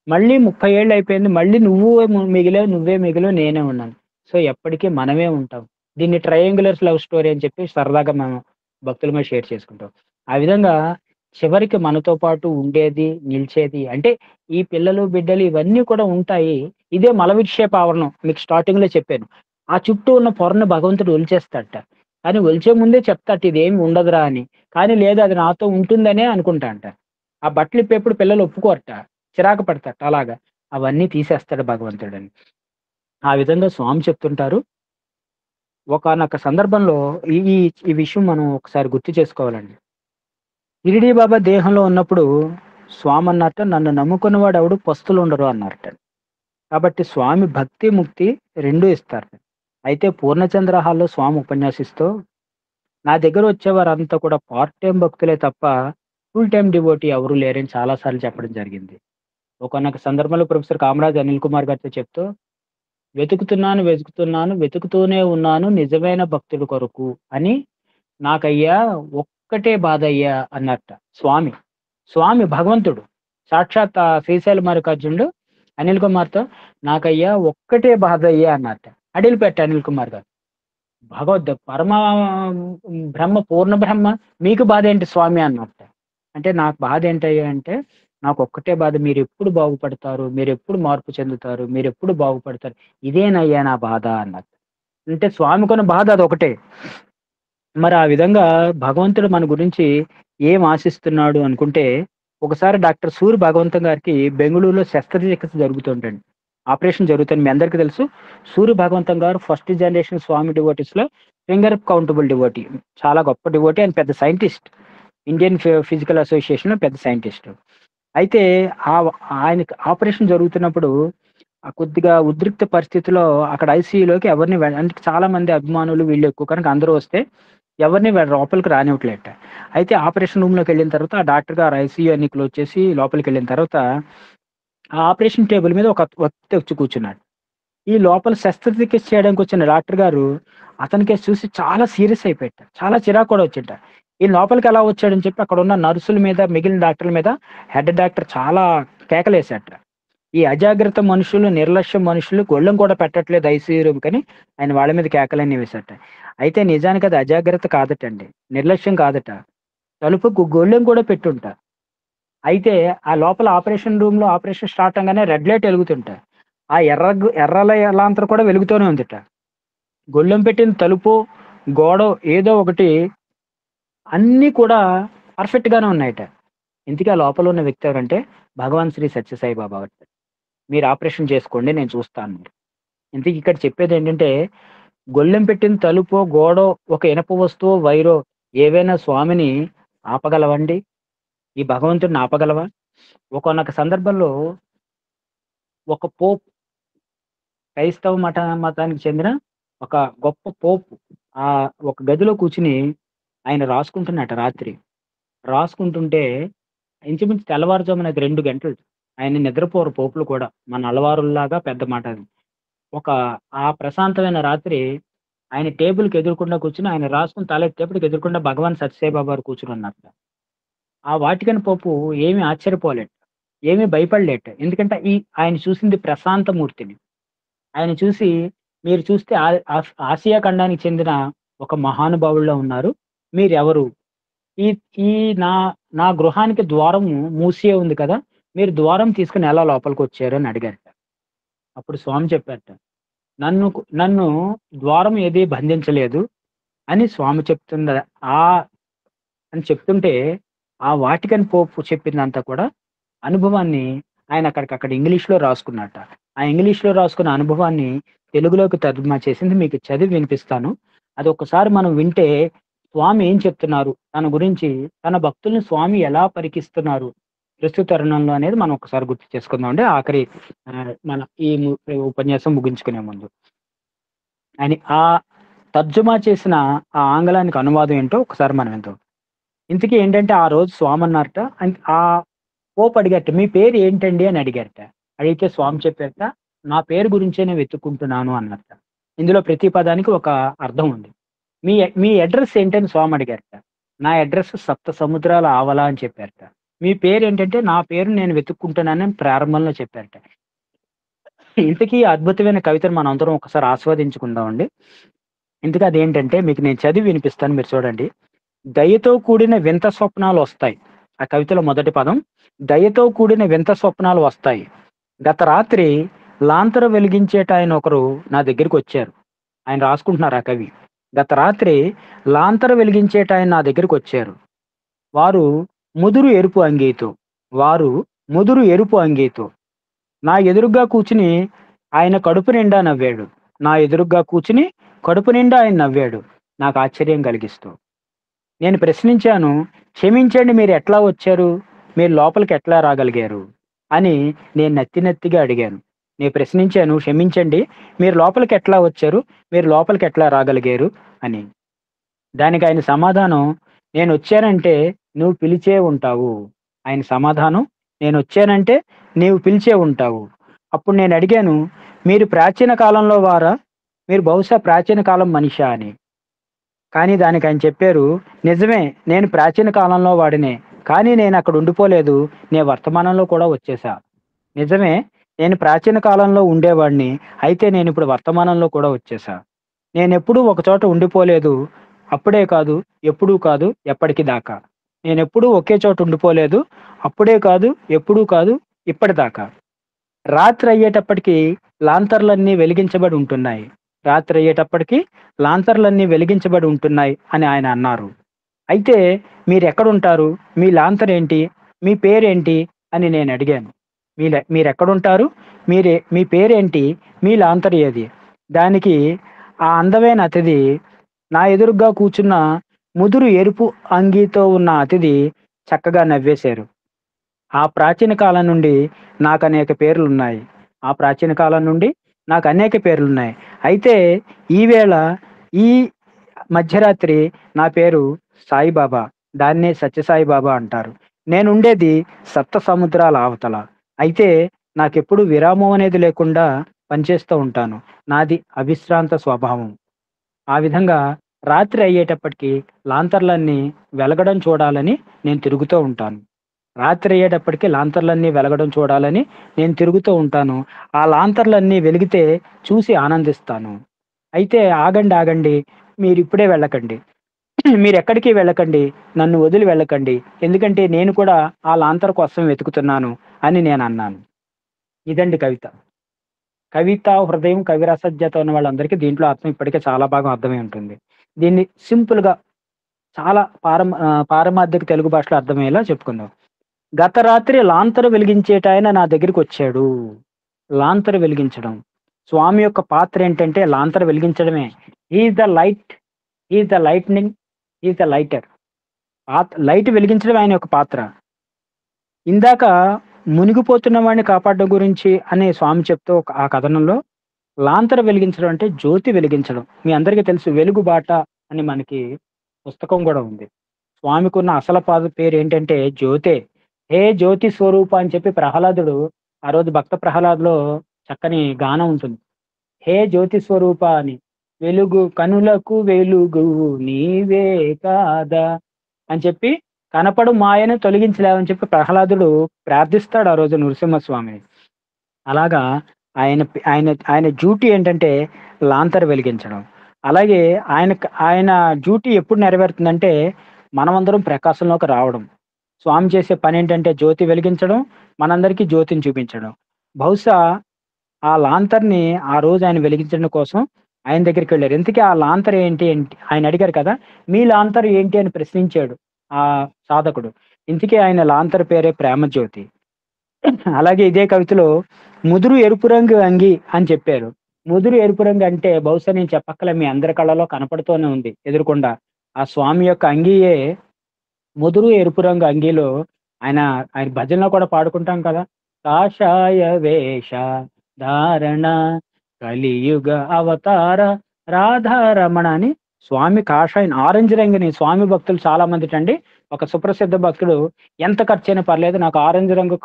మళ్ళీ 30 ఏళ్ళు అయిపోయింది. మళ్ళీ నువ్వే మిగిలావు, నేనే ఉన్నాను. సో, ఎప్పటికి మనమే ఉంటాం. దీన్ని ట్రయాంగులర్ లవ్ స్టోరీ అని చెప్పి సరదాగా మనం భక్తులమే షేర్ చేసుకుంటాం. ఆ విధంగా చివరికి మనతో పాటు ఉండేది, నిలిచేది అంటే ఈ పిల్లలు, బిడ్డలు ఇవన్నీ కూడా ఉంటాయి. ఇదే మల విక్షేప ఆవరణం మీకు స్టార్టింగ్‌లో చెప్పాను. ఆ చుట్టూ ఉన్న పొరను భగవంతుడు ఒలిచేస్తాడట. కానీ ఒలిచే ముందే చెప్తాడట ఇదేమి ఉండదురా అని. కానీ లేదు అది నాతో ఉంటుందనే అనుకుంటాంట. ఆ బట్టలు ఇప్పేప్పుడు పిల్లలు ఒప్పుకోరట. చిరాకు పడతారట అలాగా. అవన్నీ తీసేస్తాడు భగవంతుడని. ఆ విధంగా స్వామి చెప్తుంటారు. ఒకానొక సందర్భంలో ఈ ఈ ఈ విషయం మనం ఒకసారి గుర్తు చేసుకోవాలండి. షిరిడీ బాబా దేహంలో ఉన్నప్పుడు స్వామి అన్నట్టు నన్ను నమ్ముకున్నవాడు ఎవడు పస్తులుండరు అన్నారట. కాబట్టి స్వామి భక్తి, ముక్తి 2 ఇస్తారు. అయితే పూర్ణచంద్ర హాల్‌లో స్వామి ఉపన్యాసిస్తూ, నా దగ్గర వచ్చేవారంతా కూడా పార్ట్ టైమ్ భక్తులే తప్ప ఫుల్ టైమ్ డివోటీ ఎవరు లేరని చాలా సార్లు చెప్పడం జరిగింది. ఒకానొక సందర్భంలో ప్రొఫెసర్ కామరాజ్ అనిల్ కుమార్ గారితో చెప్తూ, వెతుకుతున్నాను, వెతుకుతున్నాను, వెతుకుతూనే ఉన్నాను నిజమైన భక్తుడి కొరకు అని నాకయ్యా ఒక్కటే బాధయ్యా అన్నట్ట స్వామి. స్వామి భగవంతుడు. సాక్షాత్ శ్రీశైల మల్లికార్జునుడు అనిల్ కుమార్‌తో నాకయ్యా ఒక్కటే బాధయ్యా అన్నట్ట. అడిలిపెట్ట అనిల్ కుమార్ గారు. పరమ బ్రహ్మ, పూర్ణ బ్రహ్మ మీకు బాధేంటి స్వామి అన్నట్ట. అంటే నాకు బాధేంటయ్యా అంటే, నాకొక్కటే బాధ మీరెప్పుడు బాగుపడతారు, మీరెప్పుడు మార్పు చెందుతారు, మీరెప్పుడు బాగుపడతారు. ఇదేనయ్యా నా బాధ అన్నట్టు. అంటే స్వామికున్న బాధ అదొకటే. మరి ఆ విధంగా భగవంతుడు మన గురించి ఏం ఆశిస్తున్నాడు అనుకుంటే, ఒకసారి డాక్టర్ సూరి భగవంతం గారికి బెంగుళూరులో శస్త్రచికిత్స జరుగుతుంటండి. ఆపరేషన్ జరుగుతుంది. మీ అందరికీ తెలుసు. సూరి భగవంతం గారు ఫస్ట్ జనరేషన్ స్వామి డివోటీస్‌లో ఫింగర్ కౌంటబుల్ డివోటీ. చాలా గొప్ప డివోటీ. ఆయన పెద్ద సైంటిస్ట్. ఇండియన్ ఫిజికల్ అసోసియేషన్‌లో పెద్ద సైంటిస్ట్. అయితే ఆయనకి ఆపరేషన్ జరుగుతున్నప్పుడు కొద్దిగా ఉద్రిక్త పరిస్థితిలో అక్కడ ఐసీయూలోకి ఎవరిని అంటే చాలా మంది అభిమానులు వీళ్ళు ఎక్కువ కనుక అందరూ వస్తే ఎవరిని లోపలికి రానివ్వట్లేట. అయితే ఆపరేషన్ రూమ్‌లోకి వెళ్ళిన తర్వాత ఆ డాక్టర్ గారు ఐసీయూ అన్ని క్లోజ్ చేసి లోపలికి వెళ్ళిన తర్వాత ఆ ఆపరేషన్ టేబుల్ మీద ఒక వ్యక్తి వచ్చి కూర్చున్నాడు. ఈ లోపల శస్త్రచికిత్స చేయడానికి వచ్చిన డాక్టర్ గారు అతనికి చూసి చాలా సీరియస్ అయిపోయాట. చాలా చిరాకు కూడా వచ్చింట. ఈ లోపలికి ఎలా వచ్చాడని చెప్పి అక్కడ ఉన్న నర్సుల మీద, మిగిలిన డాక్టర్ల మీద హెడ్ డాక్టర్ చాలా కేకలేసాట. ఈ అజాగ్రత్త మనుషులు, నిర్లక్ష్య మనుషులు గొళ్ళెం కూడా పెట్టట్లేదు ఐసీయూ రూమ్ కని ఆయన వాళ్ళ మీద కేకలన్నీ వేశాట. అయితే నిజానికి అది అజాగ్రత్త కాదటండి. నిర్లక్ష్యం కాదట. తలుపుకు గొళ్ళెం కూడా పెట్టుంట. అయితే ఆ లోపల ఆపరేషన్ రూమ్‌లో ఆపరేషన్ స్టార్ట్ అవ్వంగానే రెడ్ లైట్ ఎలుగుతుంట. ఆ ఎర్ర లాంతరు కూడా వెలుగుతూనే ఉందట. గొళ్ళెం పెట్టిన తలుపు, గోడో ఏదో ఒకటి అన్నీ కూడా పర్ఫెక్ట్ గానే ఉన్నాయట. ఇంతకీ ఆ లోపల ఉన్న వ్యక్తి ఎవరంటే భగవాన్ శ్రీ సత్యసాయి బాబా. మీరు ఆపరేషన్ చేసుకోండి నేను చూస్తాను. ఇంతకీ ఇక్కడ చెప్పేదేంటంటే, గొళ్ళెం పెట్టిన తలుపో, గోడో, ఒక ఇనప వస్తువో, వైరో ఏవైనా స్వామిని ఆపగలవండి? ఈ భగవంతుడిని ఆపగలవా? ఒకానొక సందర్భంలో ఒక పోప్, క్రైస్తవ మతానికి చెందిన ఒక గొప్ప పోప్ ఒక గదిలో కూర్చొని ఆయన రాసుకుంటున్నట రాత్రి. రాసుకుంటుంటే ఇంచుమించు తెల్లవారుజామున అది 2 గంటలు. ఆయన నిద్రపోరు పోపులు కూడా. మన అలవారుల్లాగా పెద్ద మాట అది. ఆ ప్రశాంతమైన రాత్రి ఆయన టేబుల్‌కి ఎదురుగుండా కూర్చొని ఆయన రాసుకొని తలెత్తేప్పటికి ఎదురుగుండా భగవాన్ సత్యసాయి బాబా వారు కూర్చొనున్నారట. ఆ వాటికన్ పోపు ఏమి ఆశ్చర్యపోలేట. ఏమి భయపడలేట. ఎందుకంటే ఆయన చూసింది ప్రశాంత మూర్తిని. ఆయన చూసి మీరు చూస్తే ఆసియా ఖండానికి చెందిన ఒక మహానుభావుడిలా ఉన్నారు. మీరెవరు? ఈ ఈ నా నా గృహానికి ద్వారం మూసియే ఉంది కదా! మీరు ద్వారం తీసుకొని ఎలా లోపలికొచ్చారు అని అడిగారట. అప్పుడు స్వామి చెప్పారట. నన్ను ద్వారం ఏది బంధించలేదు అని స్వామి అని చెప్తుంటే ఆ వాటికన్ పోప్ చెప్పిందంతా కూడా అనుభవాన్ని ఆయన అక్కడ ఇంగ్లీష్‌లో రాసుకున్నట్ట. ఆ ఇంగ్లీష్‌లో రాసుకున్న అనుభవాన్ని తెలుగులోకి తర్జుమా చేసింది మీకు చదివి వినిపిస్తాను. అది ఒక్కసారి మనం వింటే స్వామి ఏం చెప్తున్నారు? తన గురించి, తన భక్తుల్ని స్వామి ఎలా పరికిస్తున్నారు ప్రస్తుత తరుణంలో అనేది మనం ఒకసారి గుర్తు చేసుకుందామండి. ఆఖరి మన ఈ ఉపన్యాసం ముగించుకునే ముందు. అని తర్జుమా చేసిన ఆ ఆంగ్లానికి అనువాదం ఏంటో ఒకసారి మనం విందాం. ఇంతకీ ఏంటంటే ఆ రోజు స్వామి అన్నారట. ఆ పోప్ అడిగారట, మీ పేరు ఏంటండి అని అడిగారట. అడిగితే స్వామి చెప్పారట, నా పేరు గురించే నేను వెతుక్కుంటున్నాను అన్నారట. ఇందులో ప్రతి పదానికి ఒక అర్థం ఉంది. మీ అడ్రస్ ఏంటని స్వామి అడిగారట. నా అడ్రస్ సప్త సముద్రాల ఆవల అని చెప్పారట. మీ పేరు ఏంటంటే నా పేరు నేను వెతుక్కుంటున్నానని ప్రారంభంలో చెప్పారట. ఇంతకీ అద్భుతమైన కవితను మనం అందరం ఒకసారి ఆస్వాదించుకుందామండి. ఇంతకీ అదేంటంటే మీకు నేను చదివి వినిపిస్తాను, మీరు చూడండి. దయతో కూడిన వింత స్వప్నాలు వస్తాయి. ఆ కవితలో మొదటి పదం, దయతో కూడిన వింత స్వప్నాలు వస్తాయి. గత రాత్రి లాంతర వెలిగించేట ఆయన ఒకరు నా దగ్గరికి వచ్చారు. ఆయన రాసుకుంటున్నారు ఆ కవి. గత రాత్రి లాంతర వెలిగించేట ఆయన నా దగ్గరికి వచ్చారు. వారు ముదురు ఎరుపు అంగీతో నా ఎదురుగ్గా కూర్చుని ఆయన కడుపు నిండా నవ్వాడు. నా ఎదురుగ్గా కూర్చుని కడుపు నిండా ఆయన నవ్వాడు, నాకు ఆశ్చర్యం కలిగిస్తూ. నేను ప్రశ్నించాను, క్షమించండి, మీరు ఎట్లా వచ్చారు? మీరు లోపలికి ఎట్లా రాగలిగారు? అని నేను నత్తిగా అడిగాను. నేను ప్రశ్నించాను, క్షమించండి, మీరు లోపలికి ఎట్లా వచ్చారు? మీరు లోపలికి ఎట్లా రాగలిగారు అని. దానికి ఆయన సమాధానం, నేనొచ్చానంటే నువ్వు పిలిచే ఉంటావు. ఆయన సమాధానం, నేనొచ్చానంటే నీవు పిలిచే ఉంటావు. అప్పుడు నేను అడిగాను, మీరు ప్రాచీన కాలంలో వారా? మీరు బహుశా ప్రాచీన కాలం మనిషా అని. కానీ దానికి ఆయన చెప్పారు, నిజమే, నేను ప్రాచీన కాలంలో వాడినే. కానీ నేను అక్కడ ఉండిపోలేదు. నేను వర్తమానంలో కూడా వచ్చేసా. నిజమే, నేను ప్రాచీన కాలంలో ఉండేవాడిని. అయితే నేను ఇప్పుడు వర్తమానంలో కూడా వచ్చేసా. నేనెప్పుడూ ఒక చోట ఉండిపోలేదు. అప్పుడే కాదు, ఎప్పుడూ కాదు, ఎప్పటికి దాకా. నేనెప్పుడూ ఒకే చోట ఉండిపోలేదు. అప్పుడే కాదు, ఎప్పుడూ కాదు, ఇప్పటిదాకా. రాత్రి అయ్యేటప్పటికి లాంతర్లన్నీ వెలిగించబడి ఉంటున్నాయి. రాత్రి అయ్యేటప్పటికి లాంతర్లన్నీ వెలిగించబడి ఉంటున్నాయి అని ఆయన అన్నారు. అయితే మీరెక్కడుంటారు? మీ లాంతర్ ఏంటి? మీ పేరేంటి? అని నేను అడిగాను. మీరెక్కడుంటారు? మీ పేరేంటి? మీ లాంతర్ ఏది? దానికి ఆ అందమైన అతిథి, నా ఎదురుగ్గా కూర్చున్న ముదురు ఎరుపు అంగీతో ఉన్న అతిథి చక్కగా నవ్వేశారు. ఆ ప్రాచీన కాలం నుండి నాకనేక పేర్లున్నాయి. ఆ ప్రాచీన కాలం నుండి నాకనేక పేర్లున్నాయి. అయితే ఈవేళ ఈ మధ్యరాత్రి నా పేరు సాయిబాబా. దాన్నే సత్యసాయి బాబా అంటారు. నేనుండేది సప్త సముద్రాల అవతల. అయితే నాకెప్పుడు విరామం అనేది లేకుండా పనిచేస్తూ ఉంటాను. నాది అవిశ్రాంత స్వభావం. ఆ విధంగా రాత్రి అయ్యేటప్పటికి లాంతర్లన్నీ వెలగడం చూడాలని నేను తిరుగుతూ ఉంటాను. రాత్రి అయ్యేటప్పటికి లాంతర్లన్నీ వెలగడం చూడాలని నేను తిరుగుతూ ఉంటాను. ఆ లాంతర్లన్నీ వెలిగితే చూసి ఆనందిస్తాను. అయితే ఆగండి, మీరిప్పుడే వెళ్ళకండి. మీరెక్కడికి వెళ్ళకండి. నన్ను వదిలి వెళ్ళకండి. ఎందుకంటే నేను కూడా ఆ లాంతర్ కోసం వెతుకుతున్నాను అని నేనన్నాను. ఇదండి కవిత. కవిత హృదయం, కవిరసజ్జత ఉన్న వాళ్ళందరికీ దీంట్లో అర్థం ఇప్పటికే చాలా బాగా అర్థమై ఉంటుంది. దీన్ని సింపుల్‌గా చాలా పారమార్థిక తెలుగు భాషలో అర్థమయ్యేలా చెప్పుకుందాం. గత రాత్రి లాంతరు వెలిగించేటాయన నా దగ్గరికొచ్చాడు. లాంతరు వెలిగించడం. స్వామి యొక్క పాత్ర ఏంటంటే లాంతరు వెలిగించడమే. He is the light, he is the lightning, he is the lighter. Light వెలిగించడం ఆయన యొక్క పాత్ర. ఇందాక మునిగిపోతున్న వాడిని కాపాడడం గురించి అని స్వామి చెప్తూ ఆ కథనంలో లాంతరు వెలిగించడం అంటే జ్యోతి వెలిగించడం. మీ అందరికీ తెలుసు, వెలుగుబాట అని మనకి పుస్తకం గూడా ఉంది. స్వామికున్న అసలు పేరు ఏంటంటే జ్యోతే. హే జ్యోతి స్వరూప అని చెప్పి ప్రహ్లాదుడు ఆ రోజు భక్త ప్రహ్లాద్‌లో చక్కని గానం ఉంటుంది. హే జ్యోతి స్వరూప అని. వెలుగు కనులకు వెలుగు నీవే కాదా అని చెప్పి కనపడు మాయను తొలగించలేవని చెప్పి ప్రహ్లాదుడు ప్రార్థిస్తాడు ఆ రోజు నృసింహస్వామిని. అలాగా ఆయన ఆయన ఆయన డ్యూటీ ఏంటంటే లాంతరు వెలిగించడం. అలాగే ఆయన డ్యూటీ ఎప్పుడు నెరవేరుతుందంటే మనమందరం ప్రకాశంలోకి రావడం. స్వామి చేసే పనేంటంటే జ్యోతి వెలిగించడం, మనందరికీ జ్యోతిని చూపించడం. బహుశా ఆ లాంతర్‌ని ఆ రోజు ఆయన వెలిగించడం కోసం ఆయన దగ్గరికెళ్లారు. ఇంతకీ ఆ లాంతర్ ఏంటి? ఆయన అడిగారు కదా! మీ లాంతర్ ఏంటి అని ప్రశ్నించాడు ఆ సాధకుడు. ఇంతకీ ఆయన లాంతర్ పేరే ప్రేమజ్యోతి. అలాగే ఇదే కవితలో ముదురు ఎరుపు రంగు అంగి అని చెప్పారు. ముదురు ఎరుపు రంగు అంటే బహుశా నేను చెప్పక్కర్లే, మీ అందరి కళ్ళలో కనపడుతూనే ఉంది ఎదురుగుండా. ఆ స్వామి యొక్క అంగీయే ముదురు ఎరుపు రంగు అంగీలో ఆయన ఆయన భజనలో కూడా పాడుకుంటాం కదా! కాషాయ వేష ధారణ కలియుగ అవతార రాధారమణ అని స్వామి కాషాయం ఆరెంజ్ రంగుని స్వామి భక్తులు చాలా మందిటండి. ఒక సుప్రసిద్ధ భక్తుడు ఎంత ఖర్చయినా పర్లేదు నాకు ఆరెంజ్ రంగు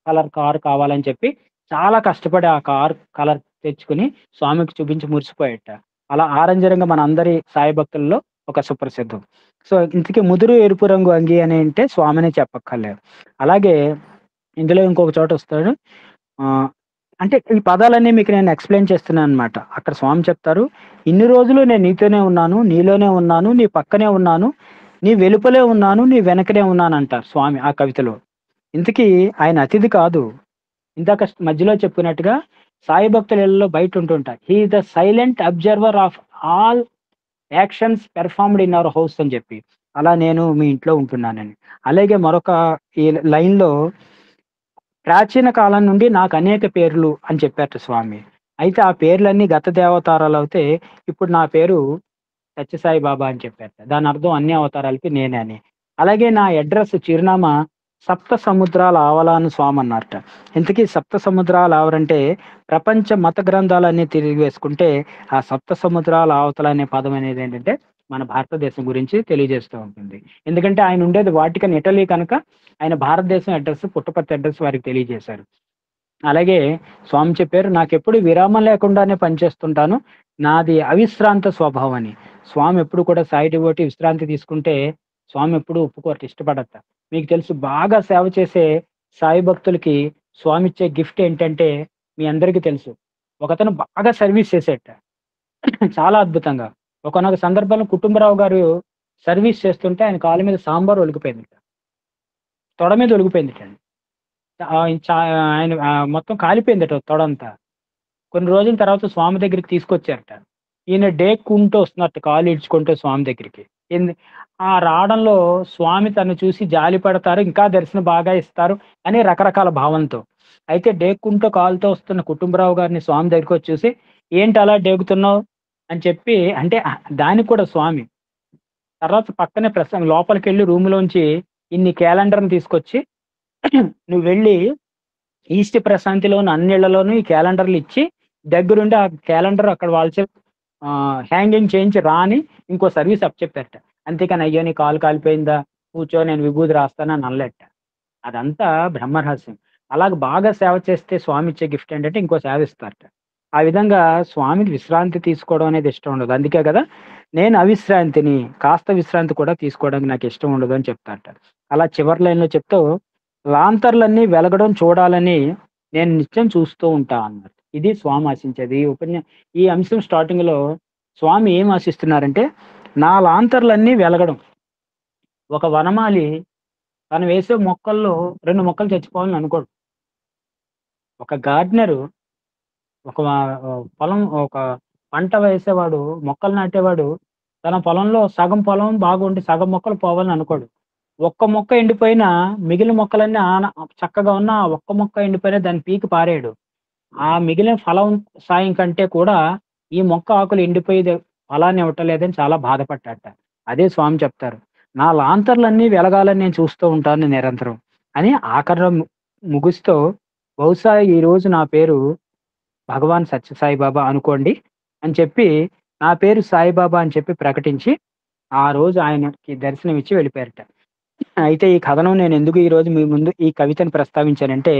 కలర్ కారు కావాలని చెప్పి చాలా కష్టపడి ఆ కార్ కలర్ తెచ్చుకొని స్వామికి చూపించి మురిసిపోయేట. అలా ఆరెంజ్ రంగు మనందరి సాయి భక్తుల్లో ఒక సుప్రసిద్ధం. సో, ఇంతకీ ముదురు ఎరుపు రంగు అంగి అని అంటే స్వామినే చెప్పక్కర్లేదు. అలాగే ఇందులో ఇంకొక చోట వస్తాడు. ఆహ్, అంటే ఈ పదాలన్నీ మీకు నేను ఎక్స్‌ప్లెయిన్ చేస్తున్నాననమాట. అక్కడ స్వామి చెప్తారు, "ఇన్ని రోజులు నేను నీతోనే ఉన్నాను, నీలోనే ఉన్నాను, నీ పక్కనే ఉన్నాను, నీ వెలుపలే ఉన్నాను, నీ వెనకనే ఉన్నానంటారు" స్వామి ఆ కవితలో. ఇంతకీ ఆయన అతిథి కాదు. ఇందాక మధ్యలో చెప్పుకున్నట్టుగా సాయి భక్తుల ఇళ్ళలో బయట ఉంటుంటారు. హి is the silent observer of all actions performed in our house అని చెప్పి. అలా నేను మీ ఇంట్లో ఉంటున్నానని. అలాగే మరొక ఈ లైన్‌లో ప్రాచీన కాలం నుండి నాకు అనేక పేర్లు అని చెప్పారట స్వామి. అయితే ఆ పేర్లన్నీ గత దేవతారాలు అవుతే ఇప్పుడు నా పేరు సత్యసాయి బాబా అని చెప్పారట. దాని అర్థం అన్ని అవతారాలకి నేనే అని. అలాగే నా అడ్రస్ చిరునామా సప్త సముద్రాల ఆవలాను స్వామి అన్నారట. ఇంతకీ సప్త సముద్రాలు ఆవరంటే ప్రపంచ మత గ్రంథాలన్నీ తిరిగి వేసుకుంటే ఆ సప్త సముద్రాల ఆవతల అనే పదం అనేది ఏంటంటే మన భారతదేశం గురించి తెలియజేస్తూ ఉంటుంది. ఎందుకంటే ఆయన ఉండేది వాటికన్ ఇటలీ కనుక ఆయన భారతదేశం అడ్రస్ పుట్టపర్తి అడ్రస్ వారికి తెలియజేశారు. అలాగే స్వామి చెప్పారు, నాకెప్పుడు విరామం లేకుండానే పనిచేస్తుంటాను. నాది అవిశ్రాంత స్వభావం అని. స్వామి ఎప్పుడు కూడా సాయి డివోటి విశ్రాంతి తీసుకుంటే స్వామి ఎప్పుడు ఒప్పుకోరట, ఇష్టపడట. మీకు తెలుసు బాగా సేవ చేసే సాయి భక్తులకి స్వామి ఇచ్చే గిఫ్ట్ ఏంటంటే మీ అందరికీ తెలుసు. ఒకతను బాగా సర్వీస్ చేసేట చాలా అద్భుతంగా. ఒకానొక సందర్భంలో కుటుంబరావు గారు సర్వీస్ చేస్తుంటే ఆయన కాళ్ళ మీద సాంబార్ ఒలికిపోయిందిట. తొడ మీద ఒలికిపోయిందిటండి. చా ఆయన మొత్తం కాలిపోయిందట తొడంతా. కొన్ని రోజుల తర్వాత స్వామి దగ్గరికి తీసుకొచ్చారట. ఈయన డేక్కుంటూ వస్తున్నట్టు కాలు ఈడ్చుకుంటూ స్వామి దగ్గరికి. ఆ రావడంలో స్వామి తనను చూసి జాలి పడతారు, ఇంకా దర్శనం బాగా ఇస్తారు అని రకరకాల భావంతో. అయితే డేక్కుంటూ కాలుతో వస్తున్న కుటుంబరావు గారిని స్వామి దగ్గరికొచ్చి చూసి, "ఏంటి అలా డేగుతున్నావు?" అని చెప్పి అంటే దానికి కూడా స్వామి. తర్వాత పక్కనే లోపలికెళ్ళి రూమ్‌లోంచి ఇన్ని క్యాలెండర్‌ని తీసుకొచ్చి, "నువ్వు వెళ్ళి ఈస్ట్ ప్రశాంతిలోని అన్నిళ్లలోనూ ఈ క్యాలెండర్లు ఇచ్చి దగ్గరుండి ఆ క్యాలెండర్ అక్కడ వాళ్ళ చేత హ్యాంగింగ్ చేయించి రా" అని ఇంకో సర్వీస్ అప్పచెప్పారట. అంతేకాని అయ్యో నీ కాలు కాలిపోయిందా, కూర్చో నేను విభూది రాస్తాను అని అనలేట. అదంతా బ్రహ్మరహస్యం. అలాగ బాగా సేవ చేస్తే స్వామి ఇచ్చే గిఫ్ట్ ఏంటంటే ఇంకో సేవ ఇస్తారట. ఆ విధంగా స్వామికి విశ్రాంతి తీసుకోవడం అనేది ఇష్టం ఉండదు. అందుకే కదా నేను అవిశ్రాంతిని, కాస్త విశ్రాంతి కూడా తీసుకోవడానికి నాకు ఇష్టం ఉండదు అని చెప్తారట. అలా చివరి లైన్‌లో చెప్తూ లాంతర్లన్నీ వెలగడం చూడాలని నేను నిత్యం చూస్తూ ఉంటా అన్నారు. ఇది స్వామి ఆశించేది. ఈ అంశం స్టార్టింగ్‌లో స్వామి ఏం ఆశిస్తున్నారంటే, నా లాంతర్లన్నీ వెలగడం. ఒక వనమాలి తను వేసే మొక్కల్లో 2 మొక్కలు చచ్చిపోవాలని అనుకోడు. ఒక గార్డెనరు ఒక ఒక పంట వేసేవాడు, మొక్కలు నాటేవాడు తన పొలంలో సగం పొలం బాగుండి సగం మొక్కలు పోవాలని అనుకోడు. ఒక్క మొక్క ఎండిపోయినా మిగిలిన మొక్కలన్నీ చక్కగా ఉన్న ఆ ఒక్క మొక్క ఎండిపోయినా దాన్ని పీకి పారేయడు. ఆ మిగిలిన ఫలం సాయం కంటే కూడా ఈ మొక్క ఆకులు ఎండిపోయి ఫలాన్ని ఇవ్వట్లేదని చాలా బాధపడ్డాట. అదే స్వామి చెప్తారు. నా లాంతర్లన్నీ వెలగాలని నేను చూస్తూ ఉంటాను నిరంతరం అని ఆఖరిలో ముగుస్తూ, బహుశా ఈరోజు నా పేరు భగవాన్ సత్యసాయి బాబా అనుకోండి అని చెప్పి, నా పేరు సాయిబాబా అని చెప్పి ప్రకటించి, ఆ రోజు ఆయనకి దర్శనం ఇచ్చి వెళ్ళిపోయారట. అయితే ఈ కథనం నేను ఎందుకు ఈరోజు మీ ముందు ఈ కవితను ప్రస్తావించానంటే,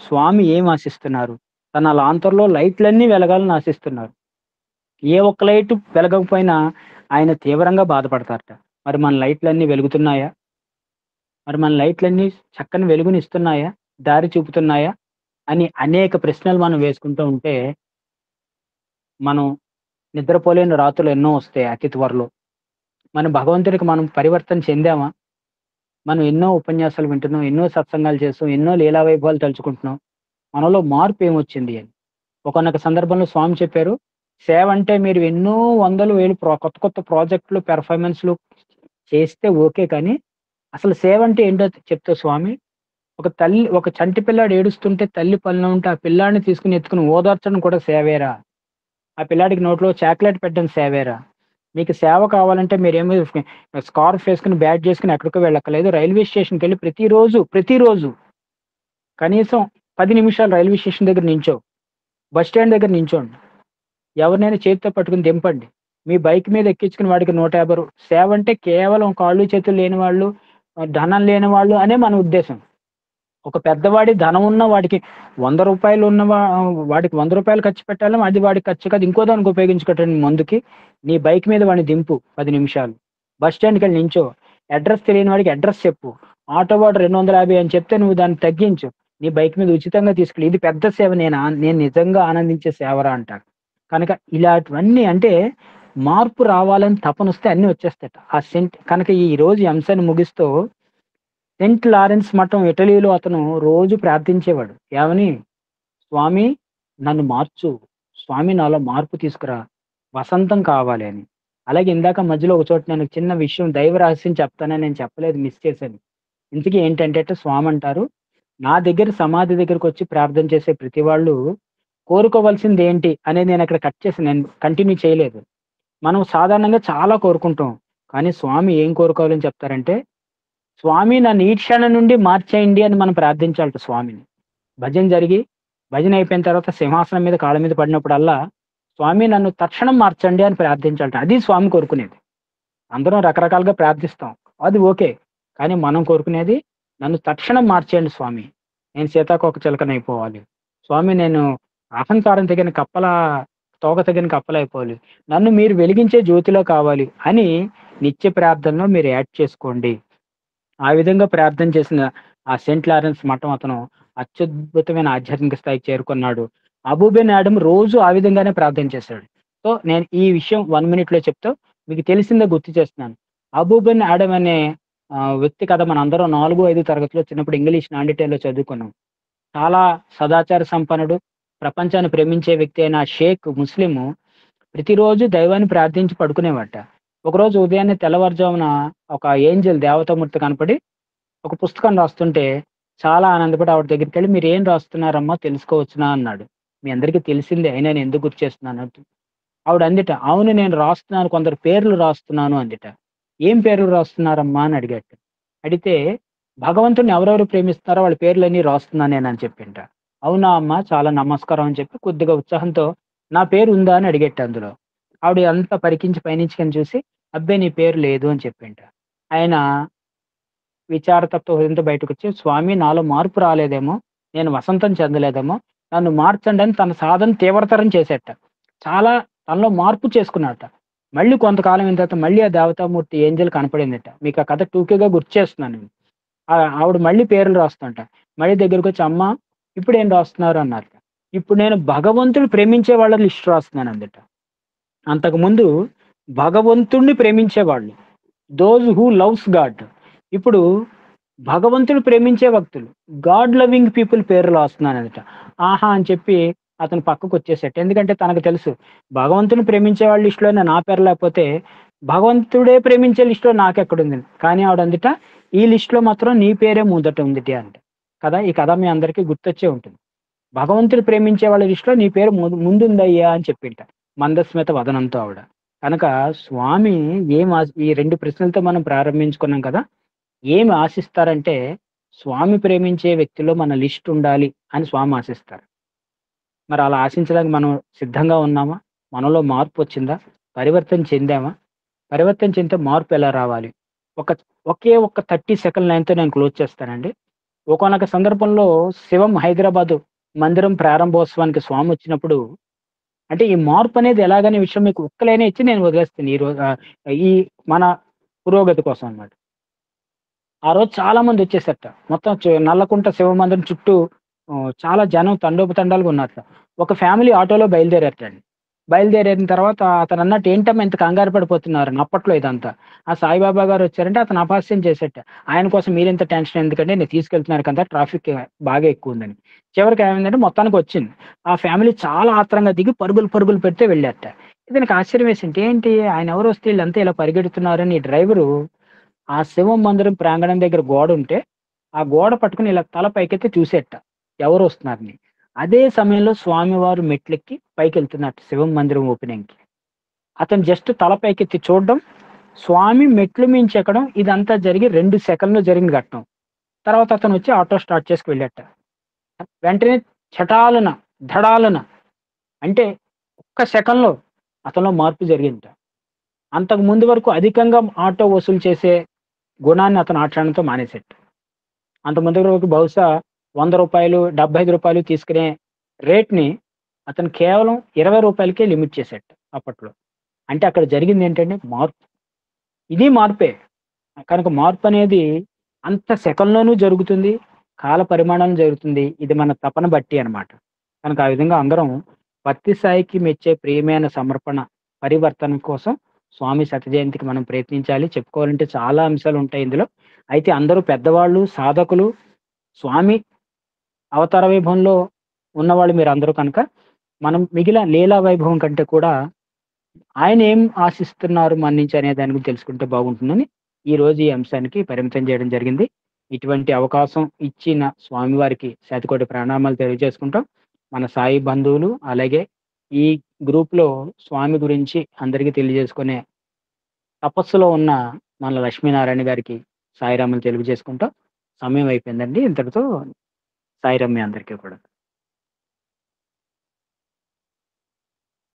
స్వామి ఏం ఆశిస్తున్నారు? తన లాంతర్‌లో లైట్‌లన్నీ వెలగాలని ఆశిస్తున్నారు. ఏ ఒక్క లైట్ వెలగకపోయినా ఆయన తీవ్రంగా బాధపడతారట. మరి మన లైట్‌లన్నీ వెలుగుతున్నాయా? మరి మన లైట్‌లన్నీ చక్కని వెలుగునిస్తున్నాయా? దారి చూపుతున్నాయా? అని అనేక ప్రశ్నలు మనం వేసుకుంటూ ఉంటే, మనం నిద్రపోలేని రాత్రులు ఎన్నో వస్తాయి అతి త్వరలో. మన భగవంతుడికి మనం పరివర్తన చెందామా? మనం ఎన్నో ఉపన్యాసాలు వింటున్నాం, ఎన్నో సత్సంగాలు చేస్తాం, ఎన్నో లీలా వైభవాలు తలుచుకుంటున్నాం. మనలో మార్పు ఏమొచ్చింది అని. ఒకానొక సందర్భంలో స్వామి చెప్పారు, సేవ అంటే మీరు ఎన్నో వందలు, వేలు కొత్త కొత్త ప్రాజెక్ట్‌లు, పెర్ఫార్మన్స్‌లు చేస్తే ఓకే. కానీ అసలు సేవ అంటే ఏంటో చెప్తా స్వామి. ఒక చంటి పిల్లాడు ఏడుస్తుంటే తల్లి పనిలో ఉంటే ఆ పిల్లాడిని తీసుకొని ఎత్తుకొని ఓదార్చడం కూడా సేవేరా. ఆ పిల్లాడికి నోట్లో చాక్లెట్ పెట్టడం సేవేరా. మీకు సేవ కావాలంటే మీరేమో స్కార్ఫ్ వేసుకొని, బ్యాడ్జ్ చేసుకొని ఎక్కడికో వెళ్ళక్కర్లేదు. రైల్వే స్టేషన్‌కెళ్ళి ప్రతిరోజు కనీసం 10 నిమిషాలు రైల్వే స్టేషన్ దగ్గర నించో. బస్ స్టాండ్ దగ్గర నించోండి. ఎవరినైనా చేత్తో పట్టుకొని దింపండి. మీ బైక్ మీద ఎక్కించుకుని వాడికి రూ. 150. సేవ అంటే కేవలం కాళ్ళు, చేతులు లేని వాళ్ళు, ధనం లేని వాళ్ళు అనే మన ఉద్దేశం. ఒక పెద్దవాడి ధనం ఉన్న వాడికి రూ. 100 వాడికి రూ. 100 ఖర్చు పెట్టాలి. అది వాడికి ఖర్చు కాదు. ఇంకో దానికి ఉపయోగించుకోవటండి మందుకి. నీ బైక్ మీద వాడిని దింపు 10 నిమిషాలు. బస్ స్టాండ్‌కెళ్ళి నించో. అడ్రెస్ తెలియని వాడికి అడ్రెస్ చెప్పు. ఆటో వాడు 250 అని చెప్తే నువ్వు దాన్ని తగ్గించు. నీ బైక్ మీద ఉచితంగా తీసుకెళ్ళు. ఇది పెద్ద సేవ. నేను నిజంగా ఆనందించే సేవరా అంటారు. కనుక ఇలాంటివన్నీ అంటే మార్పు రావాలని తపనొస్తే అన్నీ వచ్చేస్తాయట. కనుక ఈరోజు ఈ అంశాన్ని ముగిస్తూ సెయింట్ లారెన్స్ మఠం ఇటలీలో అతను రోజు ప్రార్థించేవాడు. ఏమని? స్వామి నన్ను మార్చు. స్వామి నాలో మార్పు తీసుకురా. వసంతం కావాలి అని. అలాగే ఇందాక మధ్యలో ఒక చోట నేను చిన్న విషయం దైవ రహస్యం చెప్తానని నేను చెప్పలేదు, మిస్ చేశాను. ఇంతకీ ఏంటంటే స్వామి అంటారు, నా దగ్గర సమాధి దగ్గరకొచ్చి ప్రార్థన చేసే ప్రతి వాళ్ళు కోరుకోవాల్సింది ఏంటి అనేది నేను అక్కడ కట్ చేసి నేను కంటిన్యూ చేయలేదు. మనం సాధారణంగా చాలా కోరుకుంటాం. కానీ స్వామి ఏం కోరుకోవాలని చెప్తారంటే, స్వామి నన్ను ఈ క్షణం నుండి మార్చేయండి అని మనం ప్రార్థించాలట స్వామిని. భజన జరిగి, భజన అయిపోయిన తర్వాత సింహాసనం మీద కాళ్ళ మీద పడినప్పుడల్లా, స్వామి నన్ను తక్షణం మార్చండి అని ప్రార్థించాలట. అది స్వామి కోరుకునేది. అందరం రకరకాలుగా ప్రార్థిస్తాం. అది ఓకే. కానీ మనం కోరుకునేది, నన్ను తక్షణం మార్చేయండి స్వామి. నేను సీతాకోకచిలుకనైపోవాలి. స్వామి నేను అహంకారం తెగిన తోక తెగిన కప్పలైపోవాలి. నన్ను మీరు వెలిగించే జ్యోతిలో కావాలి అని నిత్య ప్రార్థనలో మీరు యాడ్ చేసుకోండి. ఆ విధంగా ప్రార్థన చేసిన ఆ సెయింట్ లారెన్స్ మఠం అతను అత్యద్భుతమైన ఆధ్యాత్మిక స్థాయికి చేరుకున్నాడు. అబూబెన్ ఆడమ్ రోజు ఆ విధంగానే ప్రార్థన చేశాడు. సో నేను ఈ విషయం 1 మినిట్‌లో చెప్తూ మీకు తెలిసిందే గుర్తు చేస్తున్నాను. అబూబెన్ ఆడమ్ అనే వ్యక్తి కథ మనందరం 4, 5 తరగతిలో చిన్నప్పుడు ఇంగ్లీష్ నాన్-డీటెయిల్‌లో చదువుకున్నాం. చాలా సదాచార సంపన్నుడు, ప్రపంచాన్ని ప్రేమించే వ్యక్తి అయిన షేక్ ముస్లిము ప్రతిరోజు దైవాన్ని ప్రార్థించి పడుకునేవాట. ఒకరోజు ఉదయాన్నే తెల్లవారుజామున ఒక ఏంజెల్ దేవతామూర్తి కనపడి ఒక పుస్తకం రాస్తుంటే చాలా ఆనందపడి ఆవిడ దగ్గరికెళ్ళి మీరేం రాస్తున్నారమ్మా తెలుసుకోవచ్చునా అన్నాడు. మీ అందరికీ తెలిసిందే అయినా నేను ఎందుకు గుర్తు చేస్తున్నాను అంటూ. ఆవిడ అందిట, అవును నేను రాస్తున్నాను, కొందరు పేర్లు రాస్తున్నాను అందిట. ఏం పేర్లు రాస్తున్నారమ్మా అని అడిగాట. అడిగితే భగవంతుడిని ఎవరెవరు ప్రేమిస్తున్నారో వాళ్ళ పేర్లన్నీ రాస్తున్నాను నేనని చెప్పింట. అవునా అమ్మా చాలా నమస్కారం అని చెప్పి కొద్దిగా ఉత్సాహంతో నా పేరు ఉందా అని అడిగేట అందులో. ఆవిడ అంతా పరికించి పైనుంచి కింద చూసి అబ్బే నీ పేరు లేదు అని చెప్పింట. ఆయన విచారతత్వ హృదయంతో బయటకొచ్చి స్వామి నాలో మార్పు రాలేదేమో, నేను వసంతం చెందలేదేమో, నన్ను మార్చండి అని తన సాధన తీవ్రతరం చేసేట. చాలా తనలో మార్పు చేసుకున్నాడట. మళ్ళీ కొంతకాలం అయిన తర్వాత మళ్ళీ ఆ దేవతామూర్తి ఏంజెల్ కనపడిందట. మీకు ఆ కథ టూకీగా గుర్తు చేస్తున్నాను నేను. ఆవిడ మళ్ళీ పేర్లు రాస్తుంట. మళ్ళీ దగ్గరకొచ్చి అమ్మా ఇప్పుడేం రాస్తున్నారు అన్నారట. ఇప్పుడు నేను భగవంతుడు ప్రేమించే వాళ్ళ లిస్ట్ రాస్తున్నాను అందట. అంతకుముందు భగవంతుడిని ప్రేమించేవాళ్ళు. Those who loves God. ఇప్పుడు భగవంతుడు ప్రేమించే భక్తులు. గాడ్ లవింగ్ పీపుల్ పేర్లు రాస్తున్నానదట. ఆహా! అని చెప్పి అతను పక్కకొచ్చేసాట. ఎందుకంటే తనకు తెలుసు భగవంతుని ప్రేమించే వాళ్ళ లిస్ట్‌లోనే నా పేరు లేకపోతే, భగవంతుడే ప్రేమించే లిస్ట్‌లో నాకెక్కడుందని. కానీ ఆవిడందిట ఈ లిస్ట్‌లో మాత్రం నీ పేరే ముందట ఉందిటి అంట. కదా! ఈ కథ మీ అందరికీ గుర్తొచ్చే ఉంటుంది. భగవంతుడు ప్రేమించే వాళ్ళ లిస్ట్‌లో నీ పేరు ముందుందయ్యా అని చెప్పింట. మందస్మిత వదనంతో ఆవిడ. కనుక స్వామి ఈ 2 ప్రశ్నలతో మనం ప్రారంభించుకున్నాం కదా! ఏమి ఆశిస్తారంటే, స్వామి ప్రేమించే వ్యక్తిలో మన లిస్ట్ ఉండాలి అని స్వామి ఆశిస్తారు. మరి అలా ఆశించడానికి మనం సిద్ధంగా ఉన్నామా? మనలో మార్పొచ్చిందా? పరివర్తన చెందామా? పరివర్తన చెందితే మార్పు ఎలా రావాలి? ఒక్క 30 సెకన్ల లైన్‌తో నేను క్లోజ్ చేస్తానండి. ఒకానొక సందర్భంలో శివం హైదరాబాదు మందిరం ప్రారంభోత్సవానికి స్వామొచ్చినప్పుడు అంటే ఈ మార్పనేది ఎలాగనే విషయం మీకు ఒక్క లైనే ఇచ్చి నేను వదిలేస్తాను ఈ మన పురోగతి కోసం అన్నమాట. ఆ రోజు చాలా మందొచ్చేసారట. మొత్తం నల్లకుంట శివ మందిరం చుట్టూ చాలా జనం తండోపతండాలుగా ఉన్నారట. ఒక ఫ్యామిలీ ఆటోలో బయలుదేరారటండి. బయలుదేరిన తర్వాత అతనన్నట్టు ఏంటమ్మా ఇంత కంగారు పడిపోతున్నారని అప్పట్లో ఇదంతా. ఆ సాయిబాబా గారొచ్చారంటే అతను అపహాస్యం చేసేట. ఆయన కోసం మీరింత టెన్షన్ ఎందుకండి నేను తీసుకెళ్తున్నారు కదా! ట్రాఫిక్ బాగా ఎక్కువుందని. చివరికి ఏమైందంటే మొత్తానికొచ్చింది. ఆ ఫ్యామిలీ చాలా ఆత్రంగా దిగి పరుగులు పరుగులు పెడితే వెళ్ళారట. ఇతనికి ఆశ్చర్యం వేసింది. ఏంటి ఆయన ఎవరొస్తే ఈళ్ళంతా ఇలా పరిగెడుతున్నారని డ్రైవరు ఆ శివం మందిరం ప్రాంగణం దగ్గర గోడుంటే, ఆ గోడ పట్టుకొని ఇలా తల పైకెత్తి చూసేట. ఎవరొస్తున్నారని. అదే సమయంలో స్వామివారు మెట్లెక్కి పైకెళ్తున్నట్టు శివం మందిరం ఓపెనింగ్‌కి. అతను జస్ట్ తల పైకెత్తి చూడడం, స్వామి మెట్లు మించి ఎక్కడం ఇదంతా జరిగి 2 సెకన్‌లో జరిగిన ఘట్టం. తర్వాత అతనొచ్చి ఆటో స్టార్ట్ చేసుకు వెళ్ళాట. వెంటనే చటాలున, ధడాలున అంటే ఒక్క సెకన్‌లో అతనిలో మార్పు జరిగిందట. అంతకు ముందు వరకు అధికంగా ఆటో వసూలు చేసే గుణాన్ని అతను ఆ క్షణంతో మానేసాట. అంత ముందు వరకు బహుశా రూ. 100, రూ. 75 తీసుకునే రేట్‌ని అతను కేవలం రూ. 20కే లిమిట్ చేసాట అప్పట్లో. అంటే అక్కడ జరిగిందేంటంటే మార్పు. ఇది మార్పే. కనుక మార్పనేది అంత సెకన్‌లోనూ జరుగుతుంది. కాల పరిమాణంలో జరుగుతుంది. ఇది మన తపన బట్టి అన్నమాట. కనుక ఆ విధంగా అందరం భక్తి సాయికి మెచ్చే ప్రియమైన సమర్పణ పరివర్తన కోసం స్వామి శత జయంతికి మనం ప్రయత్నించాలి. చెప్పుకోవాలంటే చాలా అంశాలుంటాయి ఇందులో. అయితే అందరూ పెద్దవాళ్ళు, సాధకులు, స్వామి అవతార వైభవంలో ఉన్నవాళ్ళు మీరందరూ కనుక, మనం మిగిలిన లీలా వైభవం కంటే కూడా ఆయన ఏం ఆశిస్తున్నారు మన నుంచి అనే దాని గురించి తెలుసుకుంటే బాగుంటుందని ఈరోజు ఈ అంశానికి పరిమితం చేయడం జరిగింది. ఇటువంటి అవకాశం ఇచ్చిన స్వామివారికి శతకోటి ప్రణామాలు తెలియజేసుకుంటాం. మన సాయి బంధువులు, అలాగే ఈ గ్రూప్‌లో స్వామి గురించి అందరికీ తెలియజేసుకునే తపస్సులో ఉన్న మన లక్ష్మీనారాయణ గారికి సాయిరాములు తెలియజేసుకుంటూ సమయం అయిపోయిందండి. ఇంతటితో సాయిరాం మీ అందరికీ కూడా.